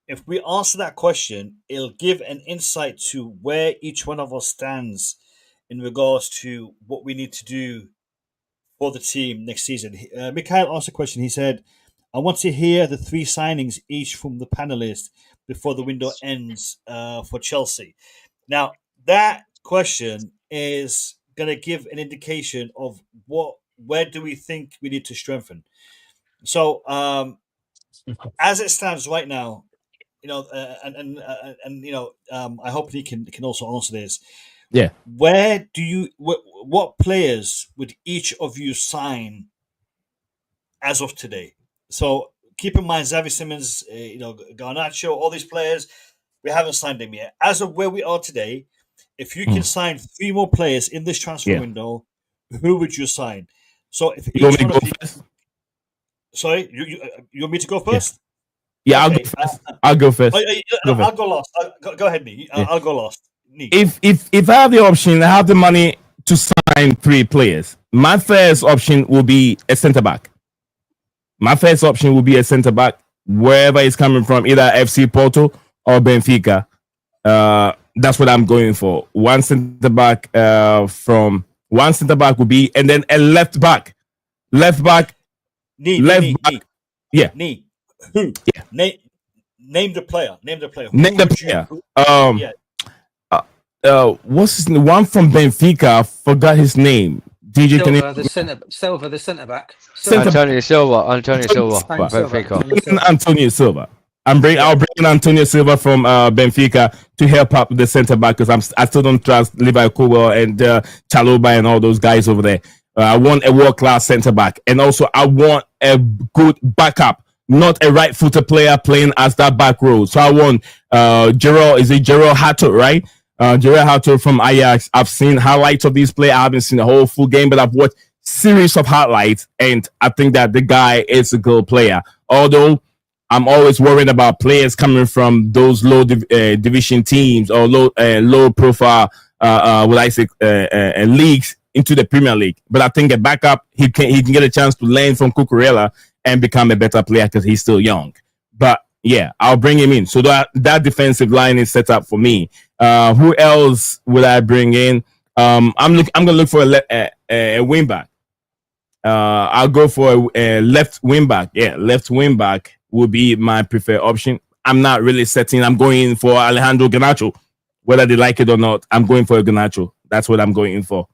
if we answer that question, it'll give an insight to where each one of us stands in regards to what we need to do for the team next season. Mikhail asked a question. He said, I want to hear the 3 signings each from the panelists before the window ends for Chelsea. Now, that question is going to give an indication of where do we think we need to strengthen. So, as it stands right now, you know, and you know, I hope he can also answer this. Yeah. Where do you what players would each of you sign as of today? So keep in mind, Xavi Simons, you know, Garnacho, all these players, we haven't signed them yet. As of where we are today, if you can sign 3 more players in this transfer window, who would you sign? So if you want me to go first? Sorry, you want me to go first? Yeah, okay. I'll go first. I'll go last. Go ahead, Nee. I'll go last. Nee. If I have the option, I have the money to sign 3 players. My first option will be a centre back. Wherever it's coming from, either FC Porto or Benfica. That's what I'm going for. One centre back will be, and then a left back. Left back. Yeah. Nee. Who? Yeah. Name the player. What's his name? One from Benfica. I forgot his name. DJ, Silva, the centre back. Antonio Silva. Benfica. Antonio Silva. I'll bring Antonio Silva from Benfica to help out with the centre back because I still don't trust Levi Colwell and Chalobah and all those guys over there. I want a world-class centre back, and also I want a good backup, not a right-footed player playing as that back row. So I want Gerald Hato, right? Gerald Hato from Ajax. I've seen highlights of this player. I haven't seen the whole full game, but I've watched series of highlights, and I think that the guy is a good player. Although I'm always worried about players coming from those low division teams or low profile leagues into the Premier League. But I think a backup, he can get a chance to learn from Cucurella and become a better player because he's still young. But yeah, I'll bring him in. So that defensive line is set up for me. Who else would I bring in? I'm gonna look for a wing back. I'll go for a left wing back. Yeah, left wing back will be my preferred option. I'm not really setting. I'm going in for Alejandro Garnacho. Whether they like it or not, I'm going for a Garnacho. That's what I'm going in for.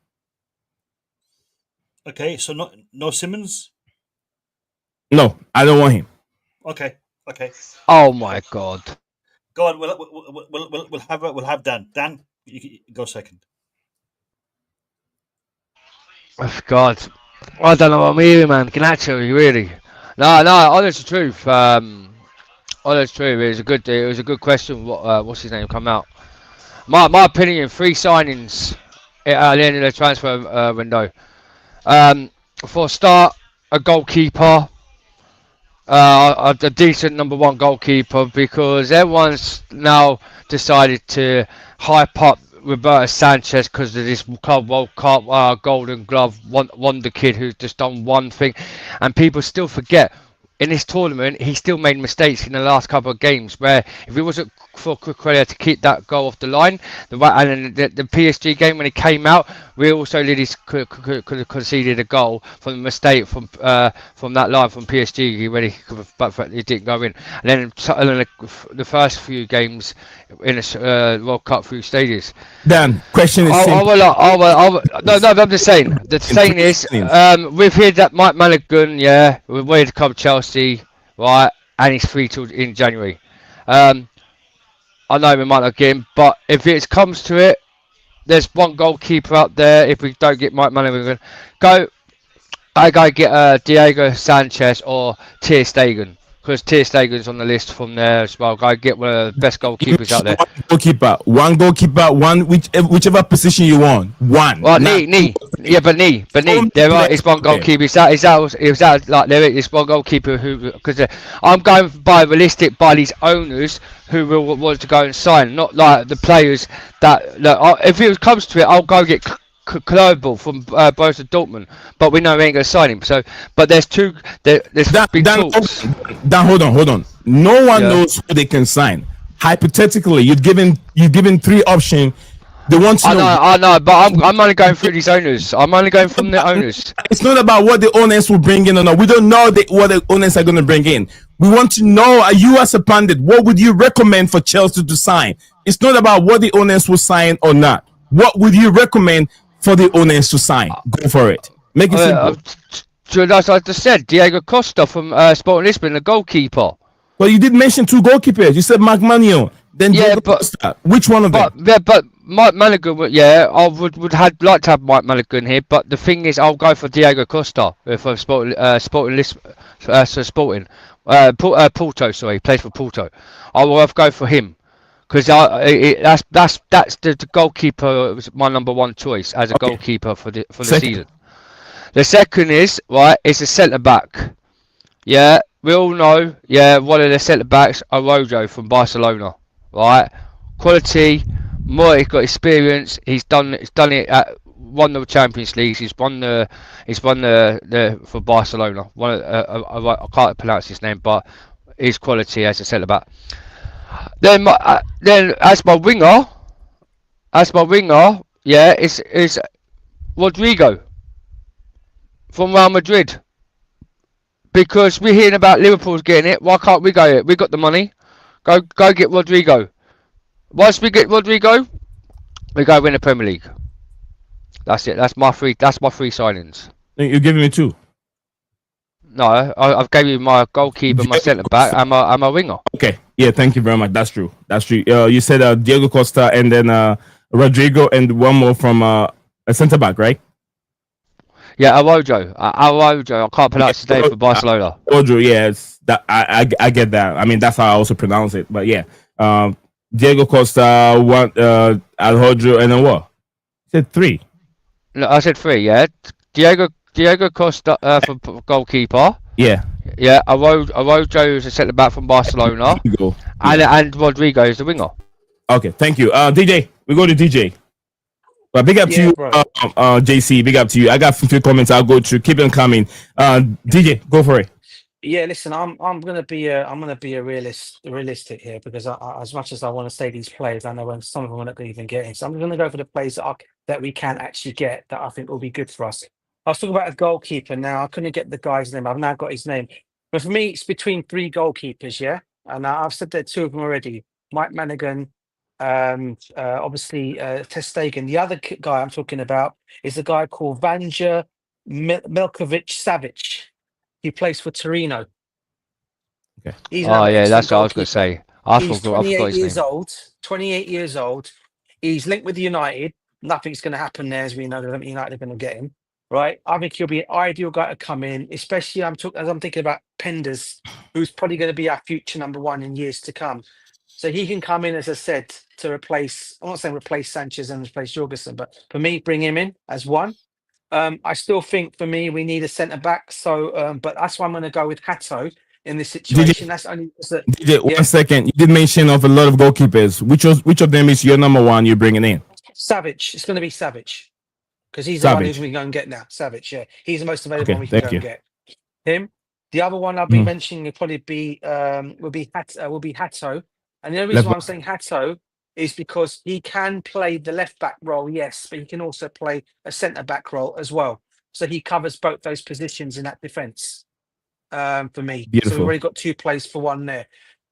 Okay, so no Simmons? No, I don't want him. Okay. Oh my God. Go on. We'll have Dan. Dan, you go second. Oh God, I don't know what I'm hearing, man. Garnacho, really? No. Honest truth. Honest truth. It was a good question. What's his name come out? My opinion. 3 signings at the end of the transfer window. For a start, a goalkeeper. A decent number 1 goalkeeper, because everyone's now decided to hype up Roberto Sanchez because of this Club World Cup Golden Glove wonder kid who's just done one thing, and people still forget in this tournament he still made mistakes in the last couple of games where if it wasn't for Cucurella to keep that goal off the line, the PSG game when he came out, we also could have conceded a goal from a mistake from that line from PSG but it didn't go in. And then the first few games in a World Cup through stages. Dan, question is simple. No, I'm just saying. The thing is, we've heard that Mike Mulligan, we're ready to come Chelsea, right? And he's free till in January. I know we might not get him, but if it comes to it, there's 1 goalkeeper out there. If we don't get Mike Mulligan, I go get Diego Sanchez or Ter Stegen. because Ter Stegen's on the list from there as well. Go get one of the best goalkeepers out there. One goalkeeper, whichever position you want. One. Well, knee. Yeah, but knee. There is one goalkeeper. Is that like there is one goalkeeper who, because I'm going by these owners who will want to go and sign, not like the players that. Look, if it comes to it, I'll go get Chalobah from Borussia Dortmund, but we know we ain't gonna sign him. So, but there's big talks. Dan, hold on. No one knows who they can sign. Hypothetically, you've given 3 options. They want to know. I know, but I'm only going through these owners. I'm only going from the owners. It's not about what the owners will bring in or not. We don't know what the owners are going to bring in. We want to know, are you as a pundit, what would you recommend for Chelsea to sign? It's not about what the owners will sign or not. What would you recommend for the owners to sign? Go for it. Make it simple. As I just said, Diego Costa from Sporting Lisbon, the goalkeeper. Well, you did mention 2 goalkeepers. You said Mark Manion. Then Costa. Which one of them? But Mike Mulligan, I would like to have Mike Mulligan here. But the thing is, I'll go for Diego Costa for Sporting Lisbon. Porto, sorry, plays for Porto. I will go for him because that's the goalkeeper. Was my number 1 choice as a goalkeeper for the season. The second is it's a centre back. Yeah, we all know. Yeah, one of the centre backs, Araujo from Barcelona. Right, quality. He's got experience. He's done it at won the Champions League. He's won the for Barcelona. I can't pronounce his name, but his quality as a centre back. Then as my winger, yeah, is Rodrigo from Real Madrid. Because we're hearing about Liverpool's getting it, why can't we go it? We got the money. Go get Rodrigo. Once we get Rodrigo, we go win the Premier League. That's it. That's my 3 signings. You're giving me 2. No, I've gave you my goalkeeper, my centre back, and my winger. Okay. Yeah, thank you very much. That's true. You said Diego Costa and then Rodrigo and one more from a centre back, right? Yeah, Araujo. I can't pronounce his name for Barcelona. Araujo, yes. That I get that. I mean, that's how I also pronounce it. But yeah, Diego Costa, Araujo, and then what? You said 3. No, I said 3. Yeah, Diego Costa for goalkeeper. Yeah. Yeah, Araujo is a centre back from Barcelona. And Rodrigo is the winger. Okay, thank you. DJ, we go to DJ. Well, big up to you, JC. Big up to you. I got 50 comments. I'll go to keep them coming. DJ, go for it. Yeah, listen, I'm gonna be a realistic here because as much as I want to say these players, I know when some of them are not going to even get in. So I'm gonna go for the players that we can actually get that I think will be good for us. I was talking about a goalkeeper now. I couldn't get the guy's name. I've now got his name. But for me, it's between 3 goalkeepers. Yeah, and I've said there 2 of them already. Mike Manigan. Obviously Ter Stegen. The other guy I'm talking about is a guy called Vanja Milkovic-Savic. He plays for Torino. Okay. That's what I was going to say. He's 28 years old. 28 years old. He's linked with United. Nothing's going to happen there, as we know that United are going to get him. Right? I think he'll be an ideal guy to come in, especially as I'm thinking about Penders, who's probably going to be our future number 1 in years to come. So he can come in, as I said, to replace, I'm not saying replace Sanchez and replace Jorgensen, but for me, bring him in as 1. I still think for me, we need a centre back. So, but that's why I'm going to go with Hato in this situation. That's only DJ, 1 second. You did mention of a lot of goalkeepers. Which of them is your number 1 you're bringing in? Savic. It's going to be Savic because he's the one who's going to go and get now. Savic, yeah. He's the most available one we can go and get. Him. The other one I'll be mentioning will probably be will be Hato. And the only reason why I'm saying Hato is because he can play the left back role, yes, but he can also play a centre back role as well. So he covers both those positions in that defence for me. Beautiful. So we've already got 2 plays for 1 there.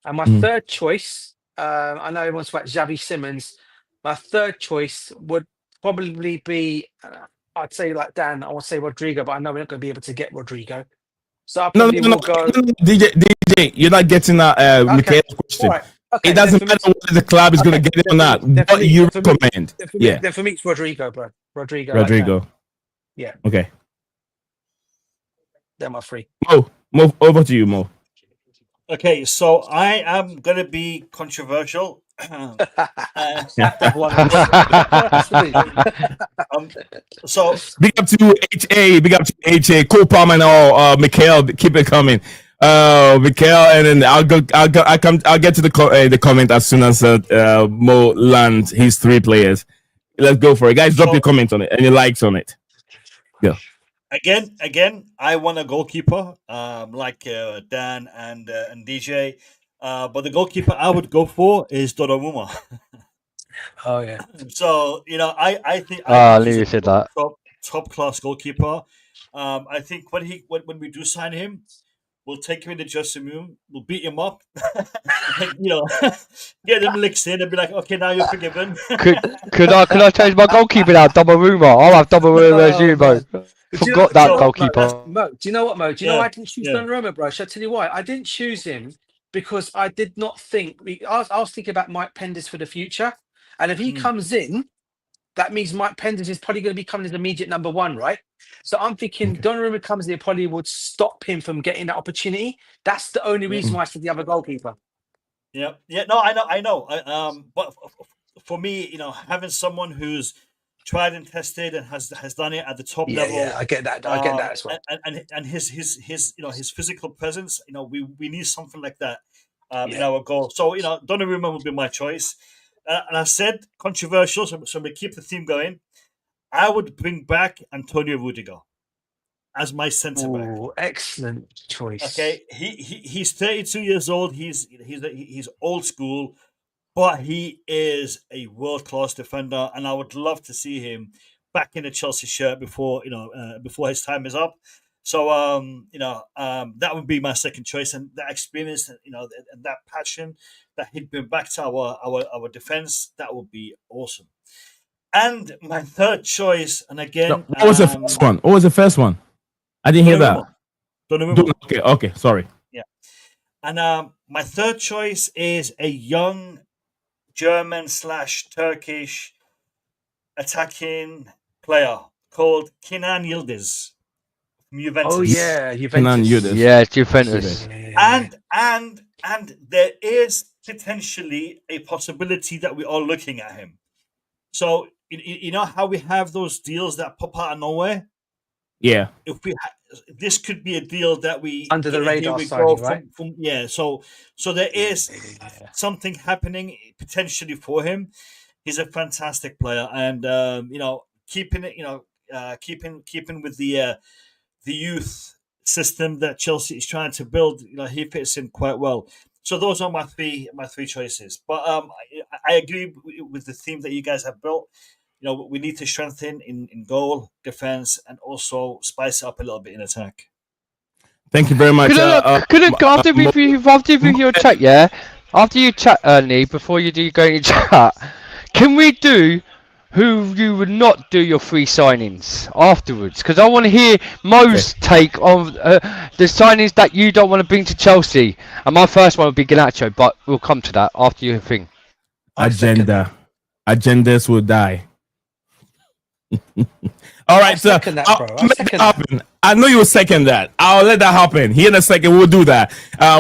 And my third choice, I know everyone's about Xavi Simons. My third choice would probably be, I'd say like Dan, I want to say Rodrigo, but I know we're not going to be able to get Rodrigo. So I probably will go. DJ, you're not getting Michael's question. Right. Okay, it doesn't matter whether the club is going to get it or not. What you recommend? Then for me, it's Rodrigo, bro. Rodrigo. Yeah. Okay. They're my 3. Mo, over to you, Mo. Okay, so I am gonna be controversial. That one. So Big up to HA, big up to HA, Copam and all. Mikhail, keep it coming. Mikhail, and then I'll get to the comment as soon as Mo lands his 3 players. Let's go for it, guys. Drop your comments on it and your likes on it. Go. Again, I want a goalkeeper, like Dan and DJ. But the goalkeeper I would go for is Donnarumma. Oh yeah. So I think I knew he's you a said that. top class goalkeeper. I think when we do sign him, we'll take him in the dressing room. We'll beat him up, get him licks in, and be like, "Okay, now you're forgiven." Could I change my goalkeeper now? Donnarumma. I'll have Donnarumma as you, Mo. Forgot that goalkeeper. Mo, do you know what, Mo? Do you know why I didn't choose Yeah. Donnarumma, bro? Shall I tell you why? I didn't choose him because I did not think. I was thinking about Mike Penders for the future, and if he comes in, that means Mike Penders is probably going to be coming as immediate number 1, right? So I'm thinking Donnarumma comes in, probably would stop him from getting that opportunity. That's the only reason why I said the other goalkeeper. Yeah. No, I know. But for me, having someone who's tried and tested and has done it at the top level. Yeah, I get that. I get that as well. And his his physical presence. We need something like that in our goal. So Donnarumma would be my choice. And I said controversial, so we keep the theme going. I would bring back Antonio Rudiger as my centre back. Oh, excellent choice. Okay, he's 32 years old. He's old school, but he is a world class defender, and I would love to see him back in a Chelsea shirt before his time is up. So that would be my second choice, and that experience, and that passion that he'd bring back to our defense, that would be awesome. And my third choice, and again, What was the first one? What was the first one? I didn't hear that. Donnarumma. Okay, sorry. Yeah. And my third choice is a young German/Turkish attacking player called Kenan Yildiz from Juventus. Oh yeah, Kenan Juventus. Yildiz. Yeah, it's Juventus. And there is potentially a possibility that we are looking at him. So you know how we have those deals that pop out of nowhere? Yeah. If this could be a deal that we Under the radar signing, right? So there is something happening potentially for him. He's a fantastic player, and keeping with the youth system that Chelsea is trying to build, he fits in quite well. So those are my three choices. But I agree with the theme that you guys have built. We need to strengthen in goal, defense, and also spice it up a little bit in attack. Thank you very much. After your chat, yeah? After you chat, Ernie, before you do go into chat, can we do who you would not do your free signings afterwards? Because I want to hear Mo's take on the signings that you don't want to bring to Chelsea. And my first one would be Garnacho, but we'll come to that after your thing. Agendas will die. All right, so I know you will second that. I'll let that happen. Here in a second, we'll do that.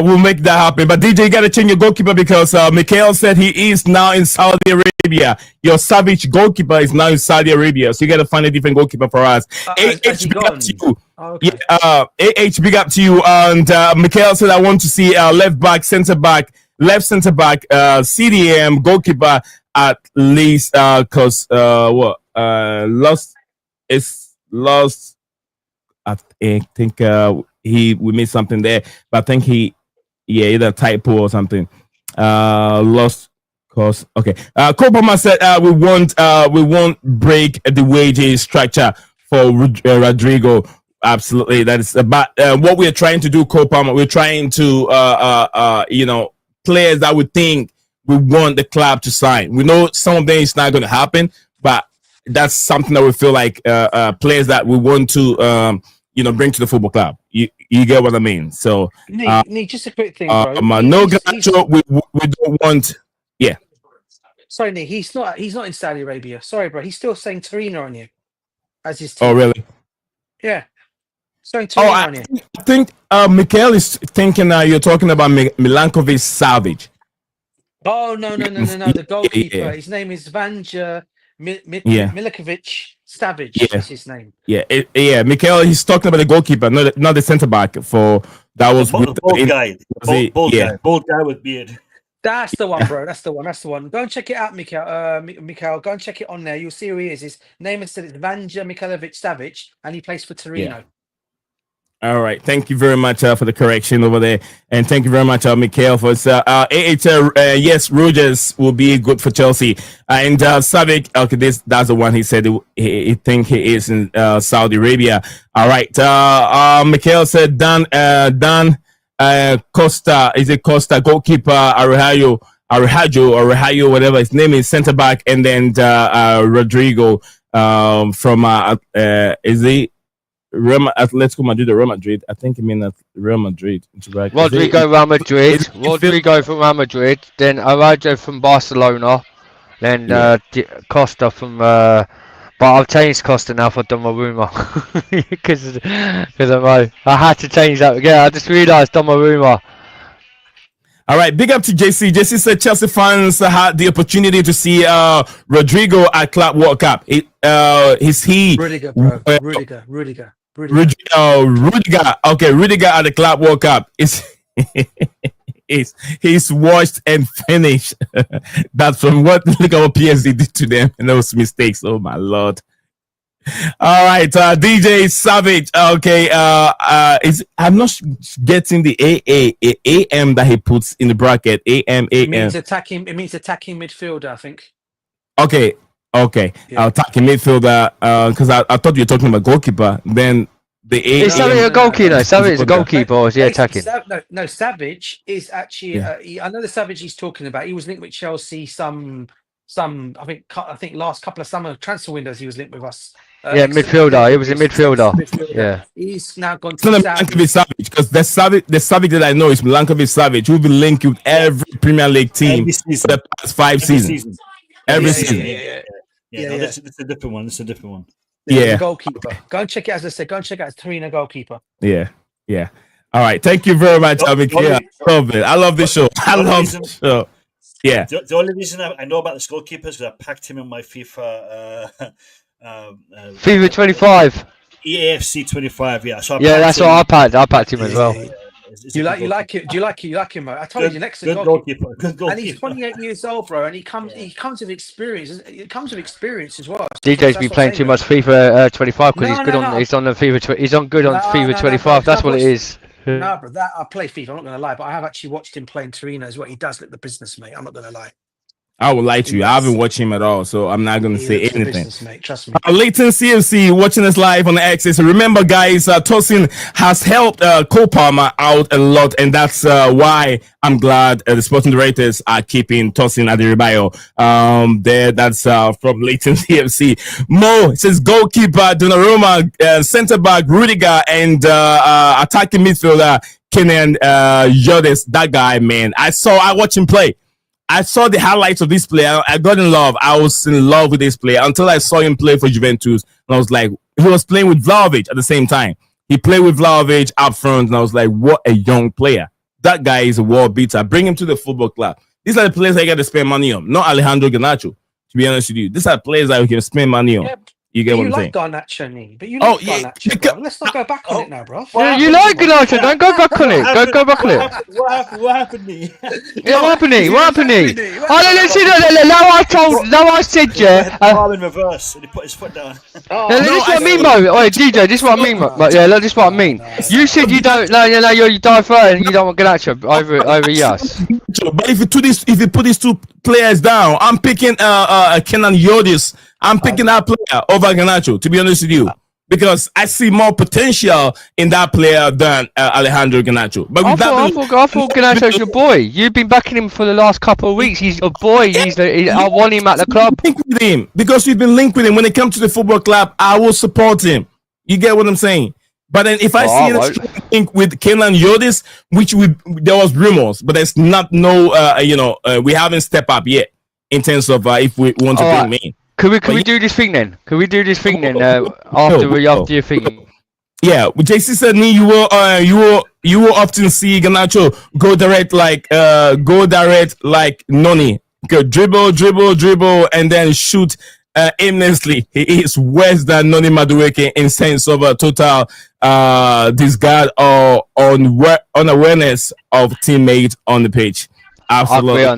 We'll make that happen. But DJ, you got to change your goalkeeper because Mikhail said he is now in Saudi Arabia. Your savage goalkeeper is now in Saudi Arabia, so you got to find a different goalkeeper for us. big up to you. Oh, okay. Yeah, big up to you. And Mikhail said, I want to see left centre back, CDM goalkeeper at least because lost. I think we missed something there, but I think either typo or something. Lost cause. Okay. Copama said we won't break the wages structure for Rodrigo. Absolutely, that is about what we're trying to do. Copama, we're trying to players that we think we want the club to sign. We know some of them it's not going to happen, but that's something that we feel like players that we want to bring to the football club. You get what I mean? So just a quick thing, bro. No Garnacho, we don't want. Yeah. Sorry, Nick, he's not in Saudi Arabia. Sorry, bro. He's still saying Torino on you as his team. Oh, really? Yeah. Sorry, Torino on here. I think Mikael is thinking you're talking about Milankovic Savic. Oh no! The goalkeeper. Yeah. His name is Vanja Yeah. Milikovic Stavic. Yeah. Is his name. Yeah, Mikael, he's talking about the goalkeeper, not the centre back. For that was the bald guy. Bald guy with beard. That's the one, bro. That's the one. Go and check it out, Mikael. Go and check it on there. You'll see who he is. His name is Vanja Milikovic Stavic, and he plays for Torino. Yeah. All right, thank you very much for the correction over there, and thank you very much, Mikael, for yes, Rogers will be good for Chelsea, and Savic. Okay, that's the one he said he think he is in Saudi Arabia. All right, Mikael said Dan Costa, is it Costa, goalkeeper Araujo, whatever his name is, centre back, and then Rodrigo from is he Atletico Madrid or Real Madrid? I think he means Real Madrid. Right. Rodrigo Real Madrid, Rodrigo from Real Madrid, then Araujo from Barcelona, then Costa from but I've changed Costa now for Donnarumma because I had to change that again. I just realised Donnarumma. All right, big up to JC. JC said Chelsea fans had the opportunity to see Rodrigo at Club World Cup. Is he Rudiger, bro? Rudiger. Rudiger. Okay, Rudiger at the Club World Cup. He's watched and finished. That's from look at what PSG did to them and those mistakes. Oh my lord. All right, DJ Savage. Okay, I'm not getting the AM that he puts in the bracket. AM. It means attacking midfielder, I think. Okay. Yeah. Attacking midfielder. Because I thought you were talking about goalkeeper. Then the AM. Is Savage a goalkeeper? Savage is a goalkeper, or is he attacking? No. Savage is actually. I know the Savage he's talking about. He was linked with Chelsea. Some. I think last couple of summer transfer windows he was linked with us. Midfielder. He was a midfielder. Yeah. He's now gone to Milankovic Savic, because the Savic that I know is Milankovic Savic, who'll be linked with every Premier League team for the past 5 seasons. Every season. Yeah. This is a different one. The goalkeeper. Go and check it, as I said. Go and check out Torino goalkeeper. Yeah. All right. Thank you very much, Mikael. I love it. I love this show. Yeah. The only reason I know about this goalkeeper is because I packed him in my FIFA. FIFA 25. EAFC 25. Yeah. So that's what I packed. I packed him as well. Do you like it? Do you like him, bro? I told you, next to goalkeeper. And he's 28 years old, bro, and he comes with experience. It comes with experience as well. DJ's been playing too much FIFA 25 because he's good on. He's on the FIFA. He's on good on FIFA 25. That's what it is. No, bro, that I play FIFA. I'm not going to lie, but I have actually watched him play in Torino as well. He does look the business, mate. I'm not going to lie. I will lie to you. I haven't watched him at all, so I'm not going to say anything. Business, mate. Trust me. Leighton CFC watching us live on the Axis. Remember, guys, Tosin has helped Cole Palmer out a lot, and that's why I'm glad the sporting directors are keeping Tosin Adirbayo. That's from Leighton CFC. Mo says goalkeeper Donnarumma, centre back Rudiger, and attacking midfielder Kenan Yodes. That guy, man, I watched him play. I saw the highlights of this player. I got in love. I was in love with this player until I saw him play for Juventus. And I was like, he was playing with Vlahovic at the same time. He played with Vlahovic up front. And I was like, what a young player. That guy is a world beater. Bring him to the football club. These are the players I got to spend money on. Not Alejandro Garnacho, to be honest with you. These are players that we can spend money on. Yeah. You get what I'm saying? But you like Garnacho, bro. Let's not go back on it now, bro. Yeah, you like Garnacho. Don't go back on it. Go back on it. What happened to me? What happened to me? Now I said, yeah. Arm in reverse, and he put his foot down. This is what I mean, Mo. Wait, DJ, this is what I mean, Mo. Yeah, this is what I mean. You said you don't. You die for it, and you don't want Garnacho over yes. But if you put these two players down, I'm picking Kenan Yildiz. I'm picking that player over Garnacho, to be honest with you, because I see more potential in that player than Alejandro Garnacho. But I thought Garnacho's your boy. You've been backing him for the last couple of weeks. He's your boy. I want him at the club. Link with him because we've been linked with him. When it comes to the football club, I will support him. You get what I'm saying? But then if I see a link with Kenan Yildiz, which there was rumors, but there's not we haven't stepped up yet in terms of if we want to bring him in. Can we do this thing then? After your thing? Yeah, JC said you will often see Garnacho go direct like Noni. Go dribble, and then shoot aimlessly. He is worse than Noni Madueke in sense of a total disregard or unawareness of teammates on the pitch. Absolutely. I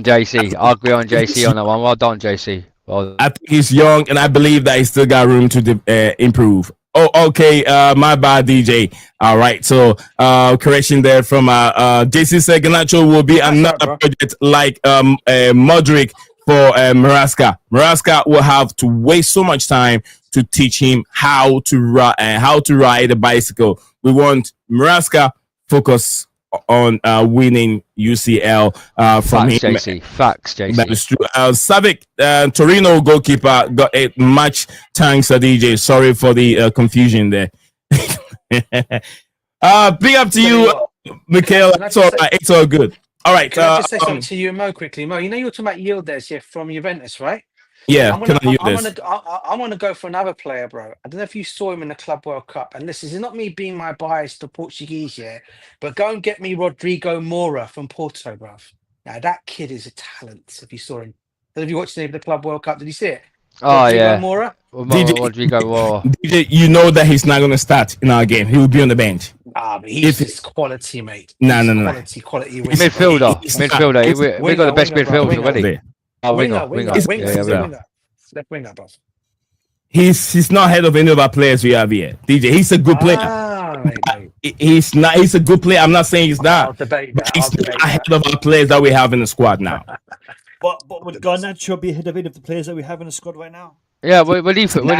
agree on JC on that one. Well done, JC. Well, I think he's young, and I believe that he still got room to improve. Oh, okay. My bad, DJ. All right. So, correction there from JC said Garnacho will be another project like Modric for Maraska. Maraska will have to waste so much time to teach him how to ride a bicycle. We want Maraska focus on winning UCL from facts, him. JC. Facts, JC. That is true. Savic, Torino goalkeeper, got a match. Thanks, DJ. Sorry for the confusion there. Big up to you, Mikhail. It's all good. All right. Can I just say something to you and Mo quickly? Mo, you know you were talking about Yildiz from Juventus, right? Yeah, I want to go for another player, bro. I don't know if you saw him in the Club World Cup. And listen, it's not me being my bias to Portuguese here, but go and get me Rodrigo Moura from Porto, bro. Now, that kid is a talent, if you saw him. Have you watched the Club World Cup? Did you see it? Oh, Rodrigo yeah. Moura? Rodrigo Moura. DJ, you know that he's not going to start in our game. He will be on the bench. But he's just quality, mate. No. Quality. Midfielder. We got the best midfielder already. Winger. Left winger, bro. He's not ahead of any of our players we have here. DJ, he's a good player. He's not. He's a good player. I'm not saying he's not. I'll debate that. He's not ahead of our players that we have in the squad now. But would Garnacho be ahead of any of the players that we have in the squad right now? Yeah, where do you fit in? Nah,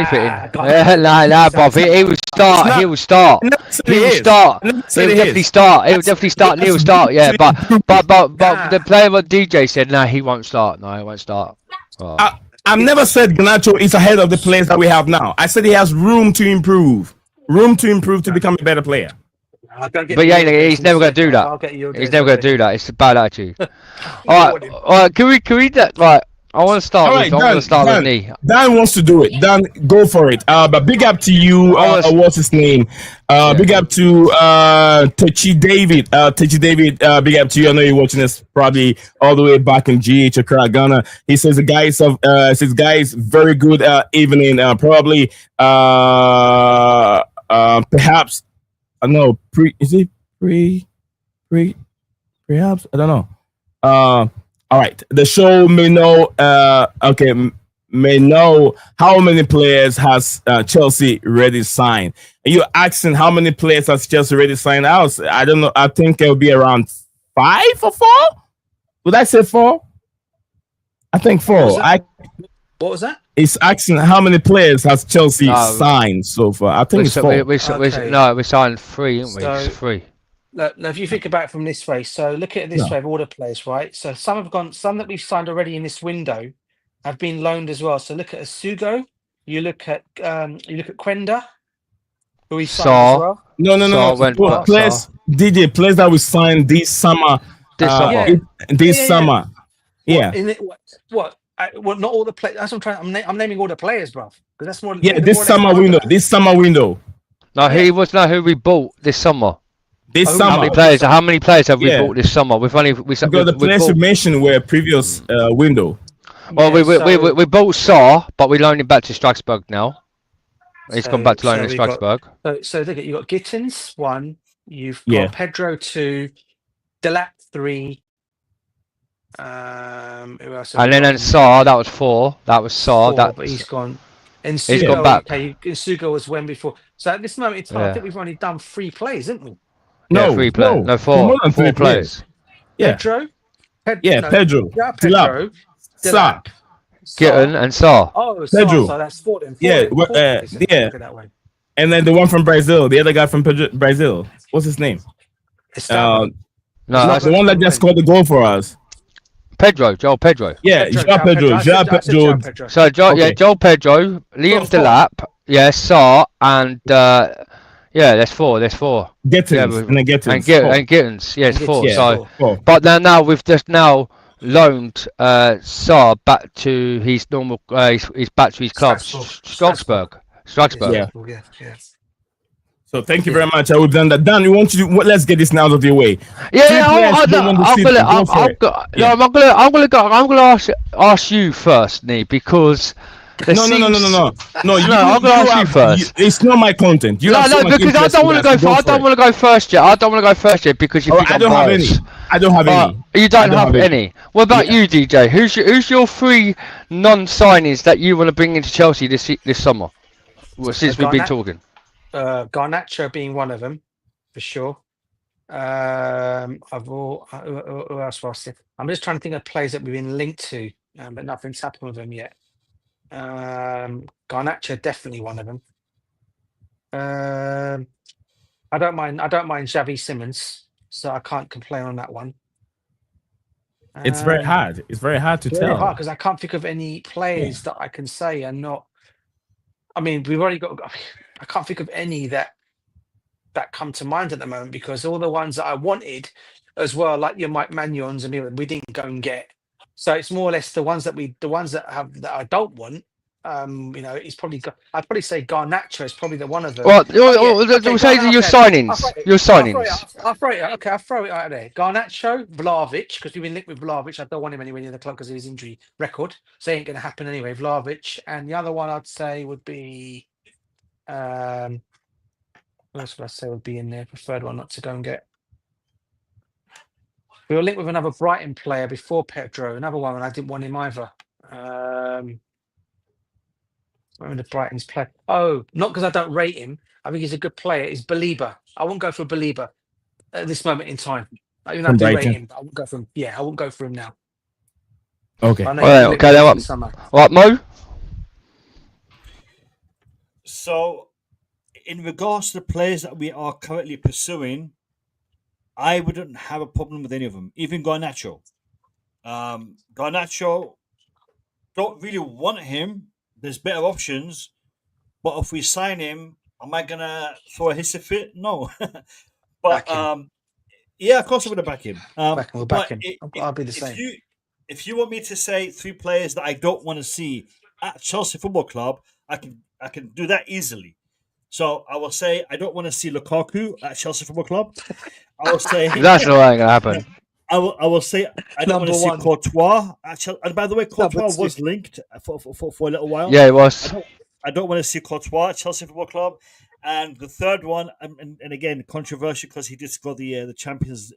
bruv. He will start. He will start. He will definitely start. And he will start. Yeah, but the player what DJ said, no, he won't start. No, he won't start. Oh. I've never said Garnacho is ahead of the players that we have now. I said he has room to improve. To become a better player. But yeah, he's never going to do that. He's never going to do that. It's a bad attitude. All right. Can we right? I want to start. Right, with knee. Dan wants to do it. Dan, go for it. But big up to you. What's his name? Big up to Techi David. Big up to you. I know you're watching this probably all the way back in GH Accra, Ghana. He says the guys very good evening. Probably perhaps I don't know. Perhaps I don't know. All right. The show may know. May know how many players has Chelsea already signed. And you're asking how many players has Chelsea already signed out? I don't know. I think it'll be around 5 or 4. Would I say 4? I think 4. What was that? It's asking how many players has Chelsea signed so far. I think it's 4. We signed 3, didn't we? It's 3. Look, if you think about it from this way, so look at it this way of all the players, right? So some that we've signed already in this window have been loaned as well. So look at Asugo, you look at Quenda, who we signed as well. No. Players that we signed this summer. This summer. Yeah. What? Well, not all the players. That's what I'm trying. I'm naming all the players, bro. Because that's more. Yeah, this summer window. No, he was not who we bought this summer. This summer, how many players have we bought this summer? We've the players you mentioned were previous window. Well, we bought Saar, but we loaned him back to Strasbourg now. He's gone back to loan in Strasbourg. So look at you got Gittins 1, you've got Pedro 2, Delap 3. Who else? And then Saar, that was 4. That was Saar. But he's gone. And he's gone back. Okay, Sugo was when before. So at this moment in time, I think we've only done 3 plays, haven't we? No, 3 players. No, 4. More than 4 players. Yeah. Pedro. Pedro. Delap. Gittin and Saar. Oh, Pedro. So that's 4 then. That way. And then the one from Brazil, the other guy from Brazil. What's his name? No, that's the one that just scored the goal for us. Joel Pedro. Yeah, Joel Pedro. So Joel Pedro, Liam Delap, Saar, and that's 4. There's 4. Gittins and Gittins. Yeah, it's 4. Yeah, 4. But now we've just loaned Saar back to his normal. He's back to his club, Strasbourg. Yeah. So thank you very much. I would have done that. Dan, we want you to let's get this now out of your way. Yeah, I'm gonna ask you first, Nee, because no. I'm gonna ask you first. It's not my content. Because I don't want to go. I don't want to go first yet. I don't want to go first yet because you think I don't have any. I don't have any. You don't have any. What about you, DJ? Who's your 3 non-signings that you want to bring into Chelsea this summer? Well, since we've been talking. Garnacho being one of them, for sure. Who else was it? I'm just trying to think of players that we've been linked to, but nothing's happened with them yet. Garnacho definitely one of them. I don't mind Xavi Simons, so I can't complain on that one. It's very hard. It's very hard to tell. Because I can't think of any players that I can say are not. I mean, we've already got. I can't think of any that come to mind at the moment because all the ones that I wanted as well, like your Mike Magnons and we didn't go and get. So it's more or less the ones that I don't want. It's probably. I'd probably say Garnacho is probably the one of them. Well, we'll say your signings. Your signings. I'll throw it. Okay, I'll throw it out there. Garnacho, Vlahovic, because we've been linked with Vlahovic. I don't want him anywhere near the club because of his injury record. So it ain't going to happen anyway. Vlahovic, and the other one I'd say would be. What else would I say would be in there? Preferred one not to go and get. We were linked with another Brighton player before Pedro. Another one, and I didn't want him either. When the Brighton's play. Oh, not because I don't rate him. I think he's a good player. Is Belieber. I won't go for Belieber at this moment in time. I even have to rate him, but I won't go for him. Yeah, I won't go for him now. Okay. Okay. What, Mo? So, in regards to the players that we are currently pursuing, I wouldn't have a problem with any of them. Even Garnacho. Garnacho, don't really want him. There's better options, but if we sign him, am I gonna throw a hissy fit? No, but yeah, of course I'm gonna back him. We'll back him. I'll be the same. If you want me to say 3 players that I don't want to see at Chelsea Football Club, I can do that easily. So I will say I don't want to see Lukaku at Chelsea Football Club. I will say that's not gonna happen. I will say I don't want to see Courtois. And by the way, Courtois was linked for a little while. Yeah, it was. I don't want to see Courtois at Chelsea Football Club. And the third one, and again, controversial because he did score the Champions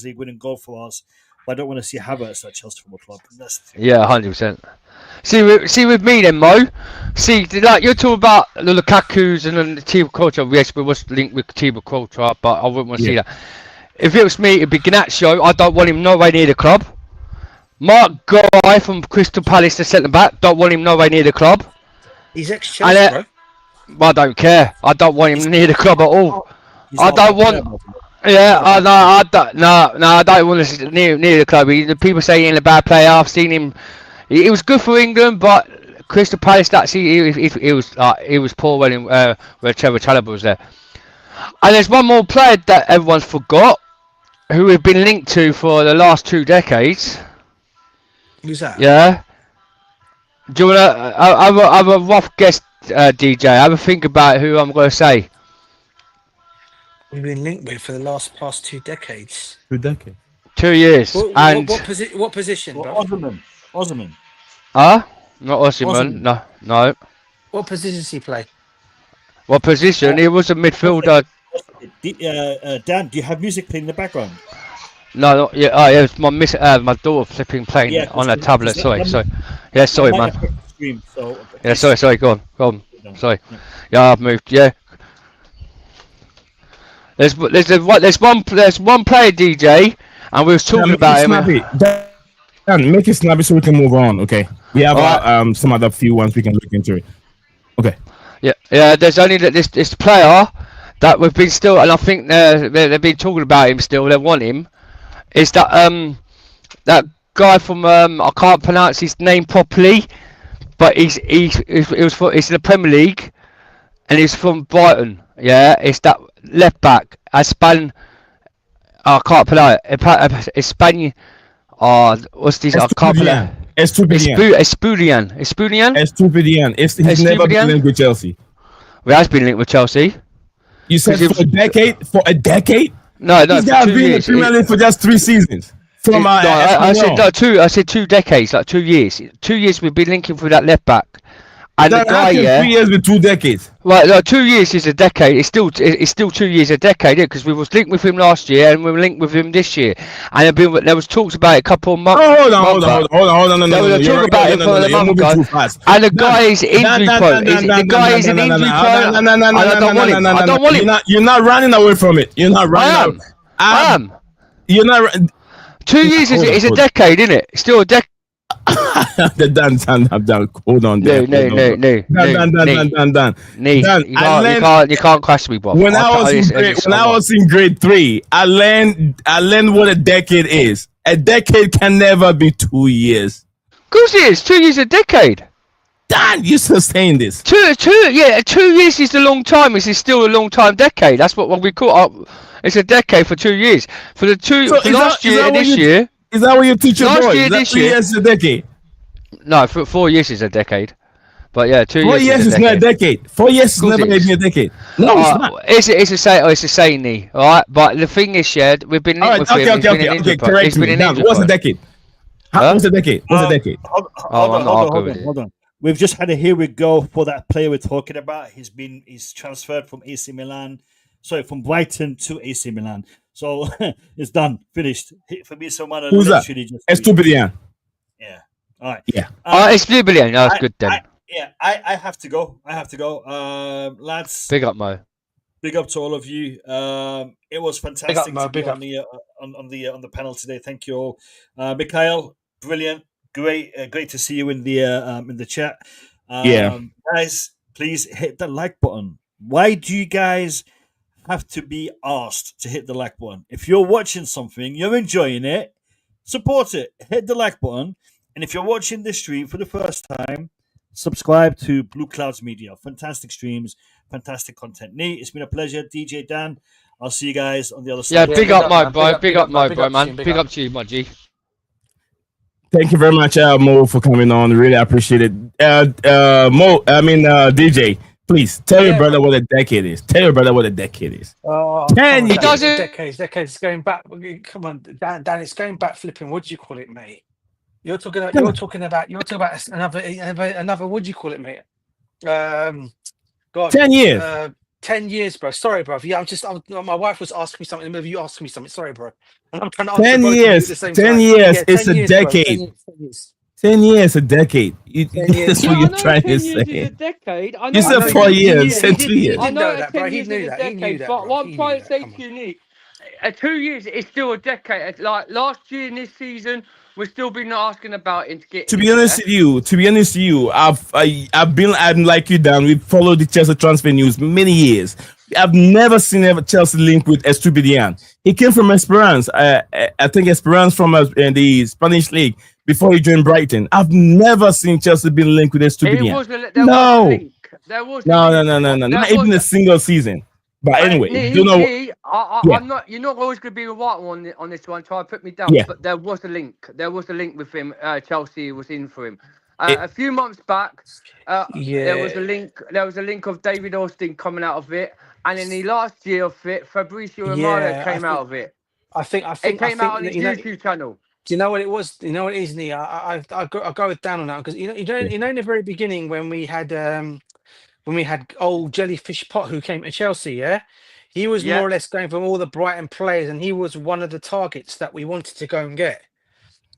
League winning goal for us. But I don't want to see Havertz at Chelsea Football Club. Yeah, 100%. See with me then, Mo. See, like you're talking about the Lukaku's and the Thibaut Courtois. Yes, we was linked with Thibaut Courtois, but I wouldn't want to see that. If it was me, it'd be Garnacho. I don't want him nowhere near the club. Mark Guy from Crystal Palace, the centre back. Don't want him nowhere near the club. He's ex-Chelsea, bro. I don't care. I don't want him near the club at all. I don't want. Yeah, I don't want to near the club. The people say he's a bad player. I've seen him. He was good for England, but Crystal Palace. He was poor when Chalobah was there. And there's one more player that everyone's forgot, who we've been linked to for the last 2 decades. Who's that? Yeah. Do you want to have a rough guess, DJ? Have a think about who I'm going to say. We've been linked with for the past 2 decades. 2 decades. 2 years. What position, bro? Osman. Not Osman. No. What position does he play? What position? He was a midfielder. Dan, do you have music playing in the background? No, yeah. Oh, yeah. It's my daughter flipping playing on a tablet. Sorry. Yeah, sorry, man. Yeah, sorry. Go on. Sorry. Yeah, I've moved. Yeah. There's one player, DJ, and we was talking about him. Dan, make it snappy so we can move on. Okay. We have some other few ones we can look into. Okay. Yeah. There's only this player that we've been still, and I think they've been talking about him still. They want him. Is that guy from I can't pronounce his name properly, but he's in the Premier League, and he's from Brighton. Yeah, it's that left back. I can't pronounce it. Espanian. What's this? I can't pronounce. Estupiñán. He's never been linked with Chelsea. He has been linked with Chelsea. You said for a decade? For a decade? No, He's for got 2 been in the years. Premier League for just 3 seasons. From No, I said Espanyol. no, 2. I said 2 decades, like 2 years. 2 years we've been linking through that left back, and the How guy, can yeah. 3 years with 2 decades? Right, no, 2 years is a decade. It's still 2 years a decade, yeah. Because we was linked with him last year, and we were linked with him this year, and there was talks about it a couple of months. Oh, hold on. No, There was a talk about it for a month ago, too fast. and the guy is injury prone. The guy is an injury prone, and I don't want him. I don't want him. You're not running away from it. You're not running. I am. You're not. 2 years is a decade, isn't it? Still a decade. Done. Hold on. No. Done. You can't crash me, bro. When I was in grade 3, I learned what a decade is. A decade can never be 2 years. Of course it is. 2 years a decade. Dan, you're still saying this. 2 years is a long time. This is still a long time decade. That's what we call up. It's a decade for 2 years. For the last year and this year. Is that what you teach your boys? Last year, Is that this 3 year? years is a decade? No, 4 years is a decade. But yeah, 2 years. 4 years is not a decade. 4 years is never going to be a decade. No, it's not. It's a saying, all right. But the thing is, shared. We've been linked with him. Okay. Correct me. What's a decade? What's a decade? Hold on. We've just had a here we go for that player we're talking about. He's transferred from AC Milan. Sorry, from Brighton to AC Milan. So it's done, finished. Fabrizio Romano. Who's that? Estupiñán. Yeah. All right. Yeah. It's Estupiñán. No, that's good then. I have to go. Lads. Big up, Mo. Big up to all of you. It was fantastic to be on the panel today. Thank you all. Mikhail, brilliant, great to see you in the chat. Guys, please hit the like button. Why do you guys have to be asked to hit the like button? If you're watching something, you're enjoying it, support it. Hit the like button. And if you're watching this stream for the first time, subscribe to BlueClouds Media. Fantastic streams, fantastic content. Nate, it's been a pleasure. DJ Dan, I'll see you guys on the other side. Yeah, big up, my bro. Big up, my bro, man. Big up to you, my G. Thank you very much, Mo, for coming on. Really appreciate it. DJ, please tell your brother what a decade is. 10 years. 10 years. Decades going back. Come on, Dan. It's going back flipping. What do you call it, mate? You're talking about another. What do you call it, mate? God, 10 years. 10 years, bro. Sorry, bro. Yeah, my wife was asking me something. Maybe you asked me something. Sorry, bro. And I'm trying to 10 years. 10 years. It's a decade. 10 years, a decade. That's what you're trying to say. You said 4 years and 2 years. I know that, bro. He knew that. But what I'm trying to say to you, Nick, 2 years is still a decade. Like last year in this season, we've still been asking about it to get. To be honest with you, I'm like you, Dan. We followed the Chelsea transfer news many years. I've never seen Chelsea link with Estupiñán. He came from Esperance. I think Esperance from in the Spanish league before he joined Brighton. I've never seen Chelsea being linked with Estupiñán. No. Not even a single season. But anyway, you know, I'm not. You're not always going to be the right one on this one. Try to put me down. Yeah. But there was a link. There was a link with him. Chelsea was in for him. A few months back, there was a link. There was a link of David Austin coming out of it, and in the last year of it, Fabrizio Romano came out of it. I think it came out on his YouTube channel. Do you know what it was? You know what it is, Nia? I go with Dan on that because you know in the very beginning when we had old Jellyfish Pot who came to Chelsea, yeah, he was more or less going from all the Brighton players, and he was one of the targets that we wanted to go and get.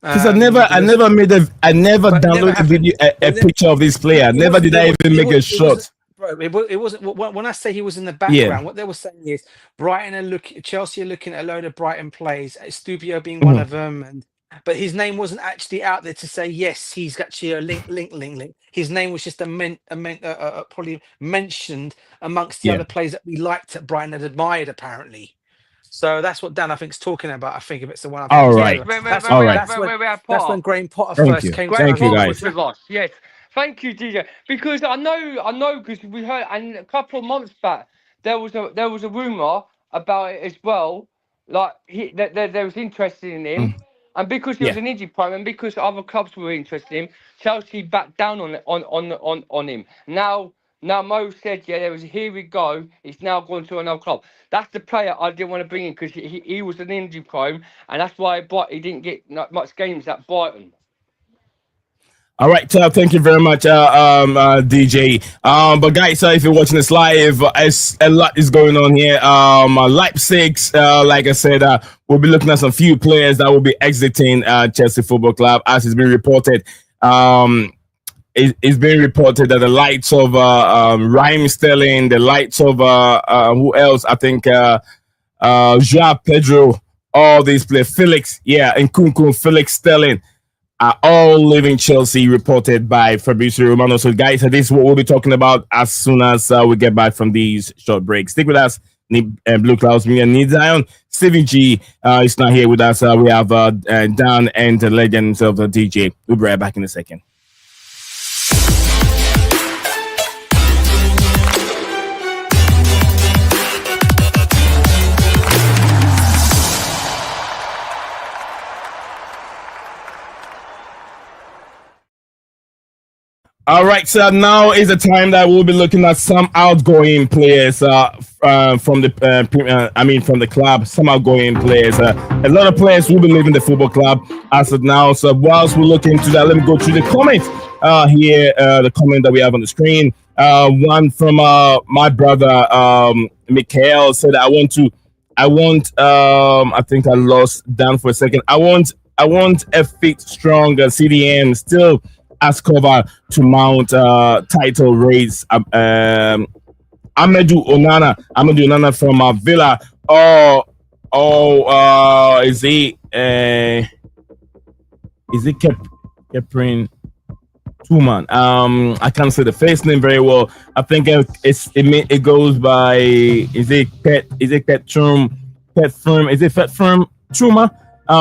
Because I never downloaded a video, a picture of this player. Never did I even make a shot. It wasn't. When I say he was in the background, what they were saying is Chelsea are looking at a load of Brighton players, Stupio being one of them, but his name wasn't actually out there to say yes, he's actually a link. His name was just probably mentioned amongst the other players that we liked at Brighton and admired apparently. So that's what Dan I think is talking about. I think if it's the one. All right. That's when Graham Potter first came. Thank you, guys. Yes. Thank you, DJ. Because I know, because we heard, and a couple of months back, there was a rumor about it as well. Like there was interest in him, and because he was an injury prone, and because other clubs were interested in him, Chelsea backed down on him. Now Now Mo said, yeah, there was here we go. He's now gone to another club. That's the player I didn't want to bring in because he was an injury prone, and that's why he didn't get much games at Brighton. All right, thank you very much, DJ. But guys, if you're watching this live, a lot is going on here. Leipzig, like I said, we'll be looking at some few players that will be exiting Chelsea Football Club, as it's been reported. It's been reported that the likes of Raheem Sterling, the likes of who else? I think Joao Pedro, all these players, Felix, Nkunku, Felix, Sterling, are all leaving Chelsea, reported by Fabrizio Romano. So, guys, this is what we'll be talking about as soon as we get back from these short breaks. Stick with us. BlueClouds Media needs Zion. Stevie G is not here with us. We have Dan and the legend of the DJ. We'll be right back in a second. All right, so now is the time that we'll be looking at some outgoing players from the club. Some outgoing players. A lot of players will be leaving the football club as of now. So whilst we look into that, let me go through the comments here. The comment that we have on the screen. One from my brother Mikhail said, I think I lost down for a second. I want a fit, strong CDM still as cover to mount title race. Amadou Onana from Villa. Is it Keprin Tuman? I can't say the first name very well. I think it goes by Pet Firm Truma?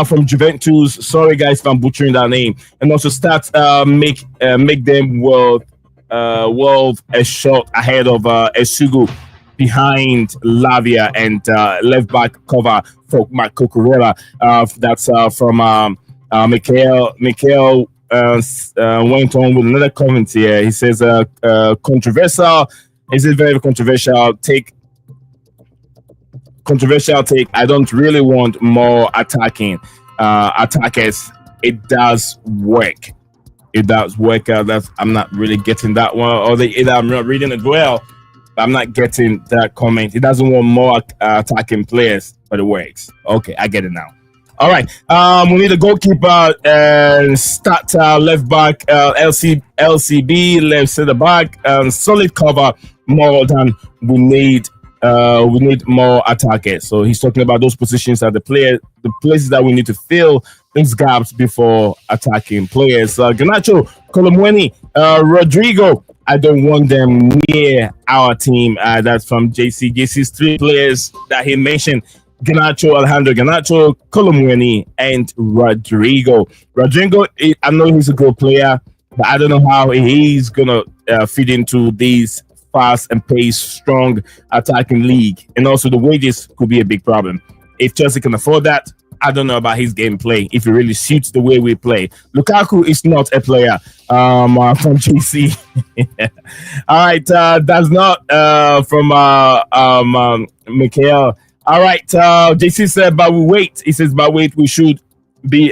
From Juventus. Sorry, guys, if I'm butchering that name. And also start make them world a shot ahead of Esugu behind Lavia and left back cover for Marco Corella. That's from Mikhail. Mikhail went on with another comment here. He says controversial. Is it very controversial take? I don't really want more attacking attackers. It does work. I'm not really getting that one, or either I'm not reading it well, but I'm not getting that comment. It doesn't want more attacking players, but it works. Okay, I get it now. All right, we need a goalkeeper and start left back, LCB left center back, solid cover more than we need. We need more attackers. So he's talking about those positions are the places that we need to fill these gaps before attacking players. Garnacho, Colomwani, Rodrigo. I don't want them near our team. That's from JC. JC's three players that he mentioned: Garnacho, Alejandro Garnacho, Colomwani, and Rodrigo. Rodrigo, I know he's a good player, but I don't know how he's gonna fit into these fast and pace, strong attacking league, and also the wages could be a big problem. If Chelsea can afford that, I don't know about his gameplay. If it really suits the way we play, Lukaku is not a player. From GC. All right, that's not from Mikhail. All right, JC said, but we wait. He says, but wait, we should be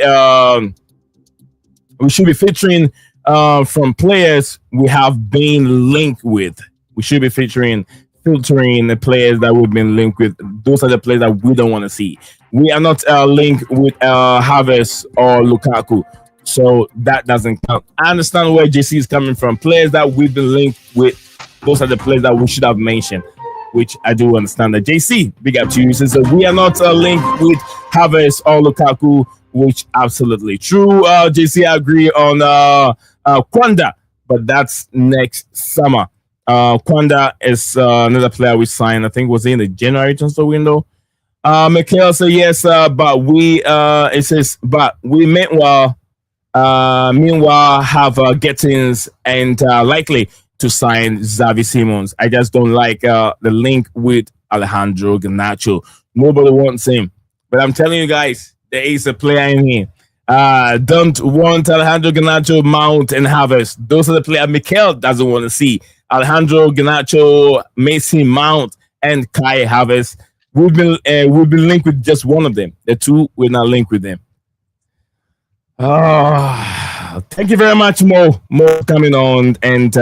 featuring from players we have been linked with. We should be filtering the players that we've been linked with. Those are the players that we don't want to see. We are not linked with Havertz or Lukaku, so that doesn't count. I understand where JC is coming from. Players that we've been linked with, those are the players that we should have mentioned, which I do understand. That JC, big up to you. He says we are not linked with Havertz or Lukaku, which absolutely true. JC, I agree on Kwanda, but that's next summer. Kwanda is another player we signed. I think was in the January transfer window. Mikhail said yes, but we it says but we meanwhile have Gettins and likely to sign Xavi Simons. I just don't like the link with Alejandro Garnacho. Nobody wants him, but I'm telling you guys, there is a player in here. Don't want Alejandro Garnacho, Mount, and Havertz. Those are the players Mikhail doesn't want to see. Alejandro Garnacho, Mason Mount, and Kai Havertz. We've been linked with just one of them. The two we're not linked with them. Thank you very much, Mo, coming on and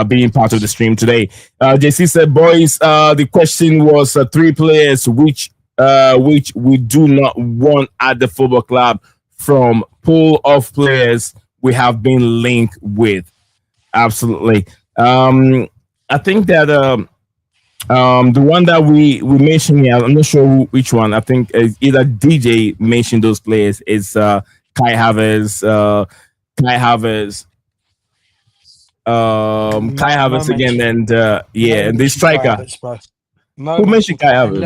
being part of the stream today. JC said, boys, the question was 3 players which we do not want at the football club from pool of players we have been linked with. Absolutely. I think that the one that we mentioned here, I'm not sure which one. I think either DJ mentioned those players. Is Kai Havertz, Kai Havertz again, and and the striker. Who mentioned Kai Havertz?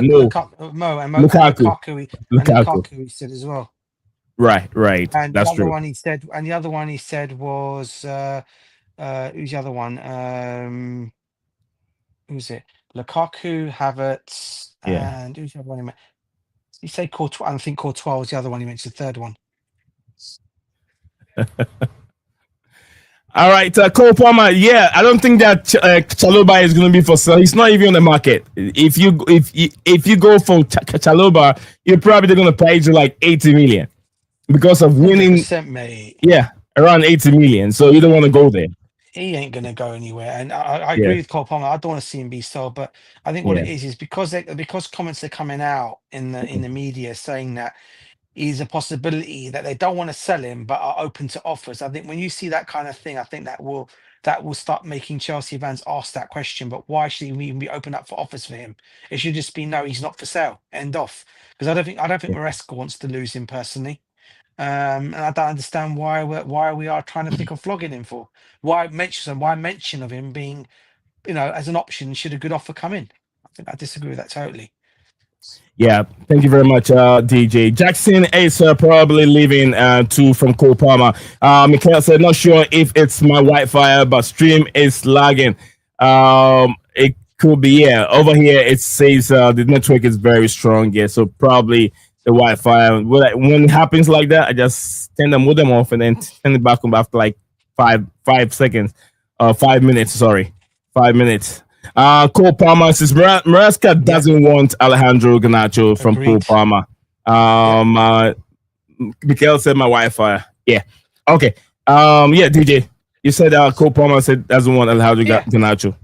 Lukaku. He said as well. Right. And that's the other true. one he said, was who's the other one? Who's it? Lukaku, Havertz, and who's the other one he meant? He said Courtois. I think Courtois was the other one he mentioned, the third one. All right, Cole Palmer. Yeah, I don't think that Chalobah is going to be for sale. He's not even on the market. If you go for Chalobah, you're probably going to pay you like 80 million because of winning. Mate. Yeah, around 80 million. So you don't want to go there. He ain't going to go anywhere. And I agree with Cole Palmer. I don't want to see him be sold, but I think what it is because comments are coming out in the media saying that is a possibility that they don't want to sell him but are open to offers. I think when you see that kind of thing, I think that will start making Chelsea fans ask that question. But why should we even be open up for offers for him? It should just be no, he's not for sale. End off. Because I don't think Maresca wants to lose him personally. And I don't understand why we are trying to pick a flogging him for. Why mention of him being, as an option should a good offer come in? I think I disagree with that totally. Yeah, thank you very much, DJ. Jackson is probably leaving too from Cole Palmer. Mikhail said, not sure if it's my Wi-Fi, but stream is lagging. It could be, over here it says the network is very strong, so probably the Wi-Fi. When it happens like that, I just turn the modem off and then turn it back on after like 5 seconds. 5 minutes, sorry. 5 minutes. Cole Palmer says Maresca doesn't want Alejandro Garnacho from Cole Palmer. Mikael said my Wi-Fi. Yeah. Okay. DJ, you said Cole Palmer said doesn't want Alejandro Garnacho.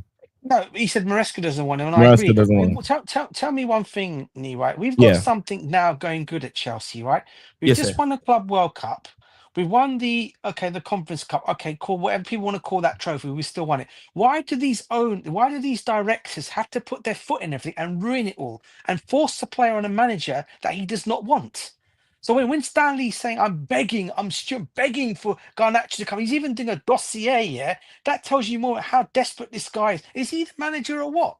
No, he said Maresca doesn't want him, and Maresca I agree. Doesn't want Tell me one thing, Nee, right? We've got something now going good at Chelsea, right? We've just won the Club World Cup. We won the Conference Cup. Okay, cool. Whatever people want to call that trophy, we still won it. Why do these directors have to put their foot in everything and ruin it all and force the player on a manager that he does not want? So when Stanley's saying, I'm still begging for Garnacho to come, he's even doing a dossier, that tells you more how desperate this guy is. Is he the manager or what?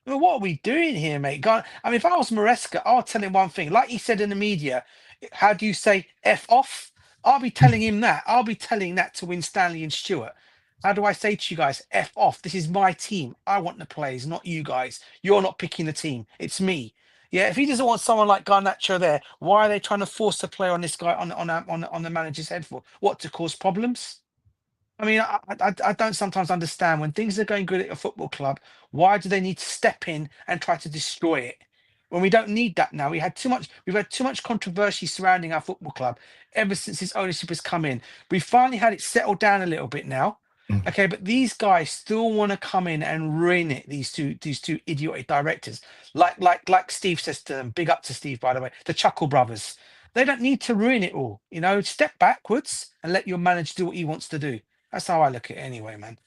I mean, what are we doing here, mate? If I was Maresca, I'll tell him one thing. Like he said in the media, how do you say F off? I'll be telling him that. I'll be telling that to Win Stanley and Stewart. How do I say to you guys, F off? This is my team. I want the players, not you guys. You're not picking the team. It's me. Yeah, if he doesn't want someone like Garnacho there, why are they trying to force the player on this guy on the manager's head for? What, to cause problems? I mean, I don't sometimes understand when things are going good at a football club, why do they need to step in and try to destroy it? When we don't need that now. We've had too much controversy surrounding our football club ever since this ownership has come in. We finally had it settled down a little bit now. Okay, but these guys still want to come in and ruin it. These two idiotic directors, like Steve says to them. Big up to Steve, by the way. The Chuckle Brothers. They don't need to ruin it all. Step backwards and let your manager do what he wants to do. That's how I look at it, anyway, man.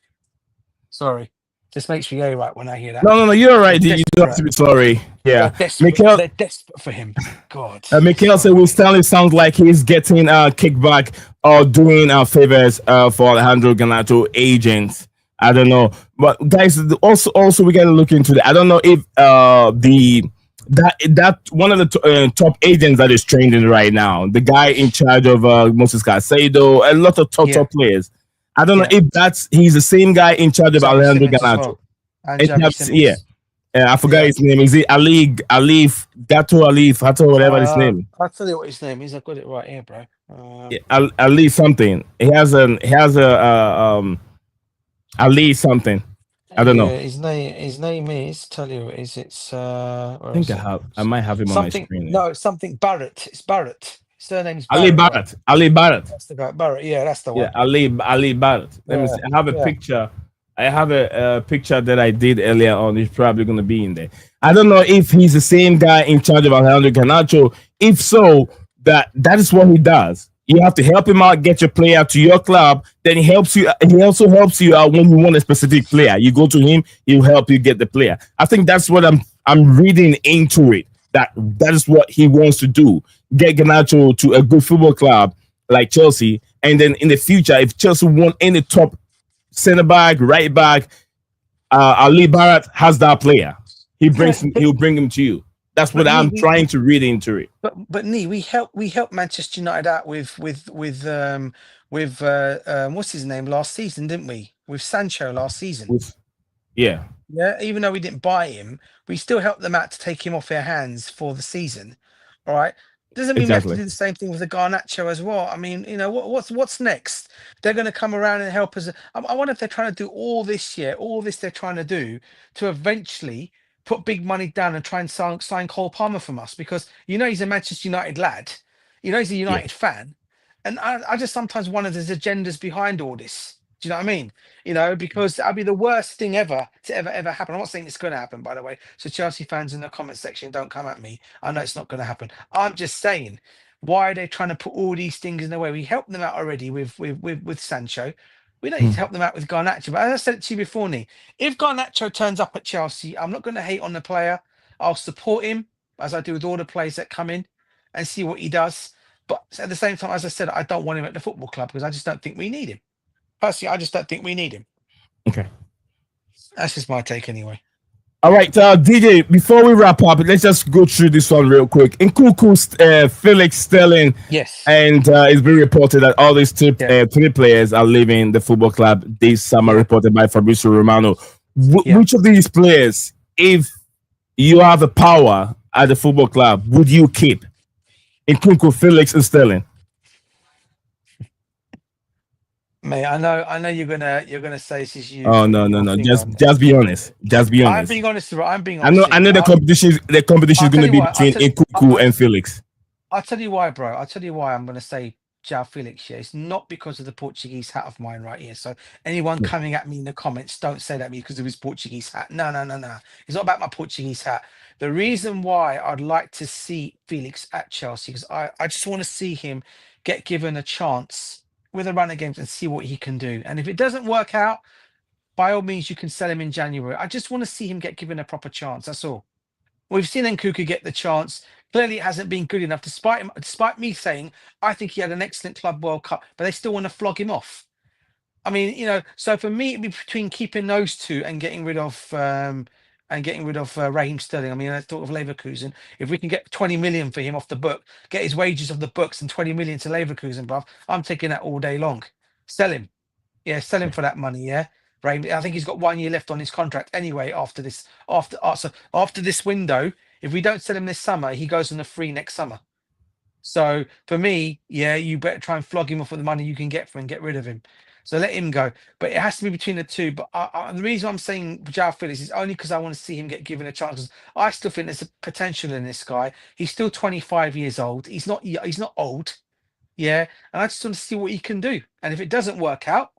Sorry. Just makes me right when I hear that. No, you're right. You don't have to be sorry. Yeah. They're desperate for him. God. Mikhail said, Will Stanley sounds like he's getting kickback or doing favors for Alejandro Garnacho agents. I don't know. But guys, also we gotta look into that. I don't know if that one of the top agents that is training right now, the guy in charge of Moses Caicedo, a lot of top players. I don't know if he's the same guy in charge of Alejandro Garnacho. I forgot his name. Is it Hato, whatever his name? I'll tell you what his name is. I've got it right here, bro. Ali something. He has a Ali something. I don't know. His name is, tell you it is, it's I think I might have him on my something, screen. no, it's something Barrett. It's Barrett. Surname's Ali Barrett. Barrett. Right? Ali Barrett. That's the guy. Barrett. Yeah, that's the Yeah, one. Ali Barrett. Let me see. I have a picture. I have a picture that I did earlier on. He's probably going to be in there. I don't know if he's the same guy in charge of Alejandro Garnacho. If so, that is what he does. You have to help him out, get your player to your club. Then he helps you. He also helps you out when you want a specific player. You go to him, he'll help you get the player. I think that's what I'm reading into it. That is what he wants to do. Get Garnacho to a good football club like Chelsea, and then in the future, if Chelsea want any top center back, right back, Ali Barrett has that player. He'll bring him to you. That's what I'm trying to read into it. But we helped Manchester United out with what's his name last season, didn't we? With Sancho last season. Yeah. Even though we didn't buy him, we still helped them out to take him off their hands for the season. All right. Doesn't mean we have to do the same thing with the Garnacho as well. I mean, what's next? They're going to come around and help us. I wonder if they're trying to do all this they're trying to do to eventually put big money down and try and sign Cole Palmer from us, because he's a Manchester United lad. He's a United fan. And I just sometimes wonder there's agendas behind all this. Do you know what I mean? Because that'd be the worst thing ever to ever happen. I'm not saying it's going to happen, by the way. So Chelsea fans in the comment section, don't come at me. I know it's not going to happen. I'm just saying, why are they trying to put all these things in the way? We helped them out already with Sancho. We don't need to help them out with Garnacho. But as I said to you before, Nee, if Garnacho turns up at Chelsea, I'm not going to hate on the player. I'll support him, as I do with all the players that come in, and see what he does. But at the same time, as I said, I don't want him at the football club because I just don't think we need him. Personally, I just don't think we need him. Okay. That's just my take anyway. All right, DJ, before we wrap up, let's just go through this one real quick. Nkunku, Felix, Sterling. Yes. And it's been reported that all these three players are leaving the football club this summer, reported by Fabrizio Romano. Which of these players, if you have the power at the football club, would you keep? Nkunku, Felix, and Sterling. Mate, I know you're gonna say this is you. Oh no. Just be honest. Just be honest. I'm being honest. I'm being honest. I know the competition is going to be between Nkunku and Felix. I'll tell you why, bro. I'll tell you why I'm going to say João Felix here. It's not because of the Portuguese hat of mine right here. So anyone coming at me in the comments, don't say that because of his Portuguese hat. No. It's not about my Portuguese hat. The reason why I'd like to see Felix at Chelsea, because I just want to see him get given a chance with a run of games and see what he can do. And if it doesn't work out, by all means, you can sell him in January. I just want to see him get given a proper chance. That's all. We've seen Nkunku get the chance. Clearly, it hasn't been good enough, despite me saying I think he had an excellent Club World Cup, but they still want to flog him off. I mean, so for me, it'd be between keeping those two and getting rid of Raheem Sterling. I mean, I thought of Leverkusen. If we can get 20 million for him off the book, get his wages off the books and 20 million to Leverkusen, bruv, I'm taking that all day long. Sell him. Yeah, sell him for that money, yeah. Raheem, I think he's got 1 year left on his contract anyway after this window. If we don't sell him this summer, he goes on a free next summer. So for me, yeah, you better try and flog him off with the money you can get for him, get rid of him. So let him go. But it has to be between the two. But the reason I'm saying João Felix is only because I want to see him get given a chance. I still think there's a potential in this guy. He's still 25 years old. He's not old. Yeah. And I just want to see what he can do. And if it doesn't work out,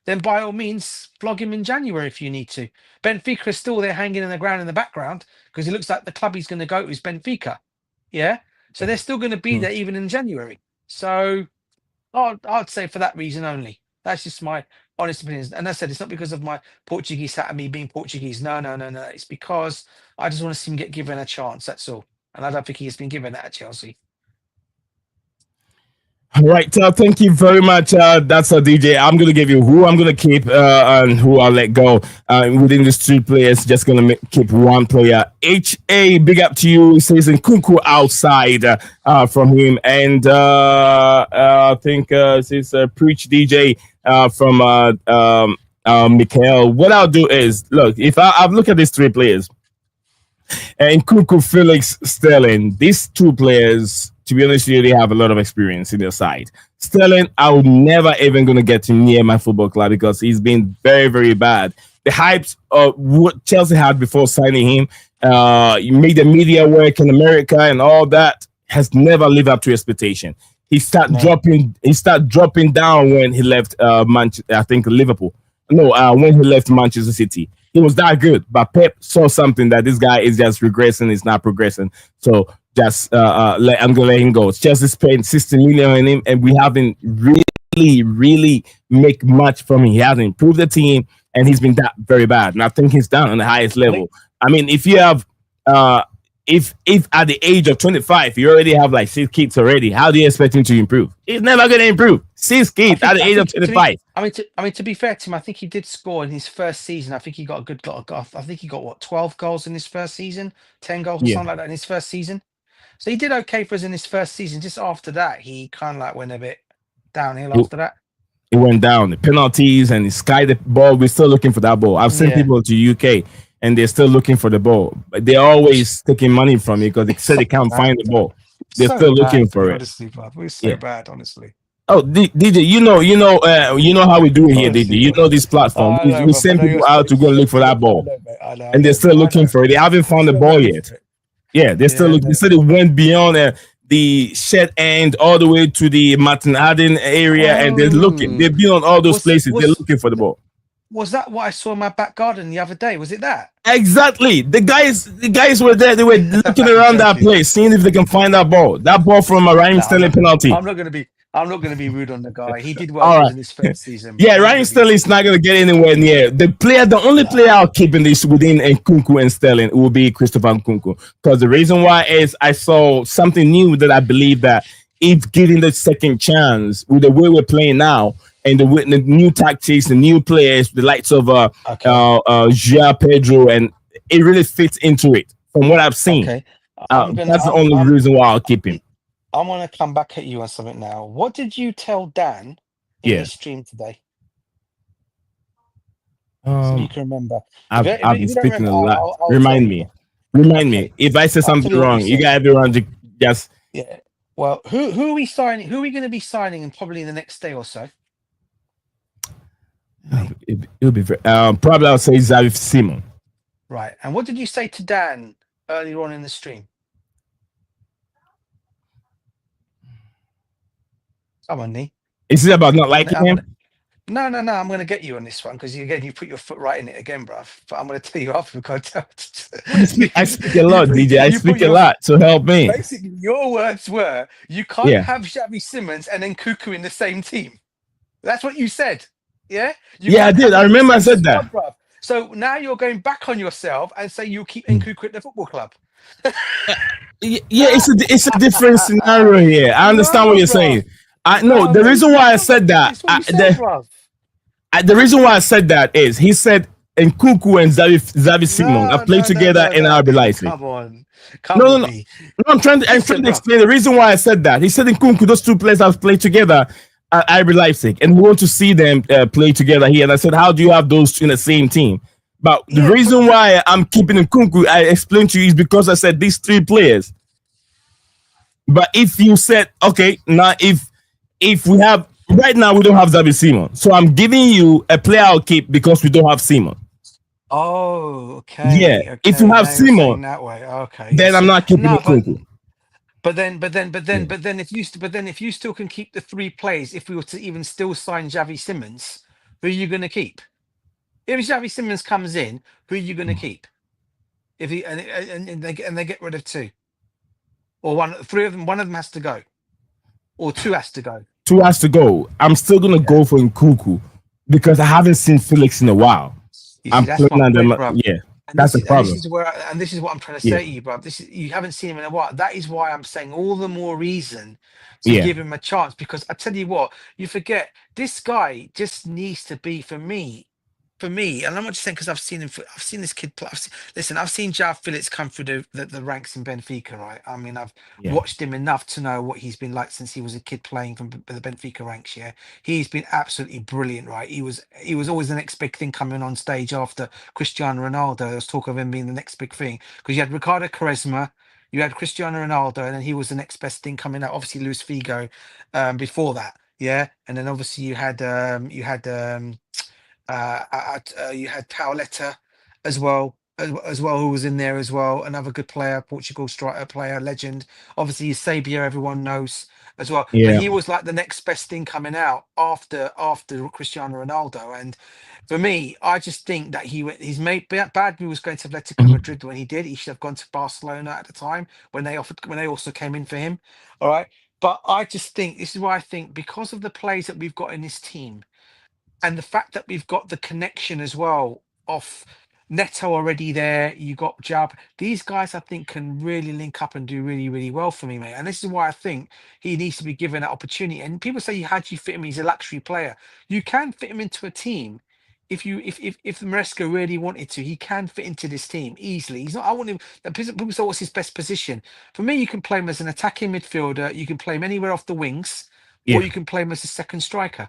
then by all means, flog him in January if you need to. Benfica is still there hanging in the ground in the background because it looks like the club he's going to go to is Benfica. Yeah. So they're still going to be there even in January. So I'd say for that reason only. That's just my honest opinion. And I said, it's not because of my Portuguese hat and me being Portuguese. No. It's because I just want to see him get given a chance. That's all. And I don't think he has been given that at Chelsea. All right. Thank you very much. That's a DJ. I'm going to give you who I'm going to keep and who I'll let go. Within these two players, just going to keep one player. HA, big up to you. He says Nkunku outside from him. And I think this is Preach DJ from Mikael. What I'll do is, look, if I've looked at these three players, Nkunku, Felix, Sterling, these two players, to be honest with you, they have a lot of experience in their side. Sterling, I would never even going to get him near my football club because he's been very, very bad the hypes of what Chelsea had before signing him, he made the media work in America and all that, has never lived up to expectation. He started dropping down when he left I think Liverpool. No, when he left Manchester City. He was that good, but Pep saw something that this guy is just regressing, is not progressing. So just I'm gonna let him go. Chelsea spent 60 million on him, and we haven't really make much from him. He hasn't improved the team, and he's been that very bad. And I think he's down on the highest level. I mean, if you have if at the age of 25 you already have like 6 kids already, how do you expect him to improve? He's never going to improve. 6 kids at the age of 25. I mean, to be fair to him, I think he did score in his first season. I think he got a good lot. I think he got what, 12 goals in his first season, 10 goals or something like that in his first season. So he did okay for us in his first season. Just after that, he kind of like went a bit downhill after that. It went down. The penalties and he skied the ball. We're still looking for that ball. I've seen people to UK and they're still looking for the ball. But they're always taking money from you because they said they can't find the ball. They're still looking for it. Honestly, bro. We're so bad, honestly. Oh, DJ, you know how we do it here, DJ. You know this platform. We send people out to go and look for that ball. And they're still looking for it. They haven't found the ball yet. Yeah, they're still looking. They said it went beyond the shed end all the way to the Martin Haden area, and they're looking. They've been on all those places. They're looking for the ball. Was that what I saw in my back garden the other day? Was it that? Exactly. The guys were there. They were looking around that place, seeing if they can find that ball. That ball from a Raheem Sterling penalty. I'm not going to be rude on the guy. He did well in his first season. Yeah, Raheem Sterling's not going to get anywhere near. The only player I'll keep in this within Nkunku and Sterling will be Christopher Nkunku. Because the reason why is I saw something new that I believe that if given the second chance with the way we're playing now, and the new tactics, the new players, the likes of João Pedro, and it really fits into it from what I've seen. Okay. That's the only reason why I'll keep him. I'm going to come back at you on something now. What did you tell Dan in the stream today? So you can remember. I've been speaking a lot. Remind me. If I say something wrong, you got everyone to just... Yeah. Well, who are we signing? Who are we going to be signing in probably in the next day or so? It'll be very, probably I'll say Xavi Simons. Right. And what did you say to Dan earlier on in the stream? Come on, Nee. Is it about not liking him? No. I'm going to get you on this one because you put your foot right in it again, bruv. But I'm going to tell you after because I speak a lot, DJ. I speak a lot, so help me. Basically, your words were you can't have Xavi Simons and then Nkunku in the same team. That's what you said. Yeah? I did. I remember I said that. So now you're going back on yourself and say you'll keep Nkunku at the football club. It's a different scenario here. I understand what you're saying. The reason why I said that. The reason why I said that is he said Nkunku and Xavi Simons have played together in RB Leipzig. Come on. No. I'm trying to explain the reason why I said that. He said Nkunku, those two players have played together at RB Leipzig, and we want to see them play together here. And I said, how do you have those two in the same team? But the reason why I'm keeping Nkunku, I explained to you, is because I said these 3 players. But if you said, okay, now if we have right now we don't have Xavi Simons, so I'm giving you a player I'll keep because we don't have Simons. Oh, okay. Yeah. Okay. If you have Simons that way, okay. Then I'm not keeping Nkunku. But then, if you still can keep the 3 players, if we were to even still sign Xavi Simons, who are you going to keep? If Xavi Simons comes in, who are you going to keep? If he and they get rid of 2, or 3 of them, one of them has to go, or 2 has to go. 2 has to go. I'm still going to go for Nkunku because I haven't seen Felix in a while. I'm playing on them. Yeah. That's the problem. This is what I'm trying to say to you, bro. You haven't seen him in a while. That is why I'm saying all the more reason to give him a chance. Because I tell you what, you forget this guy just needs to be for me, and I'm not just saying because I've seen this kid play. I've seen João Felix come through the ranks in Benfica, right? I mean, I've watched him enough to know what he's been like since he was a kid playing from the Benfica ranks. Yeah, he's been absolutely brilliant, right? He was always the next big thing coming on stage after Cristiano Ronaldo. There was talk of him being the next big thing because you had Ricardo Quaresma, you had Cristiano Ronaldo, and then he was the next best thing coming out. Obviously, Luis Figo before that, yeah, and then obviously you had You had Paoletta as well, who was in there as well. Another good player, Portugal striker player, legend. Obviously, Sabia, everyone knows as well. But Yeah. he was like the next best thing coming out after Cristiano Ronaldo. And for me, I just think that he's made bad moves going to Atletico Mhm. Madrid when he did. He should have gone to Barcelona at the time when they also came in for him. All right. But I just think this is why I think because of the plays that we've got in this team and the fact that we've got the connection as well of Neto already there, you got Jab. These guys, I think, can really link up and do really, really well for me, mate. And this is why I think he needs to be given that opportunity. And people say, "How do you fit him? He's a luxury player." You can fit him into a team if Maresca really wanted to. He can fit into this team easily. He's not. I want him. People say, "What's his best position?" For me, you can play him as an attacking midfielder. You can play him anywhere off the wings, or Yeah. you can play him as a second striker.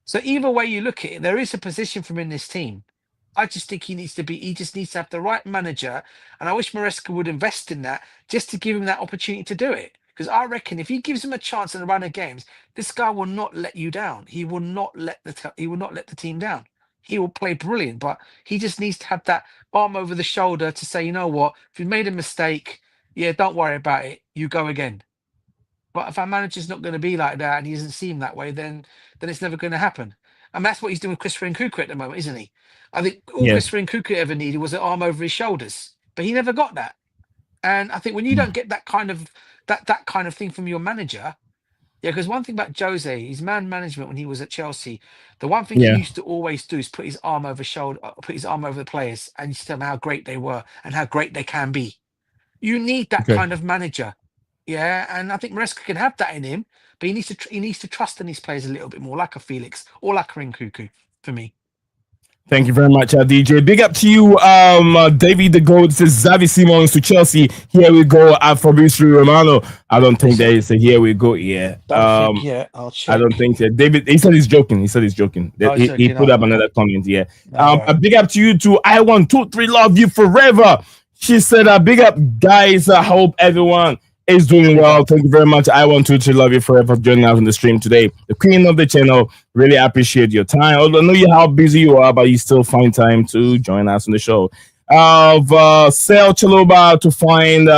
So either way you look at it, there is a position for him in this team. I just think he just needs to have the right manager. And I wish Maresca would invest in that just to give him that opportunity to do it. Because I reckon if he gives him a chance in a run of games, this guy will not let you down. He will not let he will not let the team down. He will play brilliant, but he just needs to have that arm over the shoulder to say, you know what, if you made a mistake, yeah, don't worry about it. You go again. But if our manager's not going to be like that and he doesn't seem that way, then it's never going to happen. And that's what he's doing with Christopher Nkunku at the moment, isn't he? I think all Yes. Christopher Nkunku ever needed was an arm over his shoulders, but he never got that. And I think when you don't get that kind of thing from your manager, yeah, because one thing about Jose, his man management when he was at Chelsea, the one thing he Yeah. used to always do is put his arm over the players and just tell them how great they were and how great they can be. You need that Okay. kind of manager. Yeah, and I think Maresca can have that in him, but he needs to trust in his players a little bit more, like a Felix or like a Nkunku, for me. Thank you very much, DJ. Big up to you, David the Goat. Says Xavi Simons to Chelsea. Here we go. Fabrizio Romano. I don't think there is a here we go. Yeah. Don't think yet. I'll check. I don't think so. David, he said he's joking. He said he's joking. Oh, he's He joking. put Oh, up another comment. Yeah. all right. A big up to you too. I want 2-3 love you forever. She said, big up, guys. I hope everyone is doing well. Thank you very much. I want to love you forever for joining us on the stream today. The queen of the channel. Really appreciate your time. Although I know you how busy you are, but you still find time to join us on the show. Sell Chalobah to find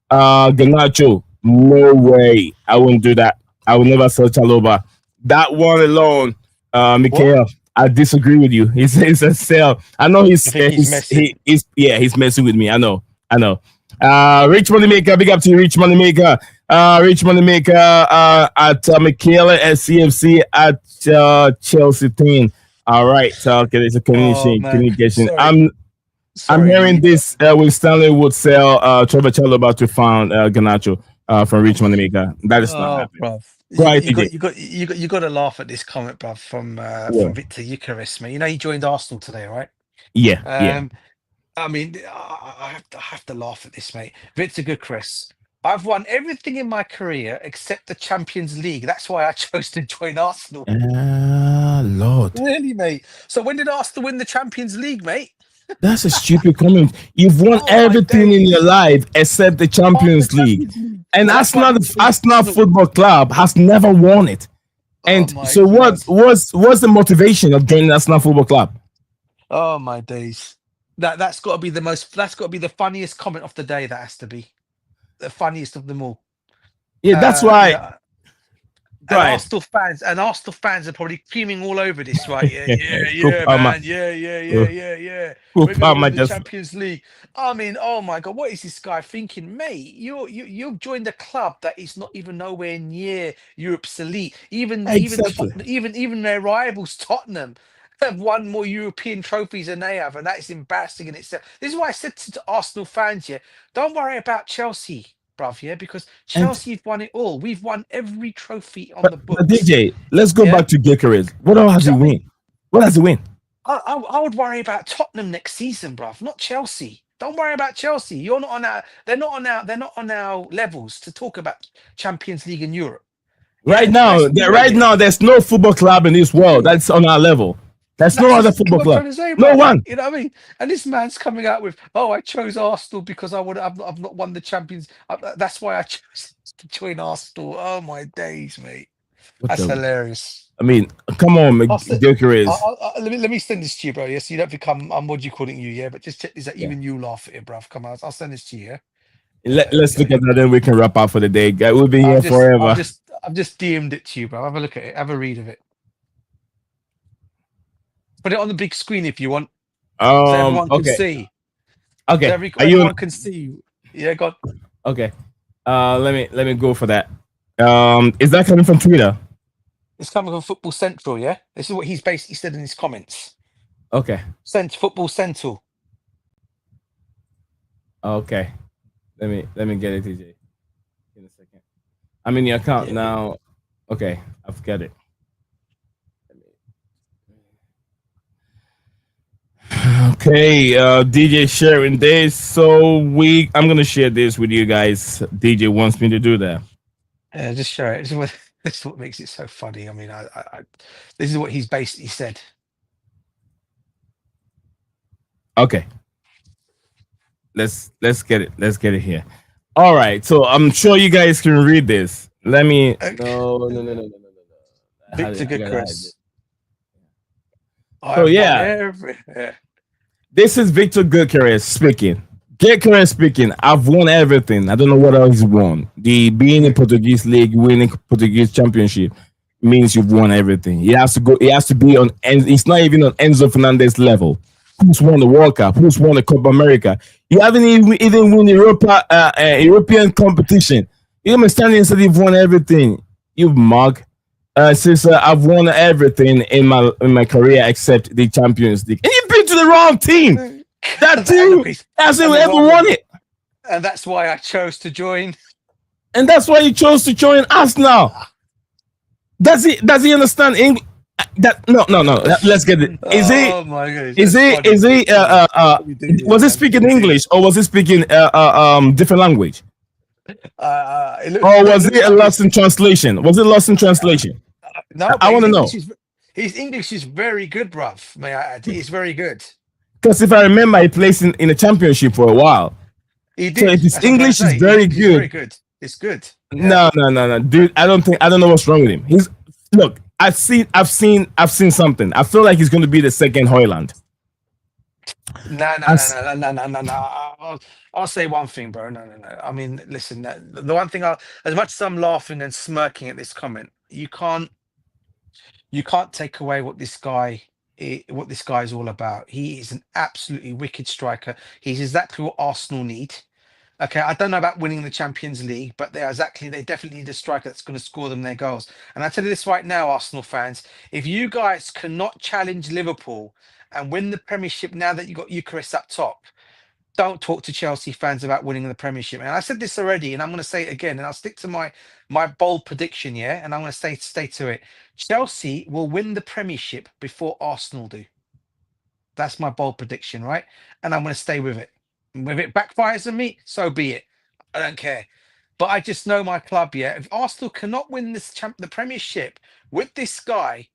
Garnacho. No way. I won't do that. I will never sell Chalobah. That one alone, Mikhail, I disagree with you. It's a sell. I know he's messing with me. I know. Rich Moneymaker, big up to you, Rich Moneymaker. Rich Moneymaker at Michaela at CFC at Chelsea team. All right, so okay, there's a communication. Sorry. I'm hearing this with Stanley would sell Trevor Chalobah to found Garnacho from Rich Moneymaker. That is not happening. Bruv. Right, you got to laugh at this comment, bruv, from Victor Eucharist, mate. You know he joined Arsenal today, right? Yeah. I mean, I have to laugh at this, mate. Victor Gukris. I've won everything in my career except the Champions League. That's why I chose to join Arsenal. Lord. Really, mate? So when did Arsenal win the Champions League, mate? That's a stupid comment. You've won everything in your life except the Champions League. And Arsenal Football Club has never won it. And so what's the motivation of joining Arsenal Football Club? Oh my days. That's got to be the funniest comment of the day. That has to be the funniest of them all. Yeah, that's why. Yeah. And Arsenal fans are probably creaming all over this, right? Yeah, man. Yeah. We're going to win the Champions League. I mean, oh my God, what is this guy thinking, mate? You've joined a club that is not even nowhere near Europe's elite. Even their rivals, Tottenham, have won more European trophies than they have, and that is embarrassing in itself. This is why I said to Arsenal fans, don't worry about Chelsea, bruv, because Chelsea have won it all. We've won every trophy on the books. But DJ, let's go back to Gyökeres. What else has he win? What has he win? I would worry about Tottenham next season, bruv, not Chelsea. Don't worry about Chelsea. You're not on our. They're not on our levels to talk about Champions League in Europe. Right now, there's no football club in this world that's on our level. That's no other football club. No one. You know what I mean? And this man's coming out with, I chose Arsenal because I've not won the Champions. That's why I chose to join Arsenal. Oh my days, mate. That's hilarious. I mean, come on, Gyökeres. Let me send this to you, bro. Yes, you don't think I'm what do you calling you? Yeah, but just check this out. Even you laugh at it, bro. Come on, I'll send this to you. Yeah? Let's look at that, then we can wrap up for the day. We'll be here forever. I've just DM'd it to you, bro. Have a look at it. Have a read of it. Put it on the big screen if you want, so everyone can see. Okay. So everyone can see. Yeah, go on. Okay. Let me go for that. Is that coming from Twitter? It's coming from Football Central, yeah? This is what he's basically said in his comments. Okay. Football Central. Okay. Let me get it, TJ. In a second. I'm in your account now. Okay, I've got it. Okay, DJ sharing this. So I'm gonna share this with you guys. DJ wants me to do that. Yeah, just share it. This is what makes it so funny. I mean, I this is what he's basically said. Okay. Let's get it. Let's get it here. All right. So I'm sure you guys can read this. Let me. No. Victor Gyökeres. So yeah. This is Victor Gyökeres speaking. Gyökeres speaking. I've won everything. I don't know what else he's won. Being in Portuguese league, winning Portuguese championship means you've won everything. He has to go. He has to be on. And it's not even on Enzo Fernandez level. Who's won the World Cup? Who's won the Copa America? You haven't even won European competition. You understand? Instead, you've won everything. You mug. Since I've won everything in my career except the Champions League, and you've been to the wrong team. That team hasn't ever won it, and that's why I chose to join. And that's why you chose to join us now. Does he understand English? No. Let's get it. Oh my goodness. Was he speaking English or was he speaking different language? Or was it a lost in translation? Was it lost in translation? No, I want to know. His English is very good, bruv. May I add? He's very good. Because if I remember, he plays in a championship for a while. He did. So his English is very good. Very good. It's good. Yeah. No, dude. I don't know what's wrong with him. Look. I've seen something. I feel like he's going to be the second Højlund. No. I'll say one thing, bro. No. I mean, listen. The one thing, as much as I'm laughing and smirking at this comment, you can't take away what this guy is all about. He is an absolutely wicked striker. He's exactly what Arsenal need. Okay, I don't know about winning the Champions League, but they definitely need a striker that's going to score them their goals. And I tell you this right now, Arsenal fans, if you guys cannot challenge Liverpool and win the Premiership now that you've got Gyökeres up top, don't talk to Chelsea fans about winning the Premiership. And I said this already, and I'm going to say it again, and I'll stick to my bold prediction, yeah? And I'm going to stay to it. Chelsea will win the Premiership before Arsenal do. That's my bold prediction, right? And I'm going to stay with it. If it backfires on me, so be it. I don't care. But I just know my club, yeah. If Arsenal cannot win the Premiership with this guy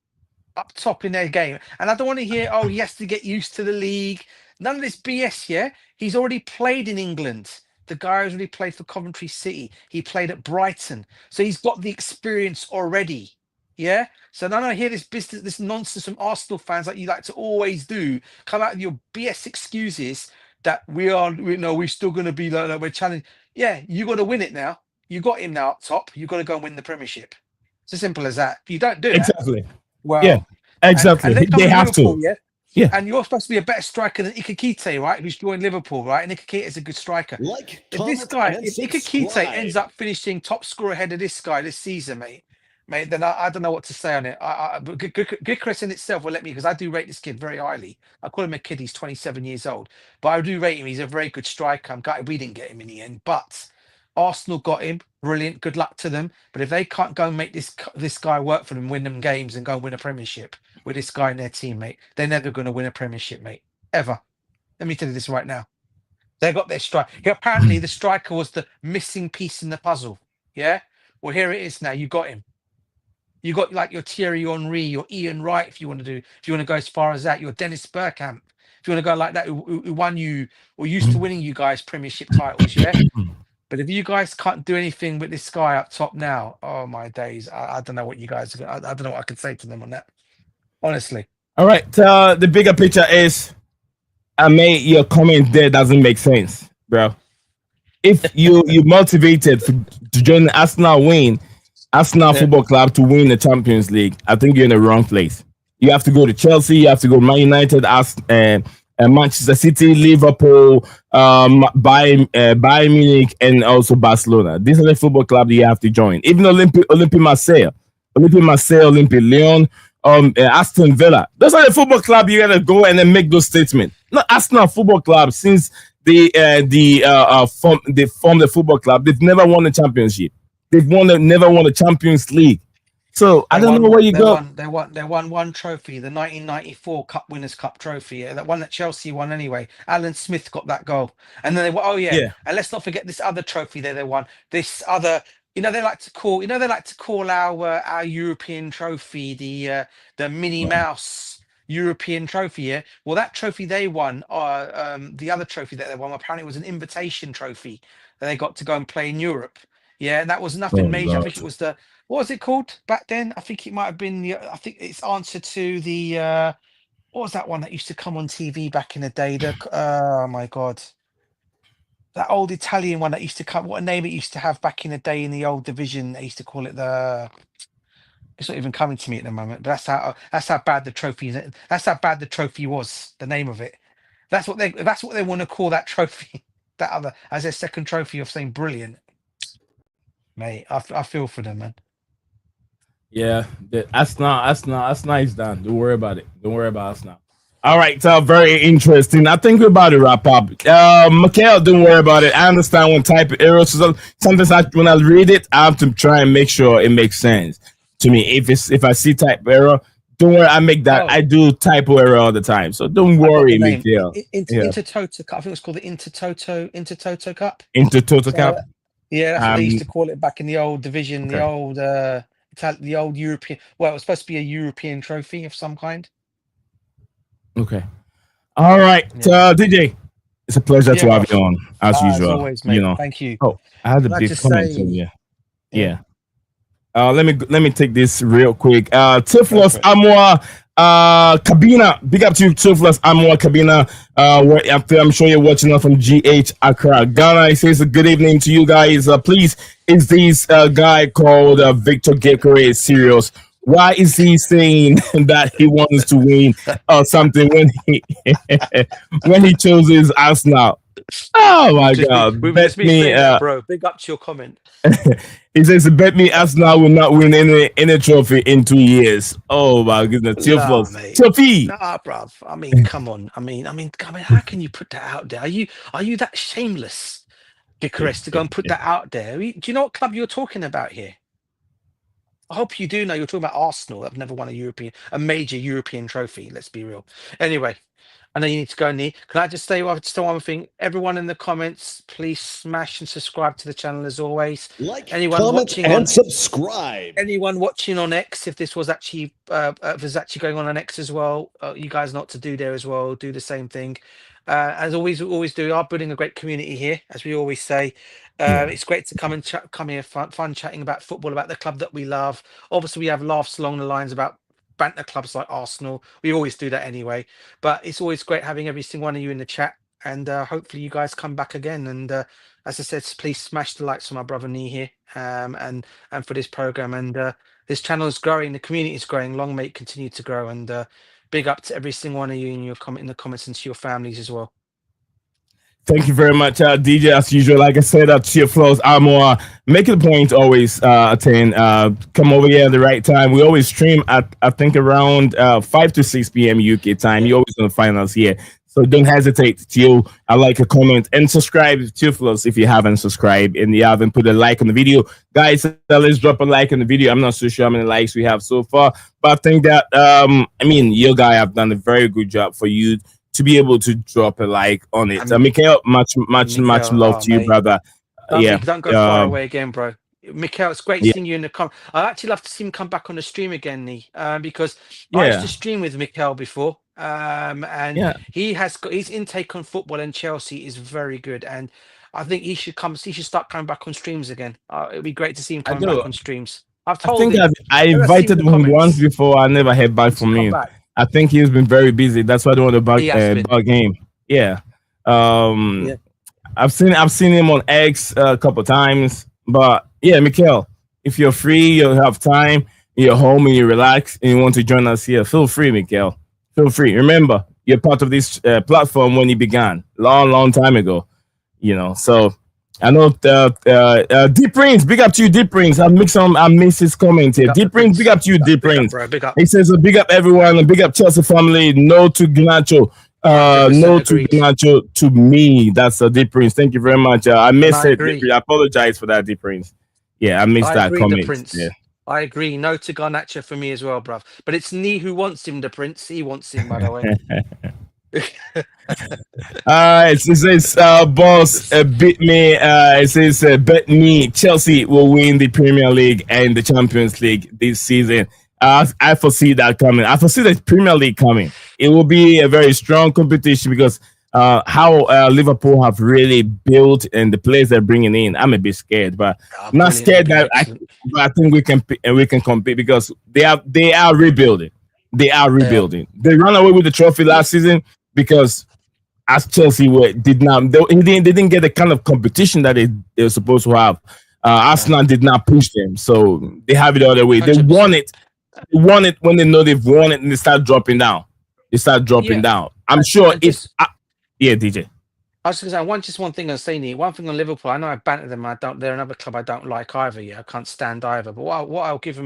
up top in their game, and I don't want to hear, oh, he has to get used to the league. None of this BS, yeah. He's already played in England. The guy has already played for Coventry City. He played at Brighton. So he's got the experience already. Yeah. So then I hear this nonsense from Arsenal fans like you like to always do. Come out with your BS excuses that we're still going to be like we're challenging. Yeah, you got to win it now. You got him now up top. You got to go and win the Premiership. It's as simple as that. If you don't do that, exactly. Well, yeah, exactly. And they have to. Yeah. And you're supposed to be a better striker than Ikakite, right? Who's joined Liverpool, right? And Ikakite is a good striker. If Ikakite ends up finishing top scorer ahead of this guy this season, mate, then I don't know what to say on it. But Gyökeres in itself will let me, because I do rate this kid very highly. I call him a kid. He's 27 years old, but I do rate him. He's a very good striker. I'm gutted we didn't get him in the end, but Arsenal got him. Brilliant. Good luck to them. But if they can't go and make this guy work for them, win them games, and go and win a Premiership with this guy in their team, mate, they're never going to win a Premiership, mate. Ever. Let me tell you this right now. They got their striker. Apparently, the striker was the missing piece in the puzzle. Yeah. Well, here it is now. You got him. You got like your Thierry Henry, your Ian Wright, if you want to go as far as that, your Dennis Bergkamp, if you want to go like that, who won you or used to winning you guys Premiership titles, yeah. But if you guys can't do anything with this guy up top now, oh my days, I don't know what you guys are. I don't know what I can say to them on that. Honestly. All right. The bigger picture is, I mean, your comment there doesn't make sense, bro. If you motivated to join the Arsenal Football Club to win the Champions League, I think you're in the wrong place. You have to go to Chelsea. You have to go to Man United, Manchester City, Liverpool, Bayern Munich, and also Barcelona. These are the football clubs you have to join. Even Olympique Marseille, Olympique Lyon, Aston Villa. Those are the football clubs you gotta go and then make those statements. Not Arsenal Football Club. Since they formed the football club, they've never won a championship. Never won a Champions League. So I don't know where you go. They won one trophy, the 1994 Cup Winners' Cup trophy, that one that Chelsea won anyway. Alan Smith got that goal, and then they won. Oh yeah, and let's not forget this other trophy that they won. This other, they like to call our European trophy the Minnie Mouse European trophy. Yeah, well that trophy they won, the other trophy that they won apparently was an invitation trophy that they got to go and play in Europe. Yeah, and that was nothing major. God. I think it was what was it called back then? I think it might have been I think it's answer to the what was that one that used to come on TV back in the day? Oh my god. That old Italian one that used to come, what a name it used to have back in the day in the old division. They used to call it it's not even coming to me at the moment, but that's how bad the trophy is. That's how bad the trophy was, the name of it. That's what they want to call that trophy. That other as their second trophy of saying brilliant. Mate, I feel for them, man. Yeah, that's nice done. Don't worry about it. Don't worry about us now. All right, so very interesting. I think we're about to wrap up. Mikhail, don't worry about it. I understand when type of errors. Sometimes when I read it, I have to try and make sure it makes sense to me. If I see type error, don't worry. I make that. I do typo error all the time, so don't worry, Mikhail. Intertoto Cup. I think it's called the Intertoto Cup. Intertoto Cup. Yeah, that's what they used to call it back in the old division, okay. The old European. Well, it was supposed to be a European trophy of some kind. Okay. All right, DJ. It's a pleasure to have you on as usual. As always, mate. Thank you. Oh, I had a big comment over here. Let me take this real quick. Tiflos Amwa Kabina. Big up to you, Tiflos Amwa Kabina. I'm sure you're watching us from GH Accra, Ghana. He says a good evening to you guys. Please, is this guy called Victor Gekere serious? Why is he saying that he wants to win or something when he chooses Arsenal? Oh my God! Bet me, bro. Big up to your comment. He says, "Bet me Arsenal will not win any trophy in 2 years." Oh my goodness! Trophy. Nah, bruv. I mean, come on. I mean, how can you put that out there? Are you that shameless, Bucharest, to go and put that out there? Do you know what club you're talking about here? I hope you do know you're talking about Arsenal. I've never won a major European trophy. Let's be real. Anyway, I know you need to go, Nee. Can I just say one thing? Everyone in the comments, please smash and subscribe to the channel as always. Subscribe. Anyone watching on X, if this was actually going on X as well, you guys know what to do there as well. Do the same thing. As always, we always do. We are building a great community here, as we always say. It's great to come here, fun chatting about football, about the club that we love. Obviously, we have laughs along the lines about banter clubs like Arsenal. We always do that anyway. But it's always great having every single one of you in the chat. And hopefully you guys come back again. And as I said, please smash the likes for my brother Nee here and for this program. And this channel is growing. The community is growing. Long may it continue to grow. And big up to every single one of you in the comments and to your families as well. Thank you very much, DJ. As usual, like I said, Cheer Flows Armour. Make it a point always attend. Come over here at the right time. We always stream at I think around 5 to 6 p.m. UK time. You're always going to find us here. So don't hesitate to like a comment and subscribe to Cheer Flows if you haven't subscribed and you haven't put a like on the video. Guys, let's drop a like on the video. I'm not so sure how many likes we have so far, but I think that your guy have done a very good job for you to be able to drop a like on it. Mikhail, much love to you, brother. Don't go far away again, bro. Mikhail, it's great seeing you in the comments. I'd actually love to see him come back on the stream again, Nee, because I used to stream with Mikhail before, and he's intake on football and Chelsea is very good. And I think he should come. He should start coming back on streams again. It'd be great to see him I coming do. back on streams. I've I told think him. I I've seen invited the him once comments. before. I never heard back He should from come him. back. I think he's been very busy. That's why I don't want to He has been. bug game. Yeah. Yeah. I've seen him on X a couple times. But yeah, Mikel, if you're free, you have time, you're home and you relax and you want to join us here, feel free, Mikel. Feel free. Remember, you're part of this platform when it began, long time ago. So I know Deep Prince, big up to you, Deep Prince. I missed his comment here. Deep Prince, big up to you, Deep Prince. Big up. He says, big up everyone, and big up Chelsea family. No to Gnacho. No to Gnacho to me. That's a Deep Prince. Thank you very much. I missed it. I apologize for that, Deep Prince. Yeah, I missed that comment. Yeah. I agree. No to Garnacho for me as well, bruv. But it's me who wants him, the Prince. He wants him, by the way. It says, boss, beat me. It says, bet me Chelsea will win the Premier League and the Champions League this season. I foresee that coming. I foresee the Premier League coming. It will be a very strong competition because how Liverpool have really built and the players they're bringing in. I'm a bit scared, but I'm not scared that I think we can compete because they are rebuilding. They are rebuilding. They ran away with the trophy last season because as Chelsea they didn't get the kind of competition that they were supposed to have. Arsenal did not push them, so they have it the other way. 100%. They won it. They won it when they know they've won it, and they start dropping down. Down. I'm sure it's DJ. I was going to say one thing on Saini. One thing on Liverpool. I know I banter them. They're another club I don't like either. Yeah, I can't stand either. But what I'll give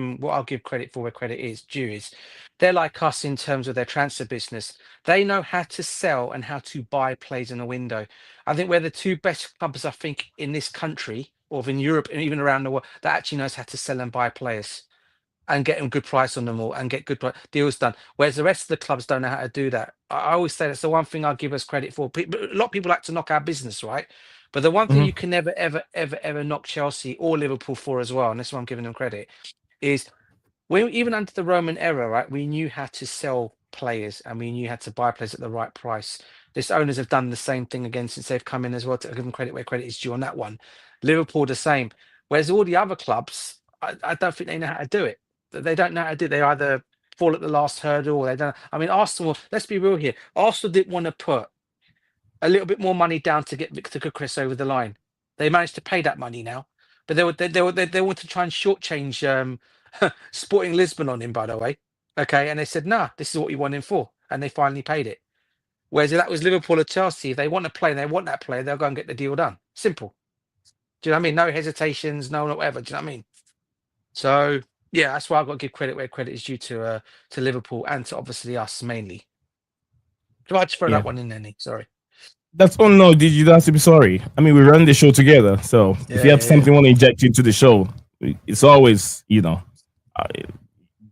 credit for where credit is due is they're like us in terms of their transfer business. They know how to sell and how to buy players in a window. I think we're the two best clubs I think in this country or in Europe and even around the world that actually knows how to sell and buy players and get them good price on them all and get good deals done. Whereas the rest of the clubs don't know how to do that. I always say that's the one thing I'll give us credit for. A lot of people like to knock our business, right? But the one thing you can never, ever, ever, ever knock Chelsea or Liverpool for as well, and this is why I'm giving them credit, is even under the Roman era, right, we knew how to sell players and we knew how to buy players at the right price. This owners have done the same thing again since they've come in as well, to give them credit where credit is due on that one. Liverpool the same. Whereas all the other clubs, I don't think they know how to do it. They don't know how to do it. They either fall at the last hurdle or they don't. I mean, Arsenal, let's be real here. Arsenal didn't want to put a little bit more money down to get Victor Gyokeres over the line. They managed to pay that money now, but they want to try and shortchange Sporting Lisbon on him, by the way. Okay, and they said, nah, this is what we want him for, and they finally paid it. Whereas if that was Liverpool or Chelsea, if they want to play and they want that player, they'll go and get the deal done. Simple. Do you know what I mean? No hesitations, no whatever. Do you know what I mean? So yeah, that's why I've got to give credit where credit is due to Liverpool and to obviously us mainly. So I just throw that one in there, Nick. Sorry. That's no. Did you have to be sorry? I mean, we run the show together, so if you have something you want to inject into the show, it's always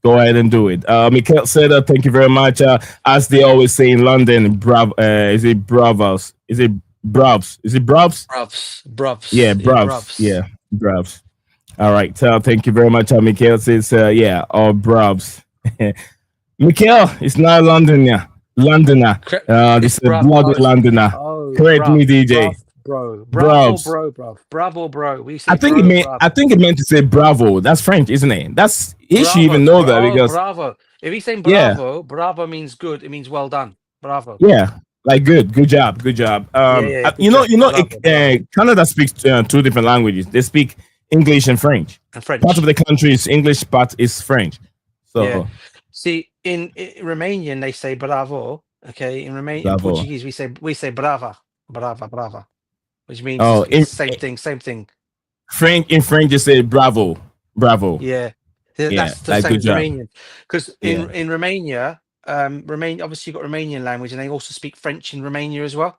go ahead and do it. Mikel said, "Thank you very much." As they always say in London, is it Bravos? Is it Bravs? Is it Bravs? Bravs. Yeah, Bravs. Yeah, Bravs. All right. Thank you very much. Mikel says, all Bravs. Mikel, it's not London, yeah. Londoner. This is a bloody Londoner. Correct me, DJ. Bravo, bro. We say I think it meant to say bravo. That's French, isn't it? He should even know that because bravo. If he's saying bravo, bravo means good. It means well done. Bravo. Yeah, like good job. Canada speaks two different languages. They speak English and French. Part of the country is English, part is French. So see, in Romanian they say bravo. Okay, in Portuguese we say brava, which means same thing. In French you say bravo. Yeah, that's the same as Romanian. Because in Romania, obviously you've got Romanian language, and they also speak French in Romania as well.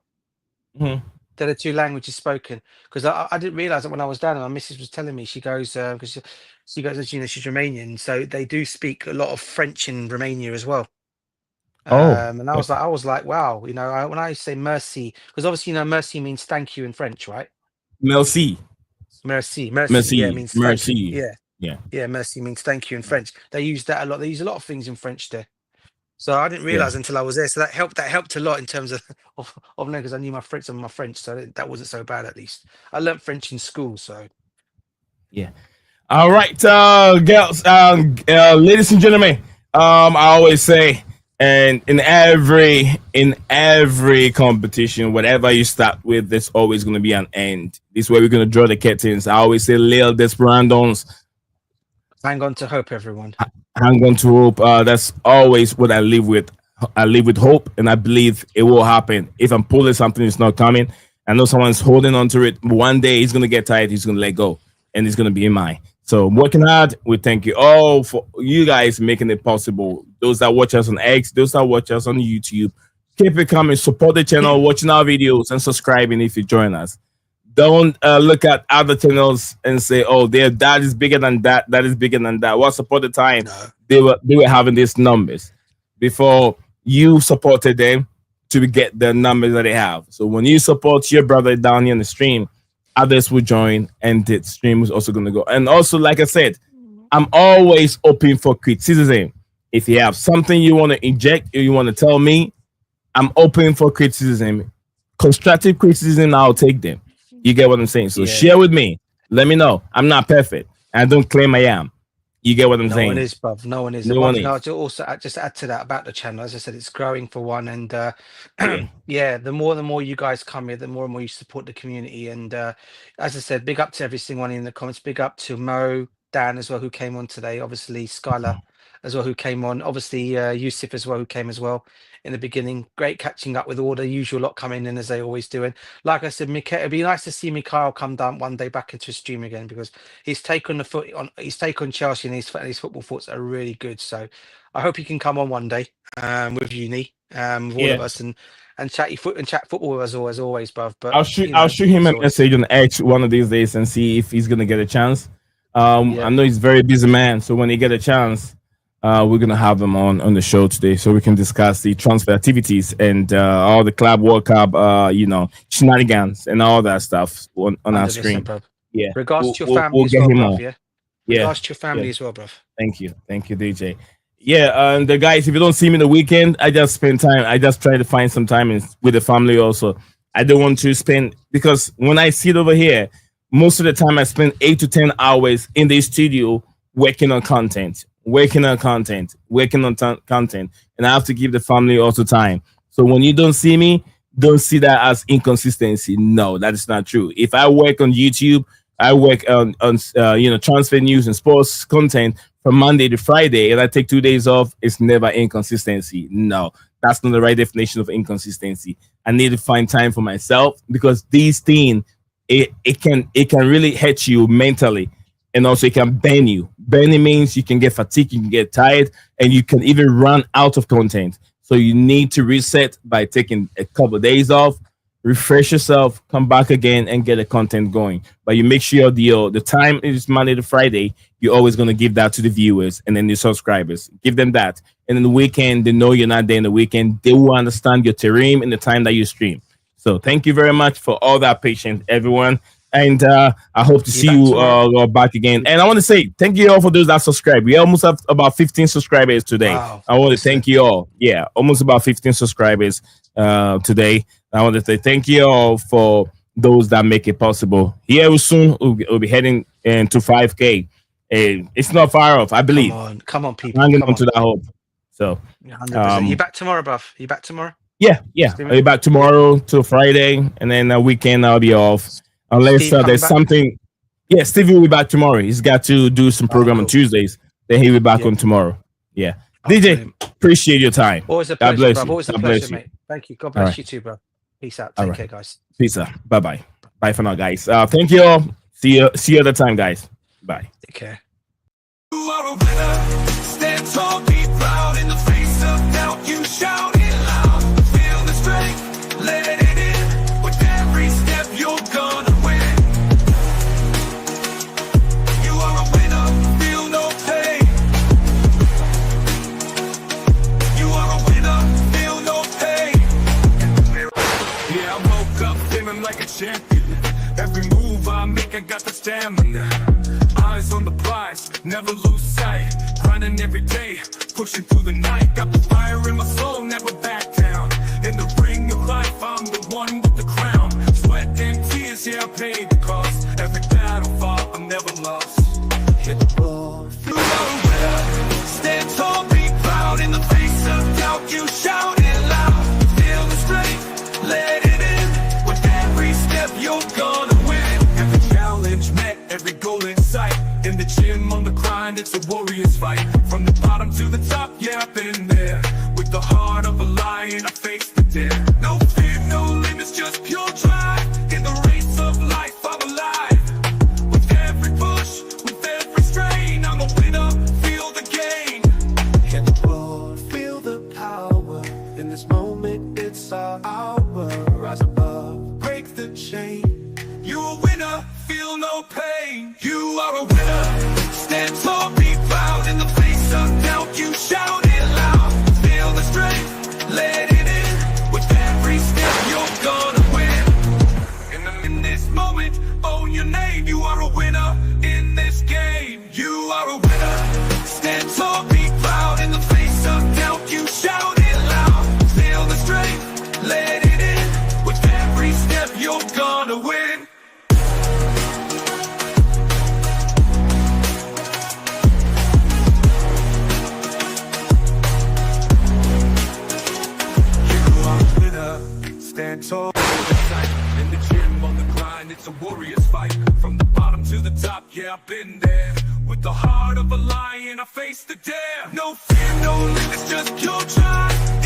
Mm-hmm. They're the two languages spoken. Because I didn't realize that when I was down, and my missus was telling me. She goes because she goes, she's Romanian, so they do speak a lot of French in Romania as well. And I was like, wow, when I say merci, because obviously merci means thank you in French, right? Merci. Yeah, means merci. Yeah, merci means thank you in French. They use that a lot. They use a lot of things in French there. So I didn't realize until I was there. So that helped a lot in terms of because I knew my French, so that wasn't so bad. At least I learnt French in school. So Yeah. All right, girls, ladies and gentlemen. I always say, and in every competition, whatever you start with, there's always going to be an end. This is where we're going to draw the curtains. I always say, little desperados, hang on to hope, everyone. hang on to hope. That's always what I live with. I live with hope, and I believe it will happen. If I'm pulling something, it's not coming. I know someone's holding on to it. One day he's going to get tired. He's going to let go, and it's going to be in mine. So I'm working hard. We thank you all for you guys making it possible. Those that watch us on X, those that watch us on YouTube, keep it coming. Support the channel, watching our videos, and subscribing if you join us. Don't look at other channels and say, "Oh, that is bigger than that. That is bigger than that." Well, support the time they were having these numbers before you supported them to get the numbers that they have. So when you support your brother down here in the stream, others will join, and the stream is also going to go. And also, like I said, I'm always open for criticism. If you have something you want to inject or you want to tell me, I'm open for criticism. Constructive criticism, I'll take them. You get what I'm saying? So share with me. Let me know. I'm not perfect. I don't claim I am. You get what I'm saying? No one is, bruv. No one is. No one is. I'll also just add to that about the channel. As I said, it's growing for one, and the more you guys come here, the more and more you support the community. And as I said, big up to every single one in the comments. Big up to Mo, Dan as well, who came on today. Obviously, Skylar as well, who came on. Obviously, Yusuf as well, who came as well in the beginning. Great catching up with all the usual lot coming in as they always do. And like I said, it'd be nice to see Mikhail come down one day back into a stream again, because his take on Chelsea and his football thoughts are really good. So I hope he can come on one day with Uni, with all of us, and chat football with us as always, bruv. But I'll shoot him a message on X one of these days and see if he's gonna get a chance. I know he's a very busy man, so when he get a chance, we're gonna have him on the show today, so we can discuss the transfer activities and all the club World Cup, shenanigans and all that stuff on our screen. Bruv. Yeah. Regards to your family as well, bruv. Regards to your family as well, bruv. Thank you, DJ. Yeah, and the guys, if you don't see me the weekend, I just spend time. I just try to find some time with the family also. I don't want to spend, because when I sit over here, most of the time I spend 8 to 10 hours in the studio working on content, and I have to give the family also time. So when you don't see me, don't see that as inconsistency. No, that is not true. If I work on YouTube, I work on transfer news and sports content from Monday to Friday, and I take 2 days off. It's never inconsistency. No, that's not the right definition of inconsistency. I need to find time for myself, because these things, it can really hurt you mentally, and also it can burn you. Burning means you can get fatigued, you can get tired, and you can even run out of content. So you need to reset by taking a couple of days off, refresh yourself, come back again, and get the content going. But you make sure the time is Monday to Friday. You're always going to give that to the viewers and then the subscribers. Give them that. And in the weekend, they know you're not there in the weekend. They will understand your terrain in the time that you stream. So thank you very much for all that patience, everyone. And I hope to see you back again. And I want to say thank you all for those that subscribe. We almost have about 15 subscribers today. Wow. I want to thank you all. Yeah, almost about 15 subscribers today. I want to say thank you all for those that make it possible. Here soon we'll be heading into 5K. It's not far off, I believe. Come on, people. Hanging on to that hope. So 100%. You back tomorrow, bruv? You back tomorrow? Yeah. I'll be back tomorrow till Friday, and then a weekend I'll be off. Unless there's something. Yeah, Stevie will be back tomorrow. He's got to do some program on Tuesdays. Then he'll be back on tomorrow. Yeah. DJ, appreciate your time. Always a pleasure, bro. Always a pleasure, mate. Thank you. God bless you too, bro. Peace out. Take care, guys. Peace out. Bye-bye. Bye for now, guys. Thank you all. See you other time, guys. Bye. Take care. You are a winner. Stand tall, be proud. In the face of doubt, you shout it loud. Feel the strength, let it in. With every step, you're gonna win. You are a winner, feel no pain. You are a winner, feel no pain. Yeah, I woke up feeling like a champion. Every move I make, I got the stamina. Eyes on the prize, never lose sight. Grinding every day, pushing through the night. Got the fire in paid the cost. Every battle fought, I'm never lost. Hit the ball, you are a winner. Stand tall, be proud. In the face of doubt, you shout it loud. Feel the strength, let it in. With every step, you're gonna win. Every challenge met, every goal in sight. In the gym, on the grind, it's a warrior's fight. From the bottom to the top, yeah, I've been there. With the heart of a lion, I face the dare. No fear, no limits, just pure drive. In the race of life, I'm alive. With every push, with every strain, I'm a winner, feel the gain. Hit the ball, feel the power. In this moment, it's our hour. Rise above, break the chain. You're a winner, feel no pain. You are a winner. Stand tall, be proud. In the face of doubt, you shout it loud. Feel the strength, let it in. With every step, you're gonna win. In this moment, own your name. You are a winner in this game. You are a winner. Stand tall, be proud. In the face of doubt, you shout it loud. Feel the strength, let it in. With every step, you're gonna win. Stand tall, in the gym, on the grind, it's a warrior's fight. From the bottom to the top, yeah, I've been there. With the heart of a lion, I face the dare. No fear, no limits, just pure drive.